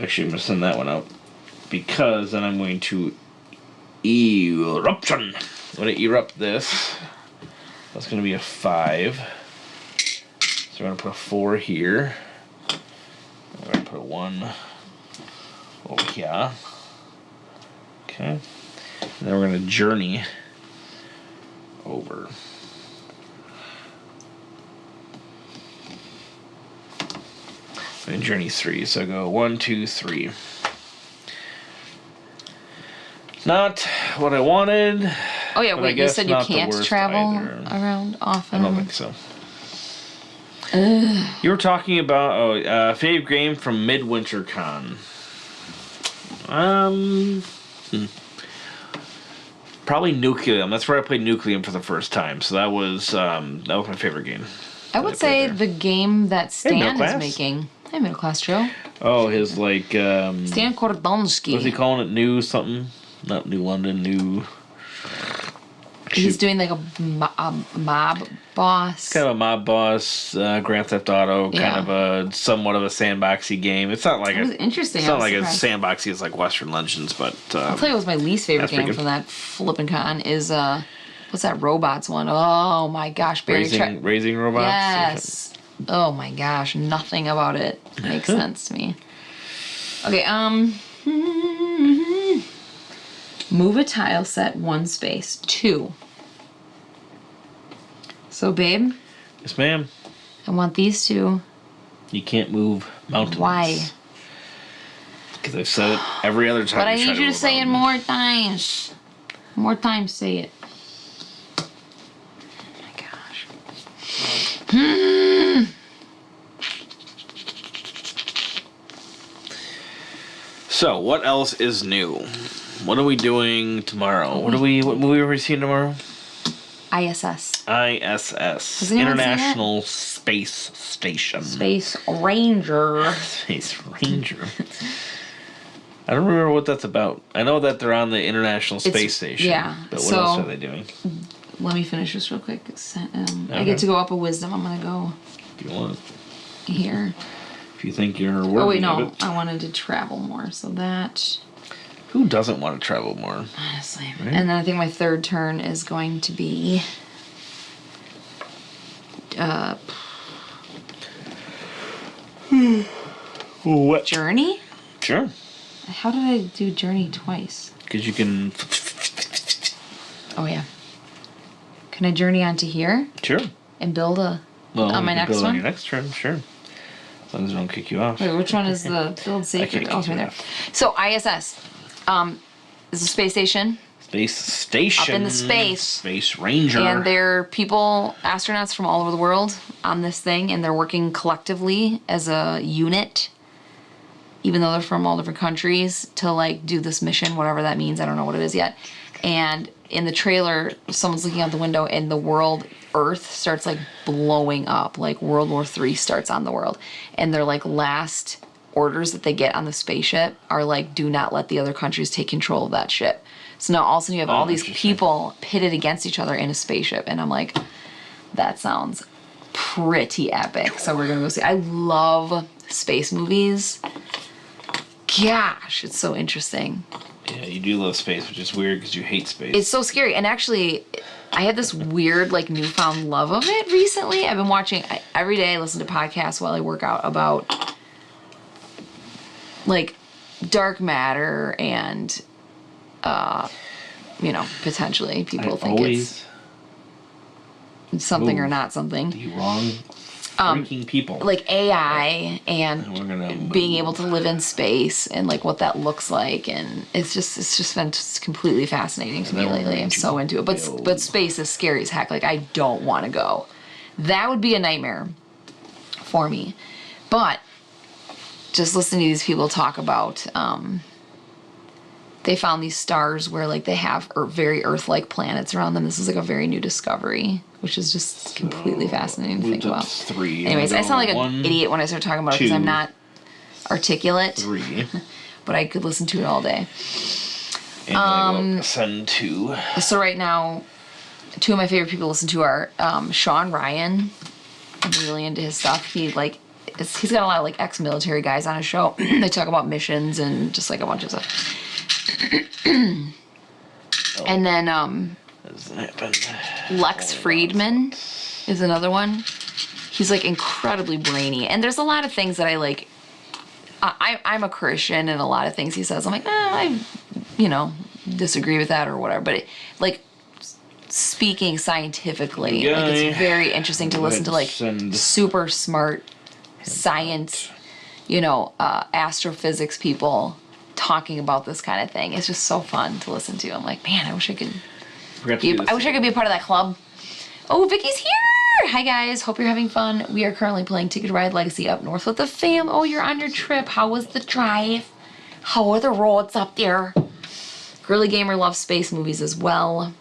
[SPEAKER 1] Actually, I'm going to send that one out, because then I'm going to eruption. I'm going to erupt this. That's going to be a 5. So we're going to put a 4 here. We're going to put a 1 over here. Okay. And then we're going to journey over. And journey 3. So I go 1, 2, 3. Not what I wanted.
[SPEAKER 2] Oh yeah,
[SPEAKER 1] But I
[SPEAKER 2] wait, you
[SPEAKER 1] guess
[SPEAKER 2] said you
[SPEAKER 1] not the
[SPEAKER 2] can't
[SPEAKER 1] worst
[SPEAKER 2] travel
[SPEAKER 1] either.
[SPEAKER 2] around
[SPEAKER 1] I
[SPEAKER 2] often.
[SPEAKER 1] don't think so. You were talking about fave game from Midwinter Con. Probably Nucleum. That's where I played Nucleum for the first time. So that was my favorite game.
[SPEAKER 2] I would say the game that Stan
[SPEAKER 1] middle
[SPEAKER 2] is
[SPEAKER 1] class.
[SPEAKER 2] making. Hey, middle class Joe.
[SPEAKER 1] Oh, his like
[SPEAKER 2] Stan Kordonski.
[SPEAKER 1] what's he calling it? New something? Not New London. New.
[SPEAKER 2] He's doing like a mob boss.
[SPEAKER 1] Kind of a mob boss, Grand Theft Auto,
[SPEAKER 2] Yeah.
[SPEAKER 1] kind of a somewhat of a sandboxy game. It's not like
[SPEAKER 2] It was interesting.
[SPEAKER 1] It's
[SPEAKER 2] I
[SPEAKER 1] not
[SPEAKER 2] was
[SPEAKER 1] like as
[SPEAKER 2] surprised.
[SPEAKER 1] sandboxy as like Western Legends, but
[SPEAKER 2] I'll tell you what was my least favorite
[SPEAKER 1] That's pretty
[SPEAKER 2] game
[SPEAKER 1] good.
[SPEAKER 2] from that flipping con is what's that robots one? Oh my gosh, Barry
[SPEAKER 1] raising robots.
[SPEAKER 2] Yes. Oh my gosh, nothing about it makes sense to me. Okay, Move a tile set 1 space. 2. So, babe,
[SPEAKER 1] Yes, ma'am.
[SPEAKER 2] I want these 2.
[SPEAKER 1] You can't move mountains.
[SPEAKER 2] Why?
[SPEAKER 1] Because I've said it every other time.
[SPEAKER 2] But I need you to say it more times. More times say it. Oh my gosh.
[SPEAKER 1] So, what else is new? What are we doing tomorrow? What movie are we seeing tomorrow?
[SPEAKER 2] ISS.
[SPEAKER 1] ISS.
[SPEAKER 2] Has anyone
[SPEAKER 1] International Space Station.
[SPEAKER 2] Space Ranger.
[SPEAKER 1] Space Ranger. I don't remember what that's about. I know that they're on the International Space Station.
[SPEAKER 2] Yeah.
[SPEAKER 1] But what else are they doing?
[SPEAKER 2] Let me finish this real quick. I get to go up a wisdom. I'm going to go
[SPEAKER 1] If you want.
[SPEAKER 2] here.
[SPEAKER 1] If you think you're worthy
[SPEAKER 2] Oh, wait,
[SPEAKER 1] of
[SPEAKER 2] no.
[SPEAKER 1] it.
[SPEAKER 2] I wanted to travel more. So that...
[SPEAKER 1] Who doesn't want to travel more?
[SPEAKER 2] Honestly.
[SPEAKER 1] Right?
[SPEAKER 2] And then I think my third turn is going to be...
[SPEAKER 1] What?
[SPEAKER 2] Journey?
[SPEAKER 1] Sure.
[SPEAKER 2] How did I do Journey twice?
[SPEAKER 1] Because you can...
[SPEAKER 2] Oh, yeah. Can I journey onto here
[SPEAKER 1] Sure.
[SPEAKER 2] and build on my next
[SPEAKER 1] build
[SPEAKER 2] one?
[SPEAKER 1] on your next turn, sure. As long as they don't kick you off.
[SPEAKER 2] Wait, which one is the build sacred?
[SPEAKER 1] kick
[SPEAKER 2] Oh, it's
[SPEAKER 1] you
[SPEAKER 2] right there.
[SPEAKER 1] off.
[SPEAKER 2] So ISS is a space station,
[SPEAKER 1] Space Station.
[SPEAKER 2] Up in the space.
[SPEAKER 1] Space Ranger.
[SPEAKER 2] and they're people, astronauts from all over the world on this thing, and they're working collectively as a unit, even though they're from all different countries, to like do this mission, whatever that means. I don't know what it is yet. And in the trailer, someone's looking out the window, and the world, Earth, starts like blowing up. Like World War III starts on the world, and their like last orders that they get on the spaceship are like, do not let the other countries take control of that ship. So now all of a sudden you have all these people pitted against each other in a spaceship, and I'm like, that sounds pretty epic. So we're gonna go see. I love space movies. Gosh, it's so interesting.
[SPEAKER 1] Yeah, you do love space, which is weird because you hate space.
[SPEAKER 2] It's so scary. And actually, I had this weird, like, newfound love of it recently. I've been watching, every day I listen to podcasts while I work out about, like, dark matter and, potentially people think it's something or not something.
[SPEAKER 1] The wrong freaking people.
[SPEAKER 2] Like AI and
[SPEAKER 1] we're gonna
[SPEAKER 2] being able to live in space and like what that looks like, and it's just been just completely fascinating to me lately. I'm so into it. But space is scary as heck. Like I don't want to go. That would be a nightmare for me. But just listening to these people talk about they found these stars where like they have very Earth-like planets around them. This is like a very new discovery, which is just completely fascinating to think about.
[SPEAKER 1] 3.
[SPEAKER 2] Anyways, I sound like an idiot when I start talking about it because I'm not articulate.
[SPEAKER 1] 3.
[SPEAKER 2] But I could listen to it all day.
[SPEAKER 1] And I go send 2.
[SPEAKER 2] So right now, 2 of my favorite people to listen to are Sean Ryan. I'm really into his stuff. He's got a lot of like ex-military guys on his show. They talk about missions and just like a bunch of stuff. And then Lex Friedman is another one. He's like incredibly brainy, and there's a lot of things that I like. I'm a Christian, and a lot of things he says, I'm like, I disagree with that or whatever. But like speaking scientifically, like it's very interesting to listen to like super smart science, astrophysics people talking about this kind of thing. It's just so fun to listen to. I'm like, man, I wish I could be a part of that club. Oh, Vicky's here! Hi guys, hope you're having fun. We are currently playing Ticket to Ride Legacy up north with the fam. Oh, you're on your trip. How was the drive? How are the roads up there? Girly Gamer loves space movies as well.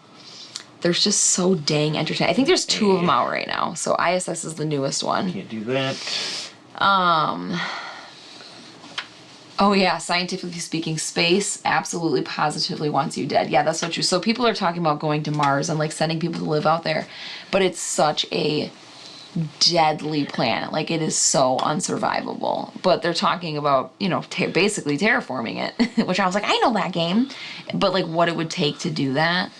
[SPEAKER 2] They're just so dang entertaining. I think there's 2 of them out right now. So ISS is the newest one.
[SPEAKER 1] Can't do that.
[SPEAKER 2] Oh yeah, scientifically speaking, space absolutely positively wants you dead. Yeah, that's so true. So people are talking about going to Mars and like sending people to live out there, but it's such a deadly planet. Like it is so unsurvivable. But they're talking about, basically terraforming it, which I was like, I know that game, but like what it would take to do that.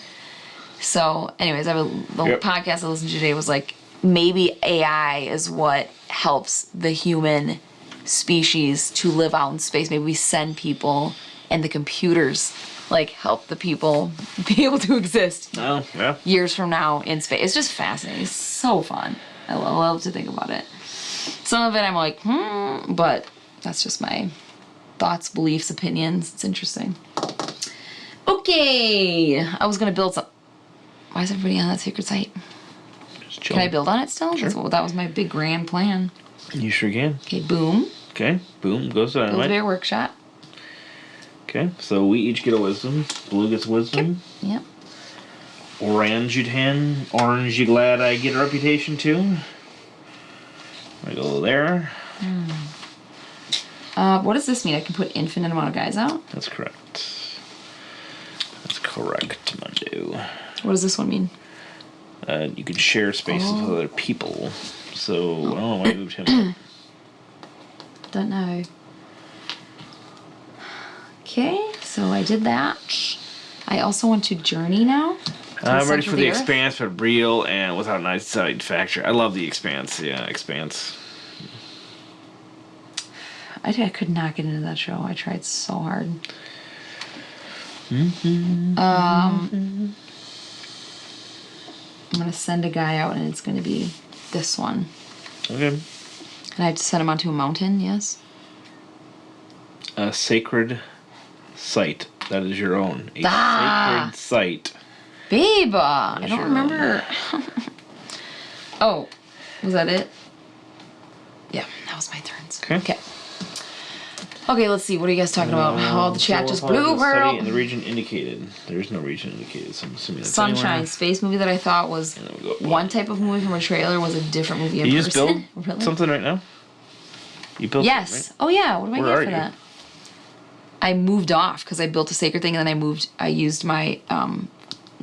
[SPEAKER 2] So anyways, the podcast I listened to today was like, maybe AI is what helps the human species to live out in space. Maybe we send people and the computers like help the people be able to exist
[SPEAKER 1] Oh, yeah.
[SPEAKER 2] years from now in space. It's just fascinating. It's so fun. I love to think about it. Some of it I'm like, but that's just my thoughts, beliefs, opinions. It's interesting. Okay, I was gonna build some. Why is everybody on that secret site?
[SPEAKER 1] Just
[SPEAKER 2] Can I build on it still?
[SPEAKER 1] Sure.
[SPEAKER 2] That was my big grand plan.
[SPEAKER 1] You sure can.
[SPEAKER 2] Okay, boom.
[SPEAKER 1] Okay, boom, goes
[SPEAKER 2] Build a
[SPEAKER 1] dynamite.
[SPEAKER 2] bear workshop.
[SPEAKER 1] Okay, so we each get a wisdom. Blue gets wisdom.
[SPEAKER 2] Yep.
[SPEAKER 1] Orangutan. Orange, you glad I get a reputation too? I go there.
[SPEAKER 2] What does this mean? I can put infinite amount of guys out?
[SPEAKER 1] That's correct. That's correct, Mundo.
[SPEAKER 2] What does this one mean?
[SPEAKER 1] You can share spaces with other people. So, I don't know why I moved him up.
[SPEAKER 2] Don't know. Okay, so I did that. I also want to journey now.
[SPEAKER 1] I'm ready for the
[SPEAKER 2] Earth.
[SPEAKER 1] Expanse, but real and without an outside factor. I love the Expanse. Yeah, Expanse.
[SPEAKER 2] I could not get into that show. I tried so hard. I'm gonna send a guy out, and it's gonna be this one.
[SPEAKER 1] Okay.
[SPEAKER 2] And I have to send him onto a mountain. Yes.
[SPEAKER 1] A sacred site. That is your own. A
[SPEAKER 2] Ah!
[SPEAKER 1] sacred site.
[SPEAKER 2] Babe, I don't
[SPEAKER 1] Sure.
[SPEAKER 2] remember. Oh, was that it? Yeah, that was my turns.
[SPEAKER 1] Okay.
[SPEAKER 2] Okay, let's see. What are you guys talking about? Oh, the chat just blew
[SPEAKER 1] Study in
[SPEAKER 2] her.
[SPEAKER 1] the region indicated. There is no region indicated, so I'm assuming that's
[SPEAKER 2] Sunshine,
[SPEAKER 1] anywhere.
[SPEAKER 2] space movie that I thought was
[SPEAKER 1] And then we go up
[SPEAKER 2] one type of movie from a trailer was a different movie in
[SPEAKER 1] You just
[SPEAKER 2] person.
[SPEAKER 1] build
[SPEAKER 2] Really?
[SPEAKER 1] something right now? You built
[SPEAKER 2] Yes.
[SPEAKER 1] something,
[SPEAKER 2] Oh yeah. What do I
[SPEAKER 1] Where
[SPEAKER 2] get
[SPEAKER 1] are
[SPEAKER 2] for
[SPEAKER 1] you?
[SPEAKER 2] that? I moved off because I built a sacred thing, and then I used my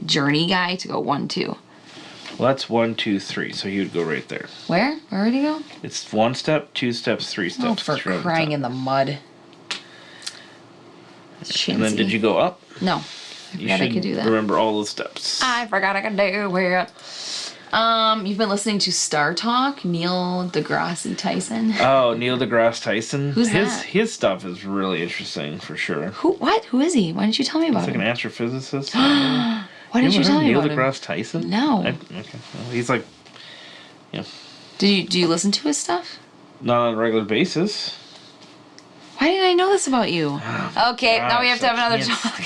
[SPEAKER 2] journey guy to go 1, 2.
[SPEAKER 1] right? Well, that's 1, 2, 3, so he would go right there.
[SPEAKER 2] Where? Where did he go?
[SPEAKER 1] It's 1 step, 2 steps, 3 steps.
[SPEAKER 2] Oh, for
[SPEAKER 1] It's right at the
[SPEAKER 2] crying
[SPEAKER 1] top.
[SPEAKER 2] in the mud.
[SPEAKER 1] And then did you go up?
[SPEAKER 2] No. I
[SPEAKER 1] You
[SPEAKER 2] forgot I
[SPEAKER 1] should
[SPEAKER 2] could do that.
[SPEAKER 1] remember all the steps.
[SPEAKER 2] I forgot I could do it. You've been listening to Star Talk, Neil deGrasse Tyson.
[SPEAKER 1] Oh, Neil deGrasse Tyson.
[SPEAKER 2] Who's
[SPEAKER 1] his
[SPEAKER 2] that?
[SPEAKER 1] His stuff is really interesting for sure.
[SPEAKER 2] Who? What? Who is he? Why didn't you tell me about
[SPEAKER 1] He's like
[SPEAKER 2] him?
[SPEAKER 1] an astrophysicist.
[SPEAKER 2] Why didn't you tell me
[SPEAKER 1] Neil
[SPEAKER 2] about him?
[SPEAKER 1] deGrasse Tyson?
[SPEAKER 2] No.
[SPEAKER 1] Okay. Well, he's like, yeah,
[SPEAKER 2] Do you listen to his stuff?
[SPEAKER 1] not on a regular basis.
[SPEAKER 2] Why didn't I know this about you? Okay, now we have to have another talk.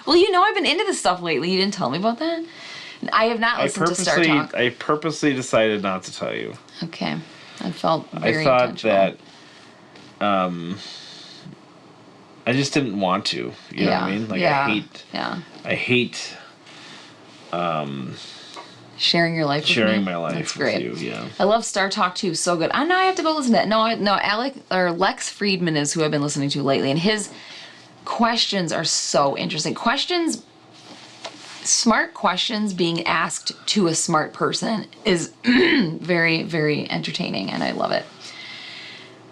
[SPEAKER 2] Well, you know I've been into this stuff lately. You didn't tell me about that? I have not listened to Star Talk.
[SPEAKER 1] I purposely decided not to tell you.
[SPEAKER 2] Okay. I felt very
[SPEAKER 1] I thought
[SPEAKER 2] intentional.
[SPEAKER 1] that I just didn't want to. You know what I mean? Like
[SPEAKER 2] yeah.
[SPEAKER 1] I hate
[SPEAKER 2] Sharing your life with me.
[SPEAKER 1] sharing my life
[SPEAKER 2] That's
[SPEAKER 1] with
[SPEAKER 2] great.
[SPEAKER 1] you. Yeah.
[SPEAKER 2] I love Star Talk too. So good. I know I have to go listen to that. No, Lex Friedman is who I've been listening to lately, and his questions are so interesting. Smart questions being asked to a smart person is very, very entertaining, and I love it.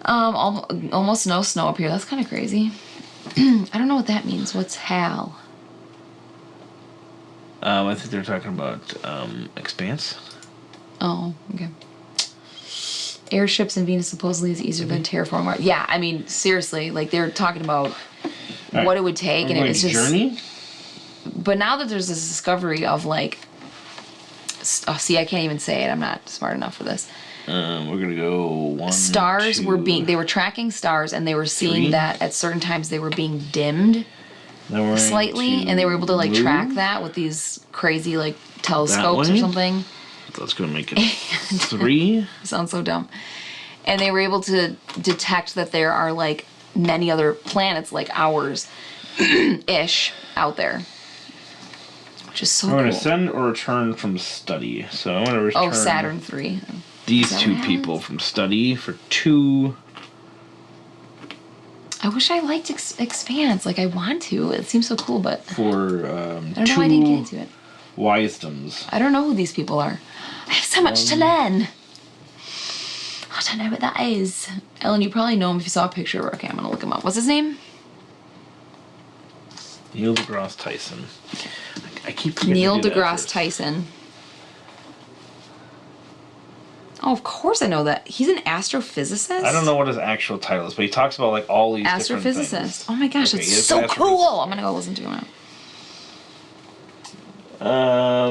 [SPEAKER 2] Almost no snow up here. That's kind of crazy. I don't know what that means. What's HAL?
[SPEAKER 1] I think they're talking about Expanse.
[SPEAKER 2] Oh, okay. Airships in Venus supposedly is easier than terraforming Mars. Yeah, I mean, seriously, like they're talking about what it would take, and it was just.
[SPEAKER 1] Journey.
[SPEAKER 2] But now that there's this discovery of like, see, I can't even say it. I'm not smart enough for this.
[SPEAKER 1] We're gonna go 1.
[SPEAKER 2] Stars
[SPEAKER 1] 2,
[SPEAKER 2] they were tracking stars, and they were seeing
[SPEAKER 1] 3.
[SPEAKER 2] that at certain times they were being dimmed
[SPEAKER 1] Then we're
[SPEAKER 2] slightly,
[SPEAKER 1] into
[SPEAKER 2] and they were able to like
[SPEAKER 1] blue.
[SPEAKER 2] track that with these crazy like telescopes or
[SPEAKER 1] way?
[SPEAKER 2] something.
[SPEAKER 1] That's gonna make it 3.
[SPEAKER 2] It sounds so dumb. And they were able to detect that there are like many other planets like ours ish out there. Which is so
[SPEAKER 1] We're
[SPEAKER 2] cool.
[SPEAKER 1] gonna send or return from study. So I want to return.
[SPEAKER 2] Saturn 3.
[SPEAKER 1] These
[SPEAKER 2] that
[SPEAKER 1] 2
[SPEAKER 2] what
[SPEAKER 1] people from study for 2.
[SPEAKER 2] I wish I liked Expanse. Like I want to. It seems so cool, but
[SPEAKER 1] For
[SPEAKER 2] I don't know why I didn't get into it.
[SPEAKER 1] Wisedoms.
[SPEAKER 2] I don't know who these people are. I have so much to learn. I don't know what that is. Ellen, you probably know him if you saw a picture. Okay, I'm gonna look him up. What's his name?
[SPEAKER 1] Neil deGrasse Tyson. I keep forgetting
[SPEAKER 2] Neil
[SPEAKER 1] to do that
[SPEAKER 2] deGrasse
[SPEAKER 1] first.
[SPEAKER 2] Tyson. Oh, of course I know that. He's an astrophysicist?
[SPEAKER 1] I don't know what his actual title is, but he talks about like all these different
[SPEAKER 2] Astrophysicist.
[SPEAKER 1] things.
[SPEAKER 2] Oh my gosh,
[SPEAKER 1] Okay,
[SPEAKER 2] it's
[SPEAKER 1] he's
[SPEAKER 2] so
[SPEAKER 1] an
[SPEAKER 2] cool. I'm going to go listen to him now.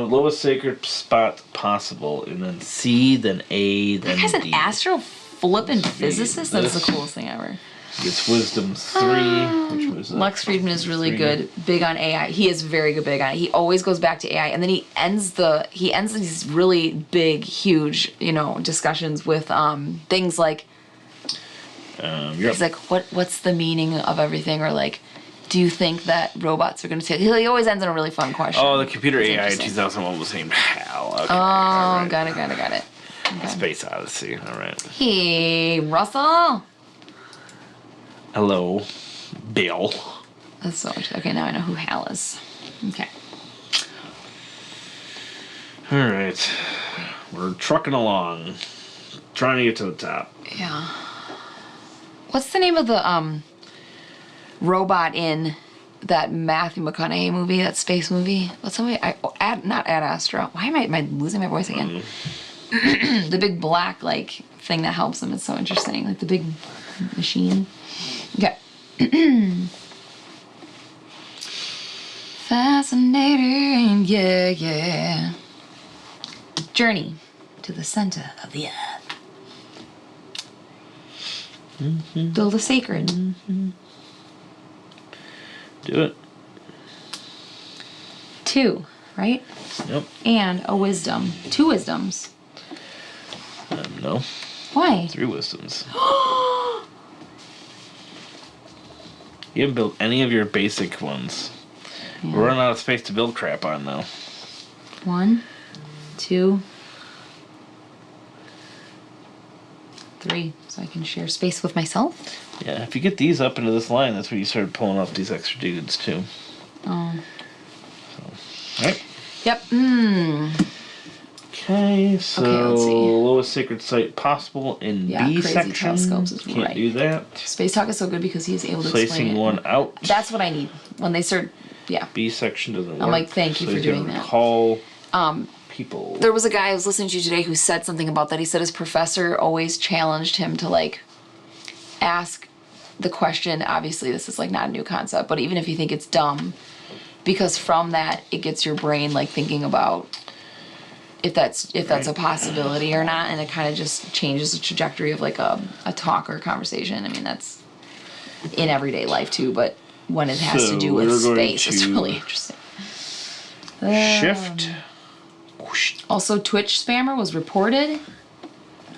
[SPEAKER 1] Lowest sacred spot possible, and then C, then A, then
[SPEAKER 2] That guy's an
[SPEAKER 1] D.
[SPEAKER 2] astro-flippin' physicist? That's the coolest thing ever.
[SPEAKER 1] Gets wisdom 3, which was
[SPEAKER 2] Lex Friedman is really
[SPEAKER 1] 3.
[SPEAKER 2] good, big on AI. He is very good, big on it. He always goes back to AI, and then he ends these really big, huge, discussions with things like, he's like, what's the meaning of everything, or like, do you think that robots are going to take? He always ends in a really fun question.
[SPEAKER 1] Oh, the computer AI in 2001 was named HAL. Okay,
[SPEAKER 2] oh, got it. Okay.
[SPEAKER 1] Space Odyssey. All right.
[SPEAKER 2] Hey, Russell.
[SPEAKER 1] Hello, Bill.
[SPEAKER 2] That's so much. Okay, now I know who Hal is. Okay.
[SPEAKER 1] All right. We're trucking along, trying to get to the top.
[SPEAKER 2] Yeah. What's the name of the robot in that Matthew McConaughey movie, that space movie? What's the movie? Not Ad Astra. Why am I losing my voice again? The big black thing that helps him is so interesting. Like the big machine. Okay. Fascinating, yeah. Journey to the center of the earth.
[SPEAKER 1] Mm-hmm.
[SPEAKER 2] Build a sacred.
[SPEAKER 1] Mm-hmm. Do it.
[SPEAKER 2] 2, right?
[SPEAKER 1] Yep.
[SPEAKER 2] And a wisdom. 2 wisdoms.
[SPEAKER 1] No.
[SPEAKER 2] Why?
[SPEAKER 1] 3 wisdoms. You haven't built any of your basic ones.
[SPEAKER 2] Yeah.
[SPEAKER 1] We're running out of space to build crap on now.
[SPEAKER 2] 1, 2, 3. So I can share space with myself.
[SPEAKER 1] Yeah, if you get these up into this line, that's when you start pulling off these extra dudes too.
[SPEAKER 2] Oh.
[SPEAKER 1] So, alright.
[SPEAKER 2] Yep.
[SPEAKER 1] Okay, so
[SPEAKER 2] Okay, let's see.
[SPEAKER 1] lowest sacred site possible in B
[SPEAKER 2] crazy
[SPEAKER 1] section.
[SPEAKER 2] telescopes is
[SPEAKER 1] Can't
[SPEAKER 2] right.
[SPEAKER 1] do that.
[SPEAKER 2] Space Talk is so good because he's able to explain
[SPEAKER 1] Placing
[SPEAKER 2] it.
[SPEAKER 1] one out.
[SPEAKER 2] That's what I need. When they start, yeah.
[SPEAKER 1] B section doesn't work.
[SPEAKER 2] I'm like, thank you
[SPEAKER 1] so
[SPEAKER 2] for
[SPEAKER 1] he's
[SPEAKER 2] doing
[SPEAKER 1] gonna
[SPEAKER 2] that.
[SPEAKER 1] Call people.
[SPEAKER 2] There was a guy I was listening to today who said something about that. He said his professor always challenged him to ask the question. Obviously, this is not a new concept, but even if you think it's dumb, because from that it gets your brain thinking about if that's a possibility or not, and it kind of just changes the trajectory of a talk or a conversation. I mean, that's in everyday life too, but when it has to do with space, it's really interesting.
[SPEAKER 1] Shift.
[SPEAKER 2] Also, Twitch spammer was reported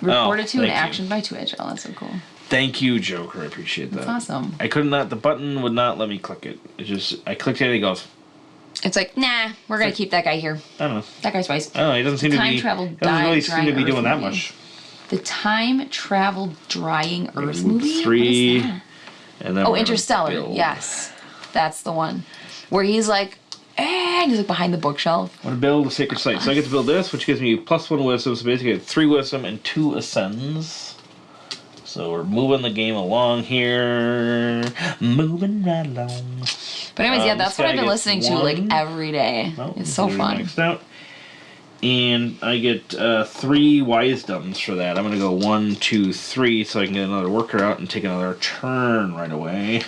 [SPEAKER 2] to and actioned by Twitch. Oh, that's so cool.
[SPEAKER 1] Thank you, Joker. I appreciate that.
[SPEAKER 2] That's awesome.
[SPEAKER 1] I could not. The button would not let me click it. I clicked it and it goes.
[SPEAKER 2] It's nah, we're gonna keep that guy here.
[SPEAKER 1] I don't know.
[SPEAKER 2] That guy's spice.
[SPEAKER 1] I don't know. He doesn't seem to be. Doesn't really seem to be doing that much.
[SPEAKER 2] The time travel drying Earth movie.
[SPEAKER 1] 3.
[SPEAKER 2] What is that?
[SPEAKER 1] And then
[SPEAKER 2] Interstellar. Yes, that's the one where he's and he's behind the bookshelf.
[SPEAKER 1] I want to build a sacred site, so I get to build this, which gives me +1 wisdom. So basically, I get 3 wisdom and 2 ascends. So we're moving the game along here, moving right along.
[SPEAKER 2] But anyways, that's what I've been listening to every day.
[SPEAKER 1] Oh,
[SPEAKER 2] it's so fun.
[SPEAKER 1] Maxed out. And I get 3 wisdoms for that. I'm gonna go 1, 2, 3, so I can get another worker out and take another turn right away.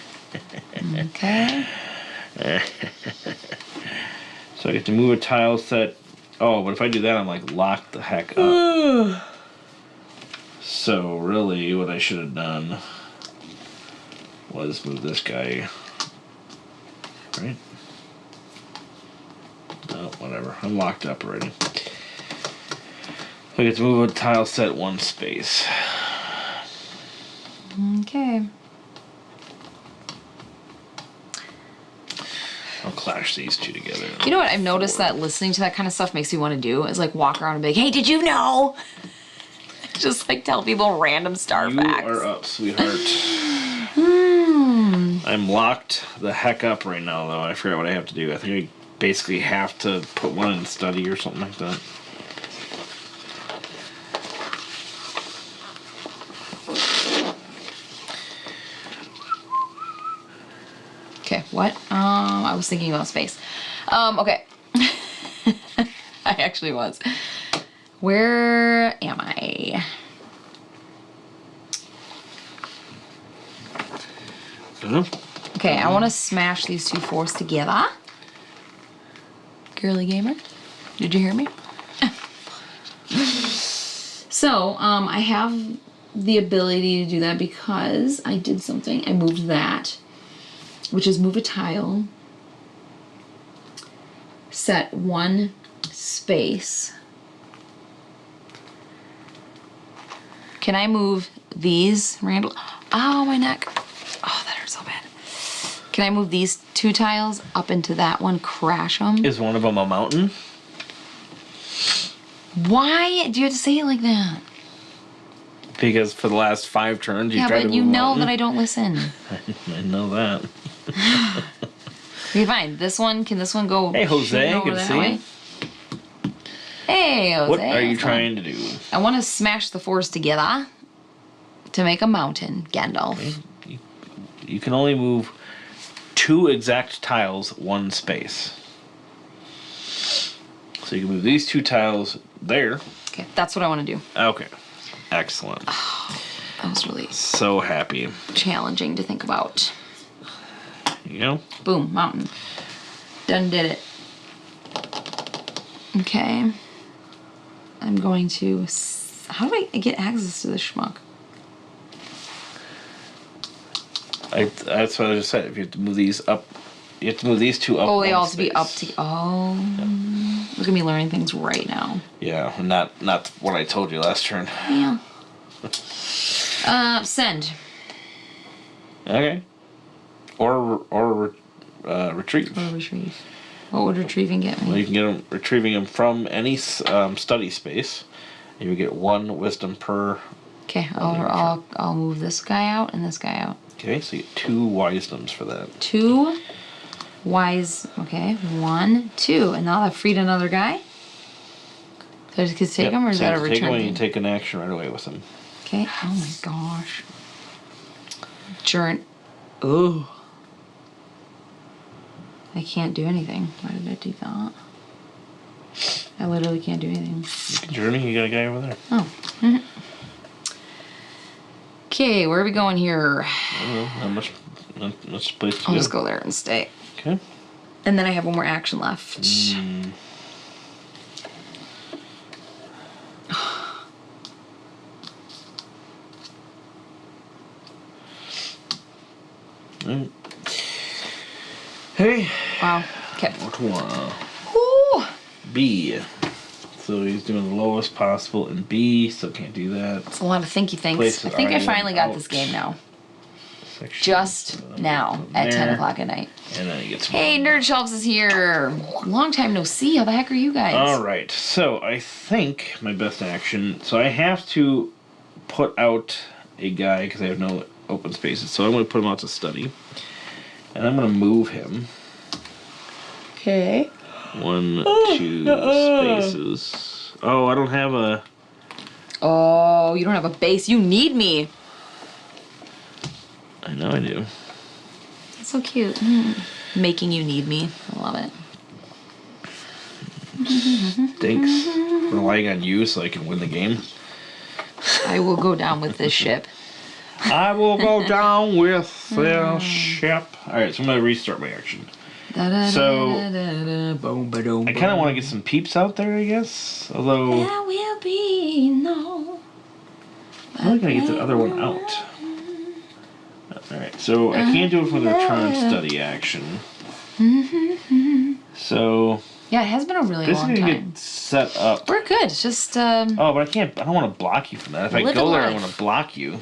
[SPEAKER 2] Okay.
[SPEAKER 1] So I get to move a tile set. Oh, but if I do that, I'm locked the heck up. So really, what I should have done was move this guy. Right? No, whatever. I'm locked up already. So I get to move a tile set 1 space.
[SPEAKER 2] Okay.
[SPEAKER 1] I'll clash these 2 together.
[SPEAKER 2] You know what I've noticed that listening to that kind of stuff makes me want to do is walk around and be hey, did you know? Just tell people random star facts.
[SPEAKER 1] You are up, sweetheart. I'm locked the heck up right now, though. I forgot what I have to do. I think I basically have to put 1 in study or something like that.
[SPEAKER 2] Okay, what? I was thinking about space. Okay. I actually was. Where am I? Okay. Okay, I want to smash these two fours together. Girly gamer, did you hear me? So, I have the ability to do that because I did something. I moved that, which is move a tile, set one space. Can I move these, Randall? Oh, my neck. Oh, that hurts so bad. Can I move these two tiles up into that one, crash them?
[SPEAKER 1] Is one of them a mountain?
[SPEAKER 2] Why do you have to say it like that?
[SPEAKER 1] Because for the last 5 turns, you tried to
[SPEAKER 2] Yeah, but
[SPEAKER 1] move
[SPEAKER 2] you
[SPEAKER 1] a
[SPEAKER 2] know
[SPEAKER 1] mountain.
[SPEAKER 2] that I don't listen.
[SPEAKER 1] I know that.
[SPEAKER 2] Okay, fine. This one, can this one go?
[SPEAKER 1] Hey, Jose,
[SPEAKER 2] shooting over
[SPEAKER 1] good to
[SPEAKER 2] that
[SPEAKER 1] see
[SPEAKER 2] way?
[SPEAKER 1] you.
[SPEAKER 2] Hey, Jose.
[SPEAKER 1] What are you
[SPEAKER 2] what's
[SPEAKER 1] trying
[SPEAKER 2] going
[SPEAKER 1] to do?
[SPEAKER 2] on? I want to smash the fours together to make a mountain, Gandalf.
[SPEAKER 1] You can only move 2 exact tiles, 1 space. So you can move these 2 tiles there.
[SPEAKER 2] Okay, that's what I want to do.
[SPEAKER 1] Okay. Excellent.
[SPEAKER 2] That was really
[SPEAKER 1] So happy.
[SPEAKER 2] challenging to think about.
[SPEAKER 1] You know?
[SPEAKER 2] Boom, mountain. Done did it. Okay. I'm going to... How do I get access to this schmuck?
[SPEAKER 1] That's what I just said. If you have to move these up, you have to move these 2 up.
[SPEAKER 2] Oh, they
[SPEAKER 1] one
[SPEAKER 2] all have to be up
[SPEAKER 1] space.
[SPEAKER 2] to... Oh. Look at me learning things right now.
[SPEAKER 1] Yeah, not what I told you last turn.
[SPEAKER 2] Yeah. Send.
[SPEAKER 1] Okay. Or retrieve.
[SPEAKER 2] Or retrieve. What would retrieving get
[SPEAKER 1] Well,
[SPEAKER 2] me?
[SPEAKER 1] you can get them retrieving them from any study space. And you get 1 wisdom per.
[SPEAKER 2] Okay, I'll move this guy out and this guy out.
[SPEAKER 1] Okay, so you get 2 wisdoms for that.
[SPEAKER 2] 2 wise. Okay, 1, 2, and now I've freed another guy. So I just get to take him, or is
[SPEAKER 1] so
[SPEAKER 2] that a
[SPEAKER 1] you take him
[SPEAKER 2] return
[SPEAKER 1] and you
[SPEAKER 2] thing?
[SPEAKER 1] take an action right away with him.
[SPEAKER 2] Okay. Oh my gosh. Ugh. I can't do anything. Why did I do that? I literally can't do anything.
[SPEAKER 1] You can journey. You got a guy over there.
[SPEAKER 2] Oh. Okay, where are we going here?
[SPEAKER 1] I don't know. Not much place to
[SPEAKER 2] I'll
[SPEAKER 1] go.
[SPEAKER 2] just go there and stay.
[SPEAKER 1] Okay.
[SPEAKER 2] And then I have one more action left.
[SPEAKER 1] Right. Hey.
[SPEAKER 2] Wow. Okay.
[SPEAKER 1] What one?
[SPEAKER 2] Ooh.
[SPEAKER 1] B. So he's doing the lowest possible in B. Still can't do that.
[SPEAKER 2] It's a lot of thinky thinks.
[SPEAKER 1] Places
[SPEAKER 2] I think I
[SPEAKER 1] already
[SPEAKER 2] finally got
[SPEAKER 1] out.
[SPEAKER 2] this game now.
[SPEAKER 1] Section
[SPEAKER 2] Just now at 10 o'clock at night.
[SPEAKER 1] And then he gets.
[SPEAKER 2] Hey, Nerd Shelves is here. Long time no see. How the heck are you guys?
[SPEAKER 1] All right. So I think my best action. So I have to put out a guy because I have no open spaces. So I'm going to put him out to study, and I'm going to move him.
[SPEAKER 2] Okay.
[SPEAKER 1] 1, 2 spaces. Oh, I don't have a.
[SPEAKER 2] Oh, you don't have a base. You need me.
[SPEAKER 1] I know I do.
[SPEAKER 2] That's so cute. Making you need me. I love it.
[SPEAKER 1] Thanks for relying on you so I can win the game.
[SPEAKER 2] I will go down with this ship.
[SPEAKER 1] I will go down with the ship. Alright, so I'm going to restart my action. So, I kind of want to get some peeps out there, I guess. Although,
[SPEAKER 2] There will be no.
[SPEAKER 1] I'm not going to get the other one out. Alright, so I can't do it for the return study action. So,
[SPEAKER 2] Yeah, it has been a really
[SPEAKER 1] this is
[SPEAKER 2] long
[SPEAKER 1] going to
[SPEAKER 2] time.
[SPEAKER 1] get set up.
[SPEAKER 2] We're good. It's just
[SPEAKER 1] Oh, but I can't. I don't want to block you from that. If I
[SPEAKER 2] Live
[SPEAKER 1] go
[SPEAKER 2] a
[SPEAKER 1] there, I
[SPEAKER 2] life.
[SPEAKER 1] want to block you.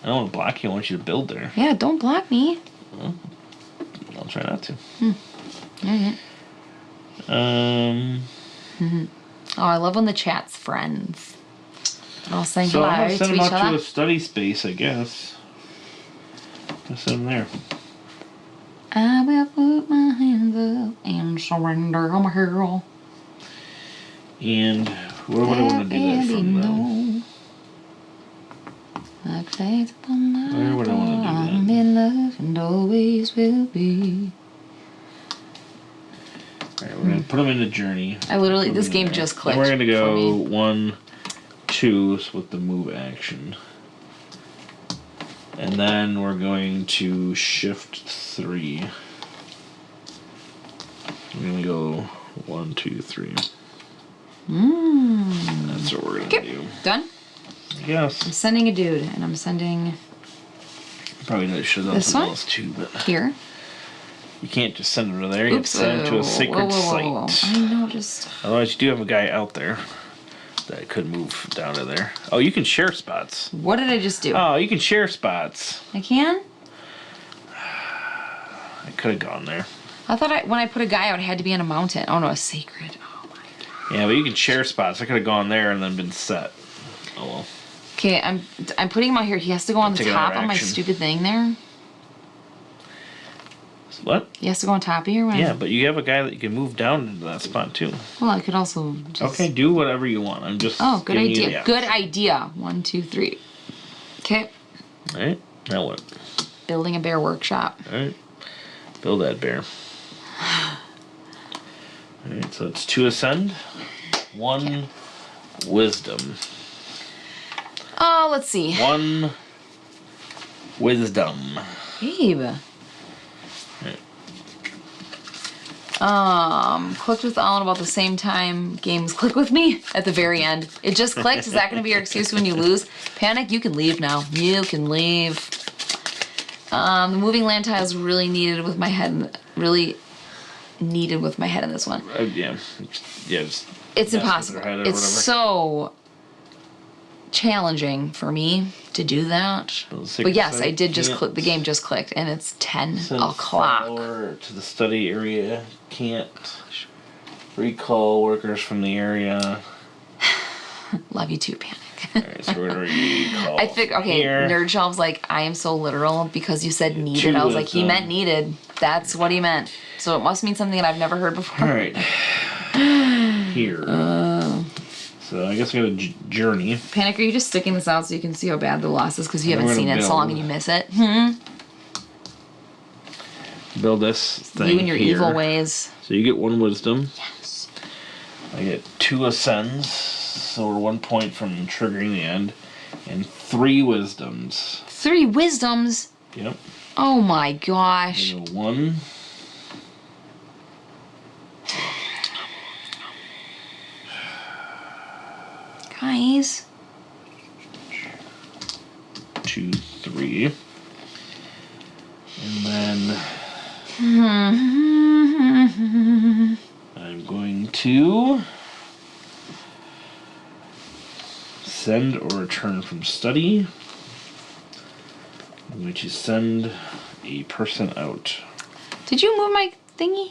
[SPEAKER 1] I don't want to block you. I want you to build there.
[SPEAKER 2] yeah. Don't block me.
[SPEAKER 1] I'll try not to.
[SPEAKER 2] Alright. Oh, I love when the chat's friends. All saying
[SPEAKER 1] So I'm
[SPEAKER 2] hello
[SPEAKER 1] gonna
[SPEAKER 2] to
[SPEAKER 1] send him
[SPEAKER 2] each
[SPEAKER 1] out to a
[SPEAKER 2] other.
[SPEAKER 1] study space, I guess. I'm gonna send him there.
[SPEAKER 2] I will put my hands up and surrender. I'm a hero.
[SPEAKER 1] And where would I want to do that from, though?
[SPEAKER 2] I place upon my
[SPEAKER 1] Where would I want to do that?
[SPEAKER 2] I'm in love and always will be.
[SPEAKER 1] Alright, we're gonna put him in the journey.
[SPEAKER 2] I literally,
[SPEAKER 1] Put him
[SPEAKER 2] this
[SPEAKER 1] in
[SPEAKER 2] game
[SPEAKER 1] there.
[SPEAKER 2] just
[SPEAKER 1] Then
[SPEAKER 2] clicked.
[SPEAKER 1] we're gonna
[SPEAKER 2] for
[SPEAKER 1] go
[SPEAKER 2] me.
[SPEAKER 1] 1, 2 with the move action. And then we're going to shift 3. I'm going to go 1, 2, 3. That's what we're going to do.
[SPEAKER 2] Done?
[SPEAKER 1] Yes.
[SPEAKER 2] I'm sending a dude, and I'm sending...
[SPEAKER 1] Probably should have done something else too, but...
[SPEAKER 2] Here.
[SPEAKER 1] You can't just send him to there. You have to send him to a sacred site.
[SPEAKER 2] I know, just...
[SPEAKER 1] Otherwise, you do have a guy out there that could move down to there. Oh, you can share spots.
[SPEAKER 2] What did I just do?
[SPEAKER 1] Oh, you can share spots.
[SPEAKER 2] I can?
[SPEAKER 1] I could have gone there.
[SPEAKER 2] I thought when I put a guy out, it had to be on a mountain. Oh, no, a sacred. Oh, my God.
[SPEAKER 1] Yeah, but you can share spots. I could have gone there and then been set. Oh, well.
[SPEAKER 2] Okay, I'm putting him out here. He has to go on the top of my stupid thing there.
[SPEAKER 1] What?
[SPEAKER 2] He has to go on top of here?
[SPEAKER 1] Yeah, but you have a guy that you can move down into that spot, too.
[SPEAKER 2] Well, I could also just...
[SPEAKER 1] Okay, do whatever you want. I'm just...
[SPEAKER 2] Oh, good idea. Good idea. 1, 2, 3. Okay.
[SPEAKER 1] All right. Now what?
[SPEAKER 2] Building a bear workshop.
[SPEAKER 1] All right. Build that bear. All right, so it's 2 ascend, 1 wisdom.
[SPEAKER 2] Oh, let's see.
[SPEAKER 1] 1 wisdom.
[SPEAKER 2] Babe. Clicked with Alan about the same time games click with me at the very end. It just clicked. Is that going to be your excuse when you lose? Panic, you can leave now. You can leave. The moving land tile is really needed with my head. Really needed with my head in this one.
[SPEAKER 1] Yeah.
[SPEAKER 2] It's impossible. It's so challenging for me to do that. But yes, I did just click. The game just clicked, and it's 10 o'clock.
[SPEAKER 1] To the study area. Can't recall workers from the area.
[SPEAKER 2] Love you too, Panic.
[SPEAKER 1] Alright, so we're gonna recall.
[SPEAKER 2] I think Nerd Shelf's like, I am so literal because you said needed. I was like, he meant needed. That's what he meant. So it must mean something that I've never heard before.
[SPEAKER 1] Alright. Here. So I guess I got a journey.
[SPEAKER 2] Panic, are you just sticking this out so you can see how bad the loss is because you haven't seen it so long and you miss it? Hmm?
[SPEAKER 1] Build this thing.
[SPEAKER 2] You and your evil ways.
[SPEAKER 1] So you get 1 wisdom.
[SPEAKER 2] Yes.
[SPEAKER 1] I get 2 ascends, so we're 1 point from triggering the end, and 3 wisdoms.
[SPEAKER 2] 3 wisdoms?
[SPEAKER 1] Yep.
[SPEAKER 2] Oh my gosh.
[SPEAKER 1] I go 1.
[SPEAKER 2] Guys.
[SPEAKER 1] 2, 3. And then I'm going to send or return from study. I'm going to send a person out.
[SPEAKER 2] Did you move my thingy?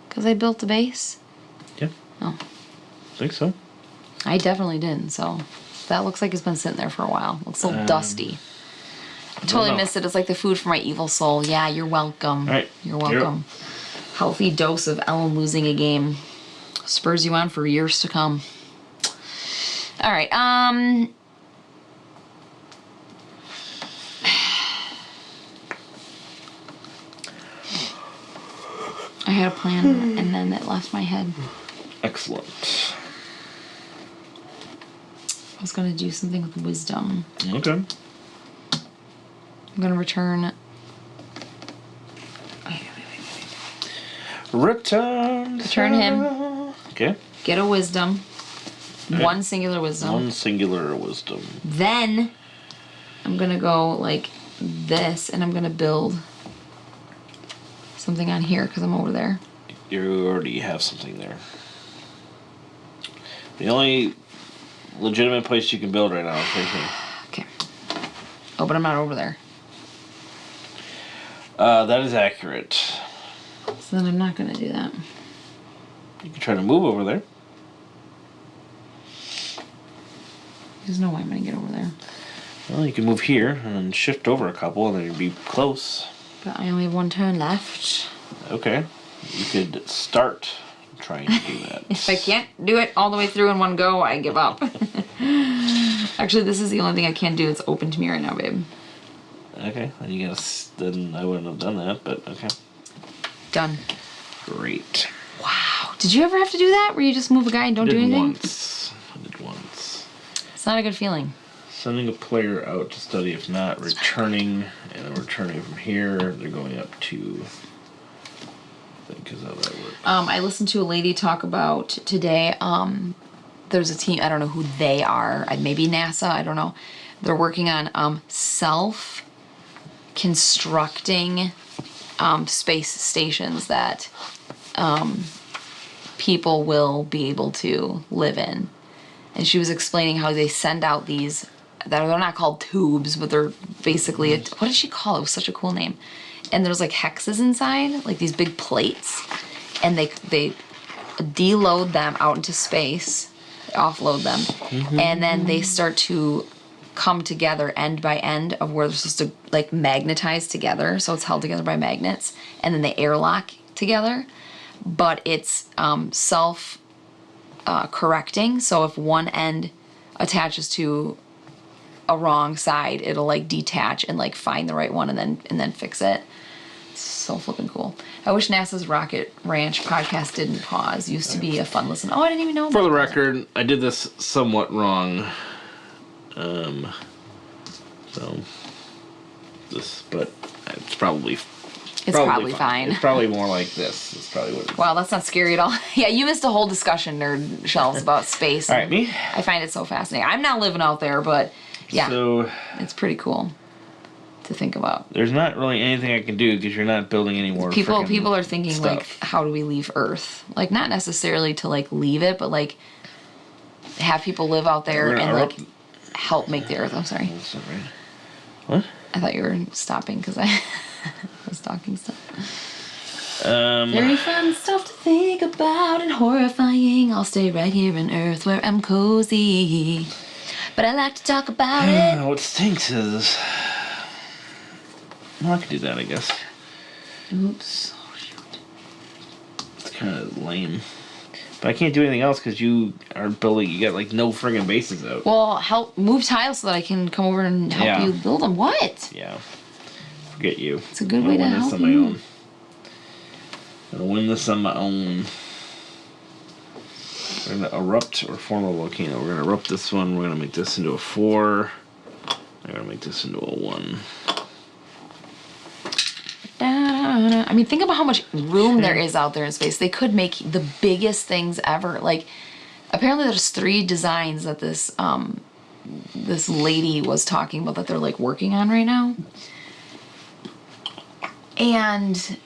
[SPEAKER 2] Because I built the base?
[SPEAKER 1] Yeah.
[SPEAKER 2] Oh.
[SPEAKER 1] I think so.
[SPEAKER 2] I definitely didn't, so that looks like it's been sitting there for a while. Looks a little dusty. I totally missed it. It's like the food for my evil soul. Yeah, you're welcome.
[SPEAKER 1] All right.
[SPEAKER 2] You're welcome. Healthy dose of Ellen losing a game. Spurs you on for years to come. All right. I had a plan, and then it left my head.
[SPEAKER 1] Excellent.
[SPEAKER 2] I was going to do something with wisdom.
[SPEAKER 1] Okay.
[SPEAKER 2] I'm going to return... Return him.
[SPEAKER 1] Okay.
[SPEAKER 2] Get a wisdom. Right. 1 singular wisdom.
[SPEAKER 1] 1 singular wisdom.
[SPEAKER 2] Then I'm going to go like this, and I'm going to build something on here because I'm over there.
[SPEAKER 1] You already have something there. The only legitimate place you can build right now is right here.
[SPEAKER 2] Okay. Oh, but I'm not over there.
[SPEAKER 1] That is accurate.
[SPEAKER 2] So then I'm not going to do that.
[SPEAKER 1] You can try to move over there.
[SPEAKER 2] There's no way I'm going to get over there.
[SPEAKER 1] Well, you can move here and then shift over a couple and then you'd be close.
[SPEAKER 2] But I only have 1 turn left.
[SPEAKER 1] Okay. You could start trying to do that.
[SPEAKER 2] If I can't do it all the way through in one go, I give up. Actually, this is the only thing I can do that's open to me right now, babe.
[SPEAKER 1] Okay. Then I wouldn't have done that, but okay.
[SPEAKER 2] Done.
[SPEAKER 1] Great.
[SPEAKER 2] Wow. Did you ever have to do that where you just move a guy and don't do anything?
[SPEAKER 1] I did once.
[SPEAKER 2] It's not a good feeling.
[SPEAKER 1] Sending a player out to study, if not returning, and then returning from here, they're going up to. I think is how that works.
[SPEAKER 2] I listened to a lady talk about today. There's a team. I don't know who they are. Maybe NASA. I don't know. They're working on self-constructing space stations that people will be able to live in. And she was explaining how they send out these. They're not called tubes, but they're basically what did she call it? It was such a cool name. And there's like hexes inside, like these big plates, and they deload them out into space, they offload them, and then they start to come together end by end of where they're supposed to like magnetize together, so it's held together by magnets, and then they airlock together, but it's self-correcting, so if one end attaches to a wrong side, it'll like detach and like find the right one and then fix it. It's so flipping cool. I wish NASA's Rocket Ranch podcast didn't pause. Used to be a fun listen. Oh, I didn't even know about
[SPEAKER 1] For the
[SPEAKER 2] that.
[SPEAKER 1] record, I did this somewhat wrong. So this, but it's probably
[SPEAKER 2] fine.
[SPEAKER 1] It's probably more like this. It's probably what it is.
[SPEAKER 2] Wow, that's not scary at all. Yeah, you missed a whole discussion, nerd shelves, about space.
[SPEAKER 1] All right, me?
[SPEAKER 2] I find it so fascinating. I'm not living out there, but yeah,
[SPEAKER 1] So
[SPEAKER 2] it's pretty cool to think about.
[SPEAKER 1] there's not really anything I can do because you're not building any more.
[SPEAKER 2] People are thinking
[SPEAKER 1] stuff.
[SPEAKER 2] like, how do we leave Earth? Like, not necessarily to like leave it, but like have people live out there
[SPEAKER 1] We're
[SPEAKER 2] and
[SPEAKER 1] gonna
[SPEAKER 2] like help make the Earth. I'm sorry.
[SPEAKER 1] That's not right. What?
[SPEAKER 2] I thought you were stopping because I was talking stuff.
[SPEAKER 1] Um,
[SPEAKER 2] Very fun stuff to think about and horrifying. I'll stay right here on Earth where I'm cozy. But I like to talk about it.
[SPEAKER 1] What stinks is. Well, I could do that, I guess.
[SPEAKER 2] Oops. Oh, shoot.
[SPEAKER 1] It's kind of lame. But I can't do anything else because you are building. You got like no friggin' bases out.
[SPEAKER 2] Well, help move tiles so that I can come over and help you build them. What?
[SPEAKER 1] Yeah. Forget you.
[SPEAKER 2] It's a good way to help
[SPEAKER 1] I'm gonna
[SPEAKER 2] you.
[SPEAKER 1] win this on my own. I'm gonna win this on my own. We're gonna erupt or form a volcano. We're gonna erupt this one. We're gonna make this into a 4. I'm gonna make this into a 1.
[SPEAKER 2] I mean, think about how much room there is out there in space. They could make the biggest things ever. Like, apparently there's 3 designs that this this lady was talking about that they're like working on right now. And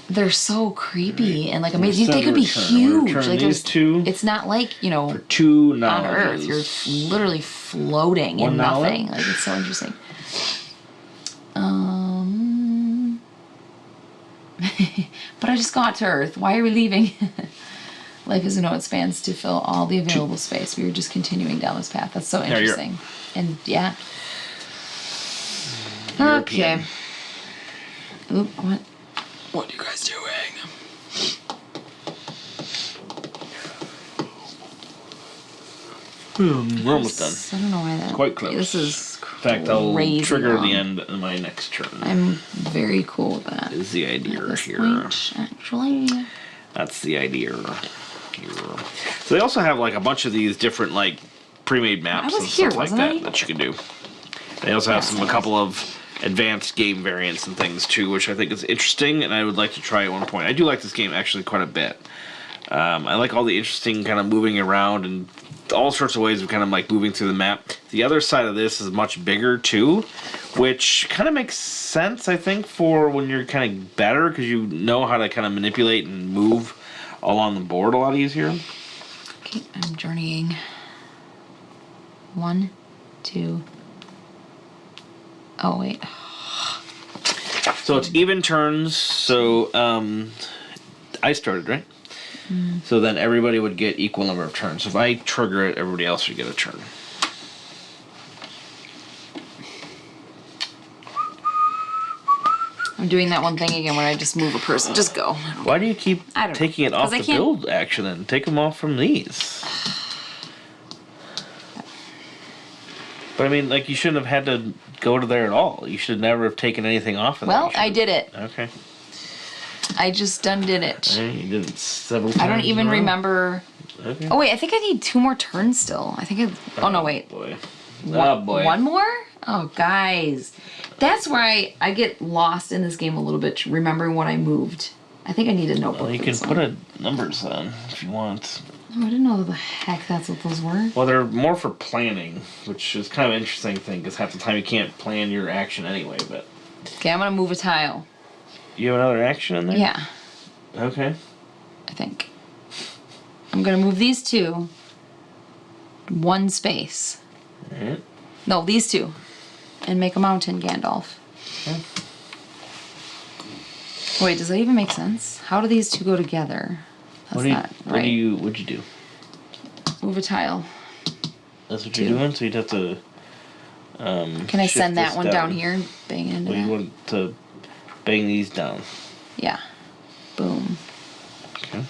[SPEAKER 2] they're so creepy and like amazing. They could be huge. Like
[SPEAKER 1] these 2
[SPEAKER 2] it's not like, you know,
[SPEAKER 1] for 2
[SPEAKER 2] on
[SPEAKER 1] knowledges.
[SPEAKER 2] Earth. You're literally floating in nothing. Like, it's so interesting. But I just got to Earth. Why are we leaving? Life is a note spans to fill all the available space. We were just continuing down this path. That's so interesting. And yeah.
[SPEAKER 1] European.
[SPEAKER 2] Okay. Oop, what? What are you guys doing?
[SPEAKER 1] We're almost done.
[SPEAKER 2] I don't know why that.
[SPEAKER 1] Quite close.
[SPEAKER 2] This is
[SPEAKER 1] In fact, I'll
[SPEAKER 2] crazy
[SPEAKER 1] trigger
[SPEAKER 2] long.
[SPEAKER 1] the end of my next turn.
[SPEAKER 2] I'm very cool with that.
[SPEAKER 1] Is the idea
[SPEAKER 2] At this
[SPEAKER 1] here.
[SPEAKER 2] point, actually.
[SPEAKER 1] That's the idea here. So they also have like a bunch of these different like pre-made maps
[SPEAKER 2] was
[SPEAKER 1] and
[SPEAKER 2] here,
[SPEAKER 1] stuff like
[SPEAKER 2] wasn't
[SPEAKER 1] that
[SPEAKER 2] I?
[SPEAKER 1] that you can do. They also have
[SPEAKER 2] Yes,
[SPEAKER 1] a
[SPEAKER 2] I
[SPEAKER 1] couple of advanced game variants and things too, which I think is interesting and I would like to try at one point. I do like this game actually quite a bit. I like all the interesting kind of moving around and all sorts of ways of kind of like moving through the map. The other side of this is much bigger too, which kind of makes sense, I think, for when you're kind of better because you know how to kind of manipulate and move along the board a lot easier.
[SPEAKER 2] Okay, I'm journeying. 1, 2. Oh, wait.
[SPEAKER 1] So it's even turns, so I started, right? So then everybody would get equal number of turns. So if I trigger it, everybody else would get a turn.
[SPEAKER 2] I'm doing that one thing again where I just move a person. Just go.
[SPEAKER 1] Why do you keep
[SPEAKER 2] I don't know.
[SPEAKER 1] taking it off
[SPEAKER 2] 'Cause I
[SPEAKER 1] the
[SPEAKER 2] can't-
[SPEAKER 1] build action and take them off from these? But I mean, like, you shouldn't have had to go to there at all. You should never have taken anything off of that.
[SPEAKER 2] Well,
[SPEAKER 1] You
[SPEAKER 2] I
[SPEAKER 1] should-
[SPEAKER 2] did it.
[SPEAKER 1] Okay.
[SPEAKER 2] I just done did it.
[SPEAKER 1] You did it several times.
[SPEAKER 2] I don't even remember.
[SPEAKER 1] Okay.
[SPEAKER 2] Oh wait, I think I need 2 more turns still. I think oh no, wait.
[SPEAKER 1] Boy.
[SPEAKER 2] One,
[SPEAKER 1] boy.
[SPEAKER 2] one more? Oh, guys. That's where I get lost in this game a little bit, remembering what I moved. I think I need a notebook.
[SPEAKER 1] Well, you
[SPEAKER 2] for
[SPEAKER 1] can
[SPEAKER 2] this
[SPEAKER 1] put
[SPEAKER 2] one.
[SPEAKER 1] numbers on if you want.
[SPEAKER 2] Oh, I didn't know the heck that's what those were.
[SPEAKER 1] Well, they're more for planning, which is kind of an interesting thing, because half the time you can't plan your action anyway, but...
[SPEAKER 2] Okay, I'm going to move a tile.
[SPEAKER 1] You have another action in there?
[SPEAKER 2] Yeah,
[SPEAKER 1] Okay.
[SPEAKER 2] I think. I'm going to move these 2. 1 space.
[SPEAKER 1] Alright.
[SPEAKER 2] No, these 2. And make a mountain, Gandalf.
[SPEAKER 1] Okay.
[SPEAKER 2] Wait, does that even make sense? How do these 2 go together? That's not right.
[SPEAKER 1] What'd you do?
[SPEAKER 2] Move a tile.
[SPEAKER 1] That's what
[SPEAKER 2] 2.
[SPEAKER 1] you're doing? So you'd have to...
[SPEAKER 2] Can I
[SPEAKER 1] shift
[SPEAKER 2] send that
[SPEAKER 1] this
[SPEAKER 2] one down here and bang it into
[SPEAKER 1] Well, you
[SPEAKER 2] that?
[SPEAKER 1] want to bang these down.
[SPEAKER 2] Yeah. Boom.
[SPEAKER 1] Okay.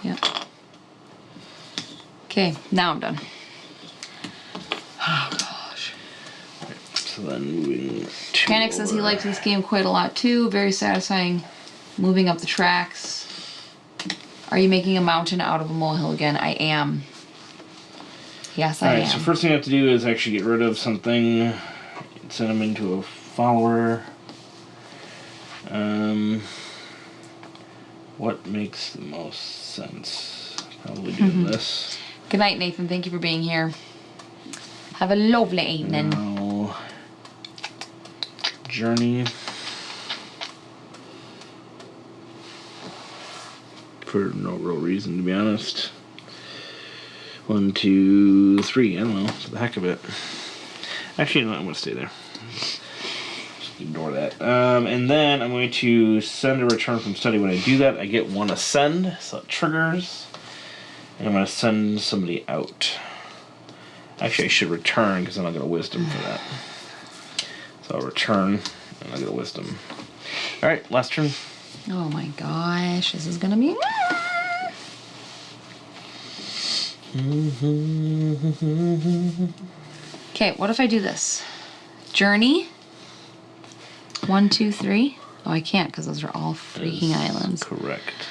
[SPEAKER 2] Yep. Okay, now I'm done. Oh gosh.
[SPEAKER 1] So then moving to
[SPEAKER 2] Panic says he likes this game quite a lot too. Very satisfying moving up the tracks. Are you making a mountain out of a molehill again? I am. Yes, I am.
[SPEAKER 1] Alright, so first thing I have to do is actually get rid of something. Send them into a follower. What makes the most sense? Probably doing this.
[SPEAKER 2] Good night, Nathan. Thank you for being here. Have a lovely evening.
[SPEAKER 1] Now, journey. For no real reason, to be honest. 1, 2, 3. I don't know. For the heck of it. Actually, you know what? I'm going to stay there. Just ignore that. And then I'm going to send a return from study. When I do that, I get 1 ascend, so it triggers. And I'm going to send somebody out. Actually, I should return because then I'll get a wisdom for that. So I'll return and I'll get a wisdom. Alright, last turn.
[SPEAKER 2] Oh my gosh, this is gonna be. Okay, what if I do this? Journey. 1, 2, 3. Oh, I can't because those are all freaking islands.
[SPEAKER 1] Correct.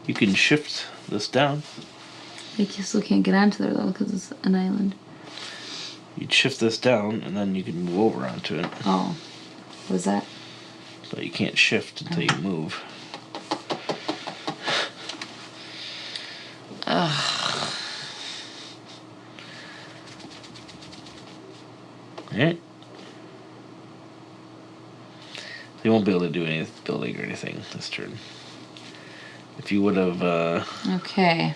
[SPEAKER 1] You can shift this down.
[SPEAKER 2] I still can't get onto there though because it's an island.
[SPEAKER 1] You'd shift this down and then you can move over onto it.
[SPEAKER 2] Oh, what is that?
[SPEAKER 1] But you can't shift until you move.
[SPEAKER 2] Ugh.
[SPEAKER 1] Alright. You won't be able to do any building or anything this turn. If you would have,
[SPEAKER 2] Okay.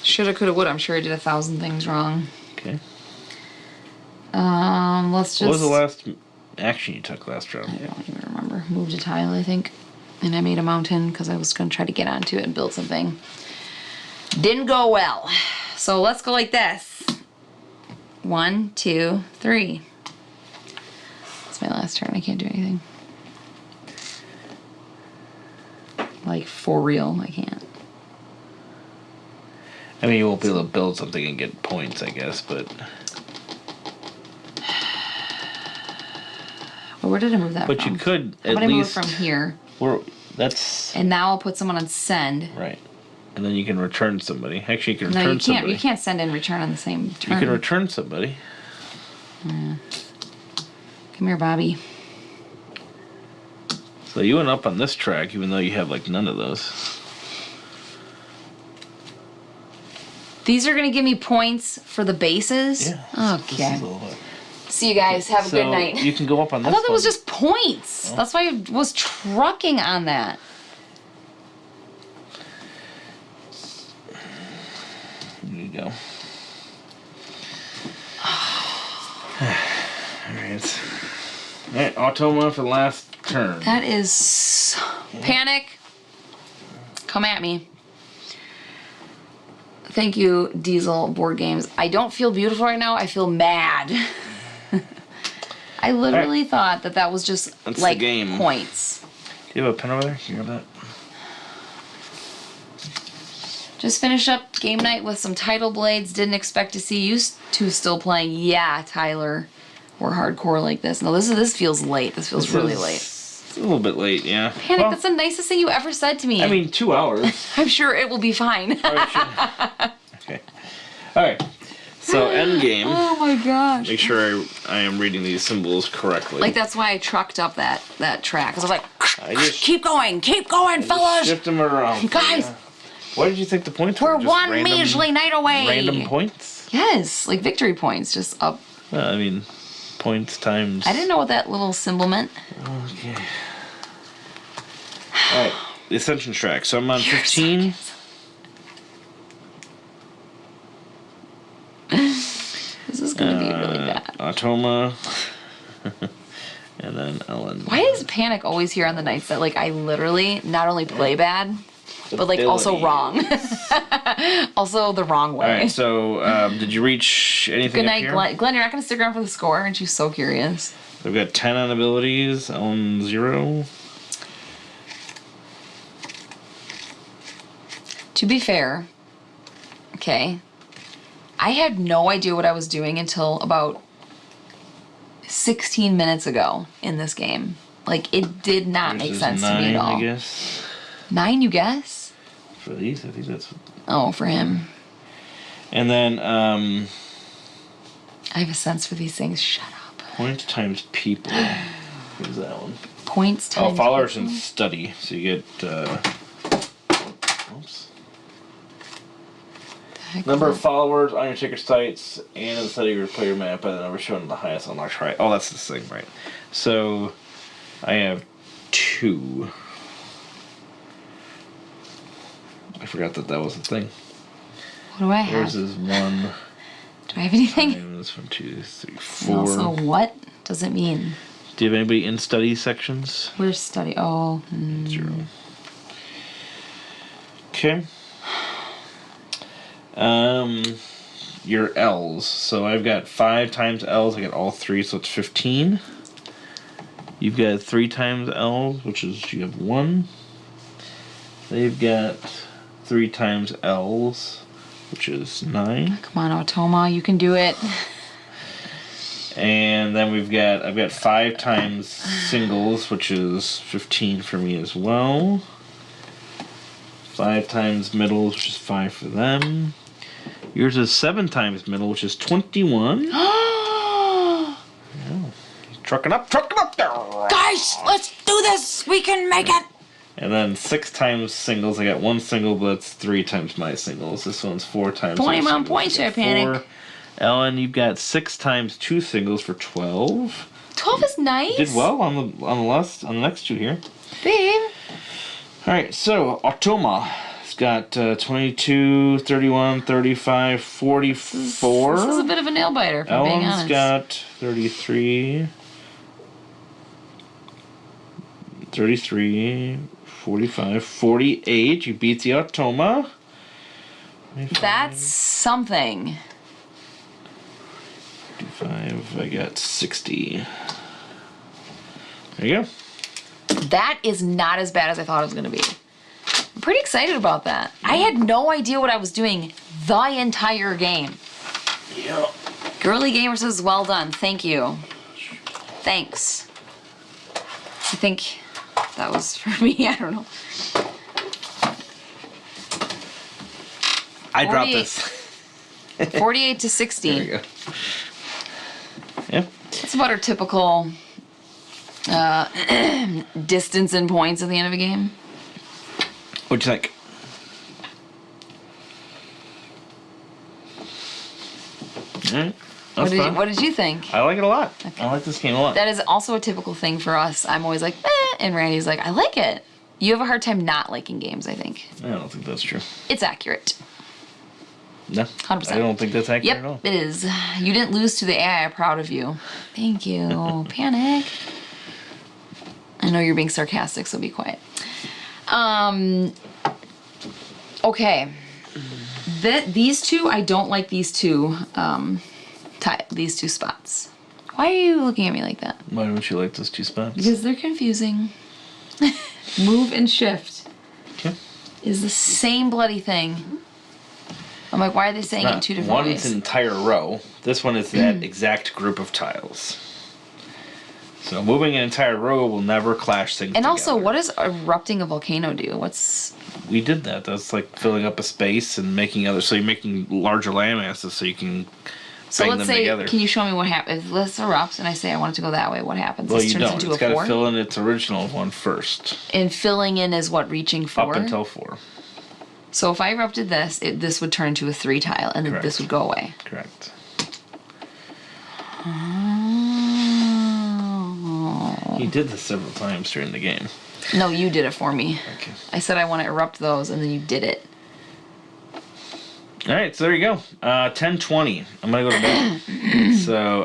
[SPEAKER 2] Shoulda, coulda, woulda. I'm sure I did 1,000 things wrong.
[SPEAKER 1] Okay.
[SPEAKER 2] Let's just.
[SPEAKER 1] What was the last action you took last round?
[SPEAKER 2] I don't even remember. Moved a tile, I think. And I made a mountain because I was going to try to get onto it and build something. Didn't go well. So let's go like this. 1, 2, 3. It's my last turn. I can't do anything. Like, for real, I can't.
[SPEAKER 1] I mean, you won't be able to build something and get points, I guess, but...
[SPEAKER 2] Well, where did I move that
[SPEAKER 1] But
[SPEAKER 2] from?
[SPEAKER 1] you could
[SPEAKER 2] How
[SPEAKER 1] at
[SPEAKER 2] about I move it
[SPEAKER 1] least...
[SPEAKER 2] from here?
[SPEAKER 1] That's...
[SPEAKER 2] And now I'll put someone on send.
[SPEAKER 1] Right. And then you can return somebody. Actually, you can
[SPEAKER 2] No,
[SPEAKER 1] return
[SPEAKER 2] you can't.
[SPEAKER 1] somebody.
[SPEAKER 2] You can't send and return on the same turn.
[SPEAKER 1] You can return somebody.
[SPEAKER 2] Yeah. Come here, Bobby.
[SPEAKER 1] So you went up on this track, even though you have, like, none of those.
[SPEAKER 2] These are going to give me points for the bases?
[SPEAKER 1] Yeah.
[SPEAKER 2] Okay. See you guys. Have a good night.
[SPEAKER 1] You can go up on this
[SPEAKER 2] I thought that was
[SPEAKER 1] one.
[SPEAKER 2] just points.
[SPEAKER 1] Oh.
[SPEAKER 2] That's why I was trucking on that.
[SPEAKER 1] There you go. Alright. Alright, Automa for the last turn.
[SPEAKER 2] That is... Panic. Come at me. Thank you, Diesel Board Games. I don't feel beautiful right now. I feel mad. I literally thought that that was just,
[SPEAKER 1] That's
[SPEAKER 2] like,
[SPEAKER 1] the game.
[SPEAKER 2] points.
[SPEAKER 1] Do you have a pen over there? Can you grab that?
[SPEAKER 2] Just finished up game night with some Tidal Blades. Didn't expect to see you two still playing. Yeah, Tyler. We're hardcore like this. No, this feels late. This feels really late.
[SPEAKER 1] It's a little bit late, yeah.
[SPEAKER 2] Panic, that's the nicest thing you ever said to me.
[SPEAKER 1] I mean, 2 hours.
[SPEAKER 2] I'm sure it will be fine.
[SPEAKER 1] Okay. All right. So, end game.
[SPEAKER 2] Oh my gosh.
[SPEAKER 1] Make sure I am reading these symbols correctly.
[SPEAKER 2] Like, that's why I trucked up that track. Because I was like, keep going, fellas.
[SPEAKER 1] Shift them around.
[SPEAKER 2] Guys.
[SPEAKER 1] Yeah. What did you think the points
[SPEAKER 2] We're
[SPEAKER 1] were? Just
[SPEAKER 2] one measly night away.
[SPEAKER 1] Random points?
[SPEAKER 2] Yes, like victory points, just up.
[SPEAKER 1] Well, I mean, points times...
[SPEAKER 2] I didn't know what that little symbol meant.
[SPEAKER 1] Okay. Alright, the Ascension track. So I'm on 15.
[SPEAKER 2] This is going to be really bad.
[SPEAKER 1] Automa. And then Ellen.
[SPEAKER 2] Why is Panic always here on the nights that, like, I literally not only play bad, but, like, also wrong. Also the wrong way.
[SPEAKER 1] Alright, so did you reach anything
[SPEAKER 2] Good
[SPEAKER 1] up
[SPEAKER 2] night,
[SPEAKER 1] here?
[SPEAKER 2] Glenn. Glenn, you're not going to stick around for the score? Aren't you so curious?
[SPEAKER 1] We've got 10 on abilities, Ellen 0.
[SPEAKER 2] To be fair, okay, I had no idea what I was doing until about 16 minutes ago in this game. Like, it did not make sense to me at all.
[SPEAKER 1] 9, I guess.
[SPEAKER 2] 9, you guess?
[SPEAKER 1] For these, I think that's...
[SPEAKER 2] Oh, for him.
[SPEAKER 1] And then,
[SPEAKER 2] I have a sense for these things. Shut up.
[SPEAKER 1] point times people. Who's that one?
[SPEAKER 2] Points times
[SPEAKER 1] Oh, followers
[SPEAKER 2] people?
[SPEAKER 1] and study. So you get, oops. Number of followers on your ticker sites and in the study of your player map by the number shown in the highest unlocked. Right. Oh, that's this thing, right. So, I have 2. I forgot that was a thing.
[SPEAKER 2] What do I have?
[SPEAKER 1] Yours is 1.
[SPEAKER 2] Do I have anything?
[SPEAKER 1] And this 1, 2, 3,
[SPEAKER 2] And
[SPEAKER 1] 4.
[SPEAKER 2] also, what does it mean?
[SPEAKER 1] Do you have anybody in study sections?
[SPEAKER 2] Where's study? Oh.
[SPEAKER 1] 0. Okay. Your L's. So I've got 5 times L's. I got all 3, so it's 15. You've got 3 times L's, which is you have 1. They've got 3 times L's, which is 9.
[SPEAKER 2] Come on, Automa, you can do it.
[SPEAKER 1] And then I've got 5 times singles, which is 15 for me as well. 5 times middles, which is 5 for them. Yours is 7 times middle, which is 21. Yeah. Trucking up there.
[SPEAKER 2] Guys, let's do this. We can make it.
[SPEAKER 1] And then 6 times singles. I got 1 single, but it's 3 times my singles. This one's 4 times.
[SPEAKER 2] 21 points there, Panic.
[SPEAKER 1] 4. Ellen, you've got 6 times 2 singles for 12.
[SPEAKER 2] 12 is nice.
[SPEAKER 1] Did well on the next 2 here.
[SPEAKER 2] Babe.
[SPEAKER 1] All right, so Automa. It's got 22, 31, 35, 44.
[SPEAKER 2] This is a bit of a nail biter, if I'm being
[SPEAKER 1] Ellen's
[SPEAKER 2] honest.
[SPEAKER 1] got 33, 45, 48. You beat the Automa.
[SPEAKER 2] That's something.
[SPEAKER 1] 55. I got 60. There you go.
[SPEAKER 2] That is not as bad as I thought it was going to be. I'm pretty excited about that. I had no idea what I was doing the entire game.
[SPEAKER 1] Yeah.
[SPEAKER 2] Girly Gamer says, well done. Thank you. Thanks. I think that was for me. I don't know.
[SPEAKER 1] I dropped this.
[SPEAKER 2] 48 to 60.
[SPEAKER 1] There we go. Yep.
[SPEAKER 2] It's about our typical distance and points at the end of a game.
[SPEAKER 1] What'd you think? Alright.
[SPEAKER 2] What did you think?
[SPEAKER 1] I like it a lot. Okay. I like this game a lot.
[SPEAKER 2] That is also a typical thing for us. I'm always like, and Randy's like, I like it. You have a hard time not liking games, I think.
[SPEAKER 1] I don't think that's true.
[SPEAKER 2] It's accurate.
[SPEAKER 1] No.
[SPEAKER 2] 100%.
[SPEAKER 1] I don't think that's accurate at all.
[SPEAKER 2] Yep, it is. You didn't lose to the AI. I'm proud of you. Thank you. Panic. I know you're being sarcastic, so be quiet. Okay. These two, I don't like these two, these 2 spots. Why are you looking at me like that?
[SPEAKER 1] Why don't you like those 2 spots?
[SPEAKER 2] Because they're confusing. Move and shift.
[SPEAKER 1] Okay.
[SPEAKER 2] is the same bloody thing. I'm like, why are they saying it in 2 different ways?
[SPEAKER 1] One's an entire row. This one is that exact group of tiles. So moving an entire row will never clash things together.
[SPEAKER 2] Also, what does erupting a volcano do?
[SPEAKER 1] We did that. That's like filling up a space and making other... So you're making larger land masses so you can bang them together.
[SPEAKER 2] Can you show me what happens? If this erupts and I say I want it to go that way, what happens?
[SPEAKER 1] Well,
[SPEAKER 2] this
[SPEAKER 1] you
[SPEAKER 2] turns
[SPEAKER 1] don't.
[SPEAKER 2] into
[SPEAKER 1] It's
[SPEAKER 2] a 4?
[SPEAKER 1] got to fill in its original one first.
[SPEAKER 2] And filling in is what, reaching 4?
[SPEAKER 1] Up until 4.
[SPEAKER 2] So if I erupted this, this would turn into a 3 tile, and then this would go away.
[SPEAKER 1] Correct. You did this several times during the game.
[SPEAKER 2] No, you did it for me.
[SPEAKER 1] Okay.
[SPEAKER 2] I said I want to erupt those, and then you did it.
[SPEAKER 1] All right, so there you go. 10:20. I'm gonna go to bed. So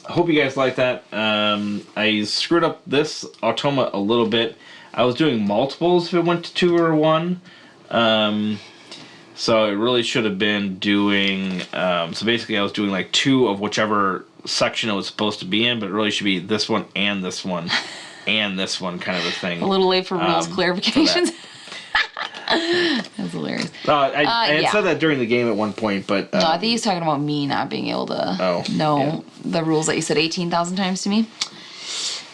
[SPEAKER 1] hope you guys like that. I screwed up this automa a little bit. I was doing multiples if it went to 2 or 1. So it really should have been doing. So basically, I was doing like 2 of whichever section it was supposed to be in, but it really should be this one and this one and this one, kind of a thing.
[SPEAKER 2] A little late for rules clarifications. That's hilarious.
[SPEAKER 1] I had said that during the game at one point, but...
[SPEAKER 2] no, I think he was talking about me not being able to know the rules that you said 18,000 times to me.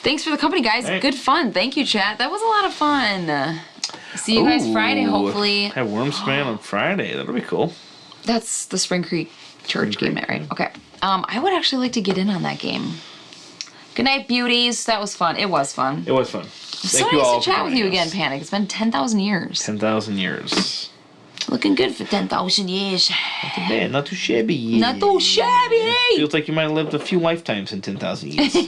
[SPEAKER 2] Thanks for the company, guys.
[SPEAKER 1] Right.
[SPEAKER 2] Good fun. Thank you, chat. That was a lot of fun. See you guys Friday, hopefully.
[SPEAKER 1] Have Wormspan on Friday. That'll be cool.
[SPEAKER 2] That's the Spring Creek Church game, right? Okay. I would actually like to get in on that game. Good night, beauties. That was fun. It was fun.
[SPEAKER 1] It was fun.
[SPEAKER 2] It's so nice to chat with you again, Panic. It's been 10,000 years.
[SPEAKER 1] 10,000 years.
[SPEAKER 2] Looking good for 10,000 years.
[SPEAKER 1] Not too bad. Not too shabby.
[SPEAKER 2] Not too shabby.
[SPEAKER 1] Feels like you might have lived a few lifetimes in 10,000 years. All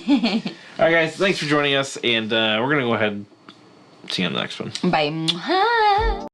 [SPEAKER 1] right, guys. Thanks for joining us, and we're going to go ahead and see you on the next one.
[SPEAKER 2] Bye.